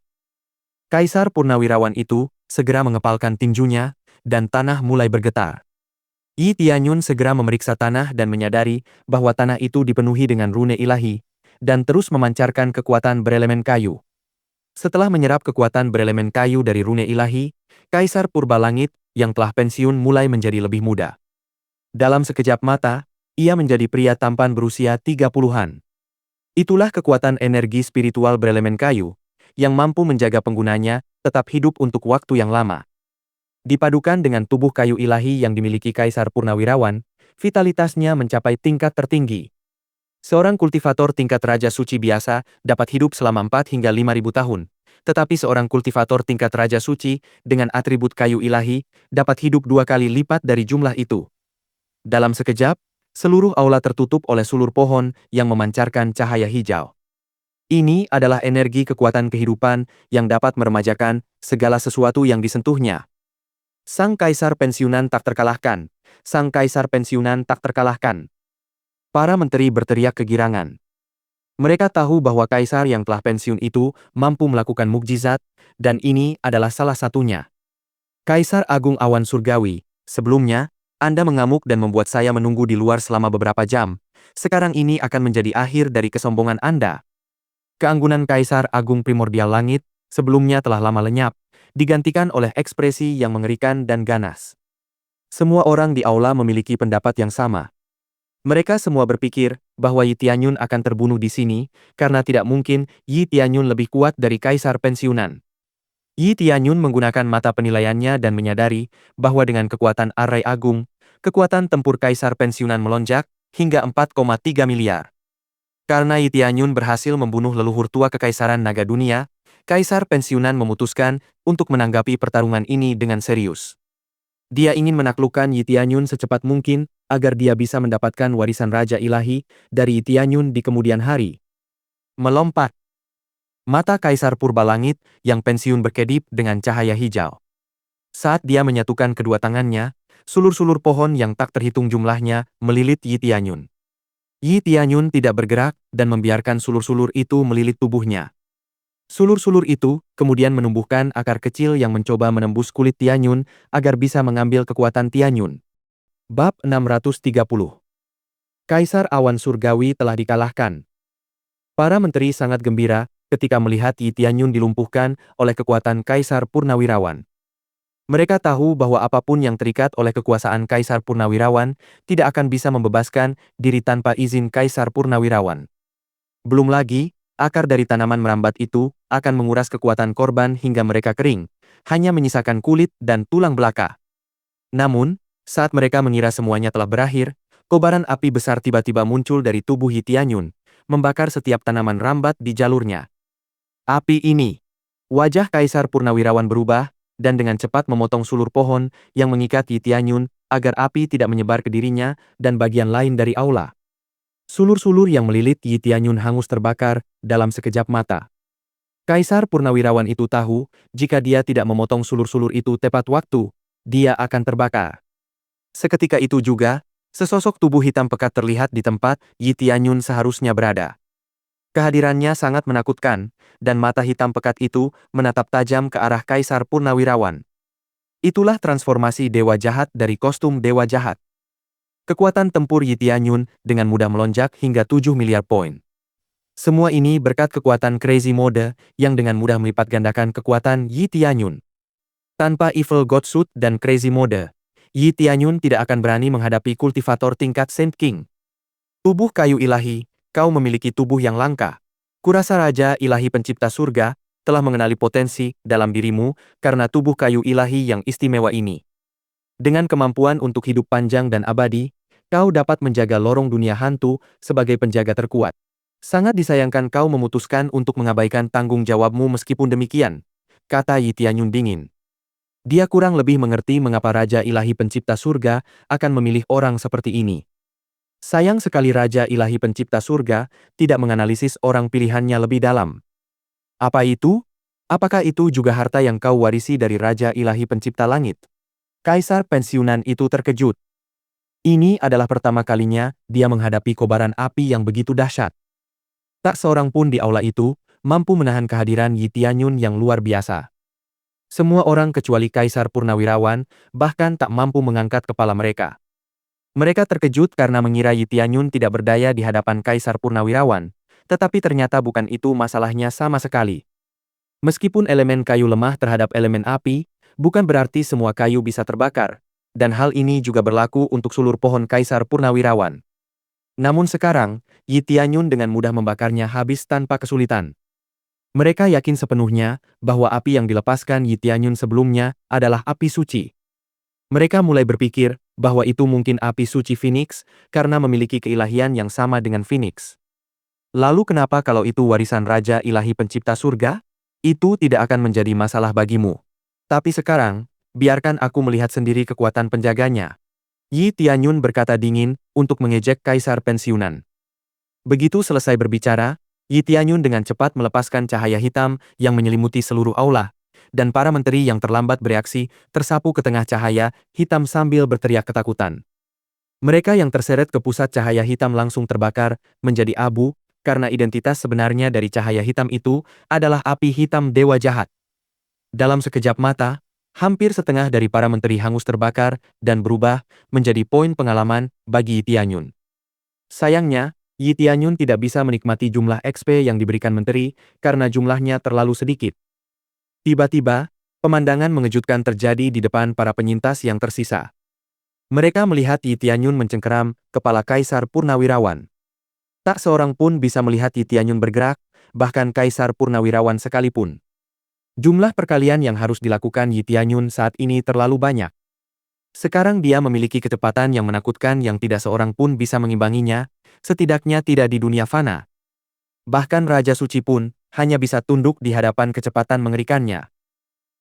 Kaisar Purnawirawan itu segera mengepalkan tinjunya, dan tanah mulai bergetar. Yi Tianyun segera memeriksa tanah dan menyadari bahwa tanah itu dipenuhi dengan rune ilahi, dan terus memancarkan kekuatan berelemen kayu. Setelah menyerap kekuatan berelemen kayu dari rune ilahi, Kaisar Purba Langit yang telah pensiun mulai menjadi lebih muda. Dalam sekejap mata, ia menjadi pria tampan berusia 30-an. Itulah kekuatan energi spiritual berelemen kayu, yang mampu menjaga penggunanya tetap hidup untuk waktu yang lama. Dipadukan dengan tubuh kayu ilahi yang dimiliki Kaisar Purnawirawan, vitalitasnya mencapai tingkat tertinggi. Seorang kultivator tingkat Raja Suci biasa dapat hidup selama 4 hingga 5.000 tahun, tetapi seorang kultivator tingkat Raja Suci dengan atribut kayu ilahi dapat hidup 2 kali lipat dari jumlah itu. Dalam sekejap, seluruh aula tertutup oleh sulur pohon yang memancarkan cahaya hijau. Ini adalah energi kekuatan kehidupan yang dapat meremajakan segala sesuatu yang disentuhnya. Sang Kaisar Pensiunan tak terkalahkan. Sang Kaisar Pensiunan tak terkalahkan. Para menteri berteriak kegirangan. Mereka tahu bahwa kaisar yang telah pensiun itu mampu melakukan mukjizat, dan ini adalah salah satunya. Kaisar Agung Awan Surgawi, sebelumnya, Anda mengamuk dan membuat saya menunggu di luar selama beberapa jam. Sekarang ini akan menjadi akhir dari kesombongan Anda. Keanggunan Kaisar Agung Primordial Langit, sebelumnya telah lama lenyap, digantikan oleh ekspresi yang mengerikan dan ganas. Semua orang di aula memiliki pendapat yang sama. Mereka semua berpikir bahwa Yi Tianyun akan terbunuh di sini, karena tidak mungkin Yi Tianyun lebih kuat dari Kaisar Pensiunan. Yi Tianyun menggunakan mata penilaiannya dan menyadari bahwa dengan kekuatan Arai Agung, kekuatan tempur Kaisar Pensiunan melonjak hingga 4,3 miliar. Karena Yi Tianyun berhasil membunuh leluhur tua Kekaisaran Naga Dunia, Kaisar Pensiunan memutuskan untuk menanggapi pertarungan ini dengan serius. Dia ingin menaklukkan Yi Tianyun secepat mungkin agar dia bisa mendapatkan warisan Raja Ilahi dari Yi Tianyun di kemudian hari. Melompat. Mata Kaisar Purbalangit yang pensiun berkedip dengan cahaya hijau. Saat dia menyatukan kedua tangannya, sulur-sulur pohon yang tak terhitung jumlahnya melilit Yi Tianyun. Yi Tianyun tidak bergerak dan membiarkan sulur-sulur itu melilit tubuhnya. Sulur-sulur itu kemudian menumbuhkan akar kecil yang mencoba menembus kulit Tianyun agar bisa mengambil kekuatan Tianyun. Bab 630. Kaisar Awan Surgawi telah dikalahkan. Para menteri sangat gembira ketika melihat Yi Tianyun dilumpuhkan oleh kekuatan Kaisar Purnawirawan. Mereka tahu bahwa apapun yang terikat oleh kekuasaan Kaisar Purnawirawan tidak akan bisa membebaskan diri tanpa izin Kaisar Purnawirawan. Belum lagi, akar dari tanaman merambat itu akan menguras kekuatan korban hingga mereka kering, hanya menyisakan kulit dan tulang belaka. Namun, saat mereka mengira semuanya telah berakhir, kobaran api besar tiba-tiba muncul dari tubuh Yi Tianyun, membakar setiap tanaman rambat di jalurnya. Api ini. Wajah Kaisar Purnawirawan berubah, dan dengan cepat memotong sulur pohon yang mengikat Yi Tianyun agar api tidak menyebar ke dirinya dan bagian lain dari aula. Sulur-sulur yang melilit Yi Tianyun hangus terbakar dalam sekejap mata. Kaisar Purnawirawan itu tahu, jika dia tidak memotong sulur-sulur itu tepat waktu, dia akan terbakar. Seketika itu juga, sesosok tubuh hitam pekat terlihat di tempat Yi Tianyun seharusnya berada. Kehadirannya sangat menakutkan, dan mata hitam pekat itu menatap tajam ke arah Kaisar Purnawirawan. Itulah transformasi Dewa Jahat dari kostum Dewa Jahat. Kekuatan tempur Yi Tianyun dengan mudah melonjak hingga 7 miliar poin. Semua ini berkat kekuatan Crazy Mode yang dengan mudah melipat gandakan kekuatan Yi Tianyun. Tanpa Evil God Suit dan Crazy Mode, Yi Tianyun tidak akan berani menghadapi kultivator tingkat Saint King. Tubuh kayu ilahi, kau memiliki tubuh yang langka. Kurasa Raja Ilahi Pencipta Surga telah mengenali potensi dalam dirimu karena tubuh kayu ilahi yang istimewa ini. Dengan kemampuan untuk hidup panjang dan abadi, kau dapat menjaga lorong dunia hantu sebagai penjaga terkuat. Sangat disayangkan kau memutuskan untuk mengabaikan tanggung jawabmu meskipun demikian, kata Yi Tianyun dingin. Dia kurang lebih mengerti mengapa Raja Ilahi Pencipta Surga akan memilih orang seperti ini. Sayang sekali Raja Ilahi Pencipta Surga tidak menganalisis orang pilihannya lebih dalam. Apa itu? Apakah itu juga harta yang kau warisi dari Raja Ilahi Pencipta Langit? Kaisar Pensiunan itu terkejut. Ini adalah pertama kalinya dia menghadapi kobaran api yang begitu dahsyat. Tak seorang pun di aula itu mampu menahan kehadiran Yi Tianyun yang luar biasa. Semua orang kecuali Kaisar Purnawirawan bahkan tak mampu mengangkat kepala mereka. Mereka terkejut karena mengira Yi Tianyun tidak berdaya di hadapan Kaisar Purnawirawan, tetapi ternyata bukan itu masalahnya sama sekali. Meskipun elemen kayu lemah terhadap elemen api, bukan berarti semua kayu bisa terbakar, dan hal ini juga berlaku untuk sulur pohon Kaisar Purnawirawan. Namun sekarang, Yi Tianyun dengan mudah membakarnya habis tanpa kesulitan. Mereka yakin sepenuhnya bahwa api yang dilepaskan Yi Tianyun sebelumnya adalah api suci. Mereka mulai berpikir bahwa itu mungkin api suci Phoenix karena memiliki keilahian yang sama dengan Phoenix. Lalu kenapa kalau itu warisan Raja Ilahi Pencipta Surga? Itu tidak akan menjadi masalah bagimu. Tapi sekarang, biarkan aku melihat sendiri kekuatan penjaganya. Yi Tianyun berkata dingin untuk mengejek Kaisar Pensiunan. Begitu selesai berbicara, Yi Tianyun dengan cepat melepaskan cahaya hitam yang menyelimuti seluruh aula, dan para menteri yang terlambat bereaksi tersapu ke tengah cahaya hitam sambil berteriak ketakutan. Mereka yang terseret ke pusat cahaya hitam langsung terbakar menjadi abu, karena identitas sebenarnya dari cahaya hitam itu adalah api hitam Dewa Jahat. Dalam sekejap mata, Hampir setengah dari para menteri hangus terbakar dan berubah menjadi poin pengalaman bagi Yi Tianyun. Sayangnya, Yi Tianyun tidak bisa menikmati jumlah XP yang diberikan menteri karena jumlahnya terlalu sedikit. Tiba-tiba, pemandangan mengejutkan terjadi di depan para penyintas yang tersisa. Mereka melihat Yi Tianyun mencengkeram kepala Kaisar Purnawirawan. Tak seorang pun bisa melihat Yi Tianyun bergerak, bahkan Kaisar Purnawirawan sekalipun. Jumlah perkalian yang harus dilakukan Yi Tianyun saat ini terlalu banyak. Sekarang dia memiliki kecepatan yang menakutkan yang tidak seorang pun bisa mengimbanginya, setidaknya tidak di dunia fana. Bahkan Raja Suci pun hanya bisa tunduk di hadapan kecepatan mengerikannya.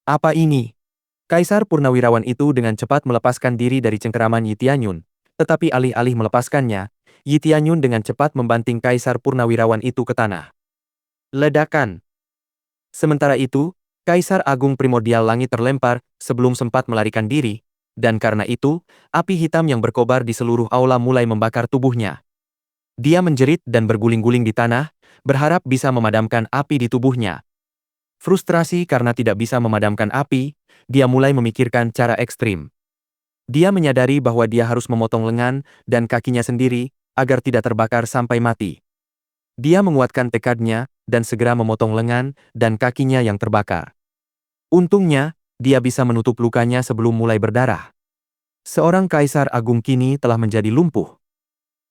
Apa ini? Kaisar Purnawirawan itu dengan cepat melepaskan diri dari cengkeraman Yi Tianyun, tetapi alih-alih melepaskannya, Yi Tianyun dengan cepat membanting Kaisar Purnawirawan itu ke tanah. Ledakan. Sementara itu, Kaisar Agung Primordial Langit terlempar sebelum sempat melarikan diri, dan karena itu, api hitam yang berkobar di seluruh aula mulai membakar tubuhnya. Dia menjerit dan berguling-guling di tanah, berharap bisa memadamkan api di tubuhnya. Frustrasi karena tidak bisa memadamkan api, dia mulai memikirkan cara ekstrim. Dia menyadari bahwa dia harus memotong lengan dan kakinya sendiri agar tidak terbakar sampai mati. Dia menguatkan tekadnya dan segera memotong lengan dan kakinya yang terbakar. Untungnya, dia bisa menutup lukanya sebelum mulai berdarah. Seorang kaisar agung kini telah menjadi lumpuh.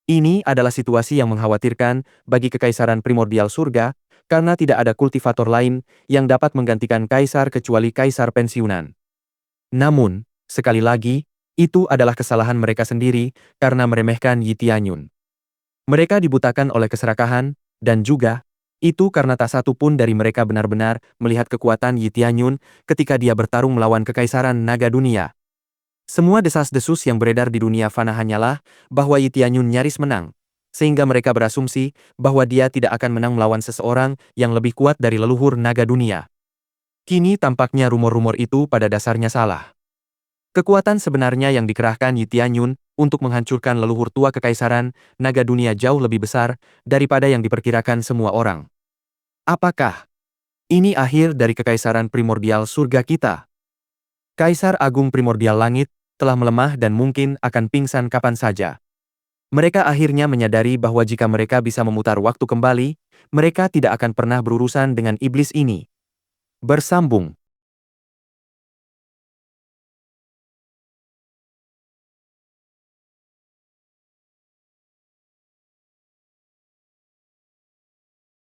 Ini adalah situasi yang mengkhawatirkan bagi kekaisaran primordial surga, karena tidak ada kultivator lain yang dapat menggantikan kaisar kecuali kaisar pensiunan. Namun, sekali lagi, itu adalah kesalahan mereka sendiri karena meremehkan Yi Tianyun. Mereka dibutakan oleh keserakahan, dan juga, itu karena tak satu pun dari mereka benar-benar melihat kekuatan Yi Tianyun ketika dia bertarung melawan kekaisaran naga dunia. Semua desas-desus yang beredar di dunia fana hanyalah bahwa Yi Tianyun nyaris menang, sehingga mereka berasumsi bahwa dia tidak akan menang melawan seseorang yang lebih kuat dari leluhur naga dunia. Kini tampaknya rumor-rumor itu pada dasarnya salah. Kekuatan sebenarnya yang dikerahkan Yi Tianyun untuk menghancurkan leluhur tua kekaisaran naga dunia jauh lebih besar daripada yang diperkirakan semua orang. Apakah ini akhir dari kekaisaran primordial surga kita? Kaisar Agung Primordial Langit telah melemah dan mungkin akan pingsan kapan saja. Mereka akhirnya menyadari bahwa jika mereka bisa memutar waktu kembali, mereka tidak akan pernah berurusan dengan iblis ini. Bersambung.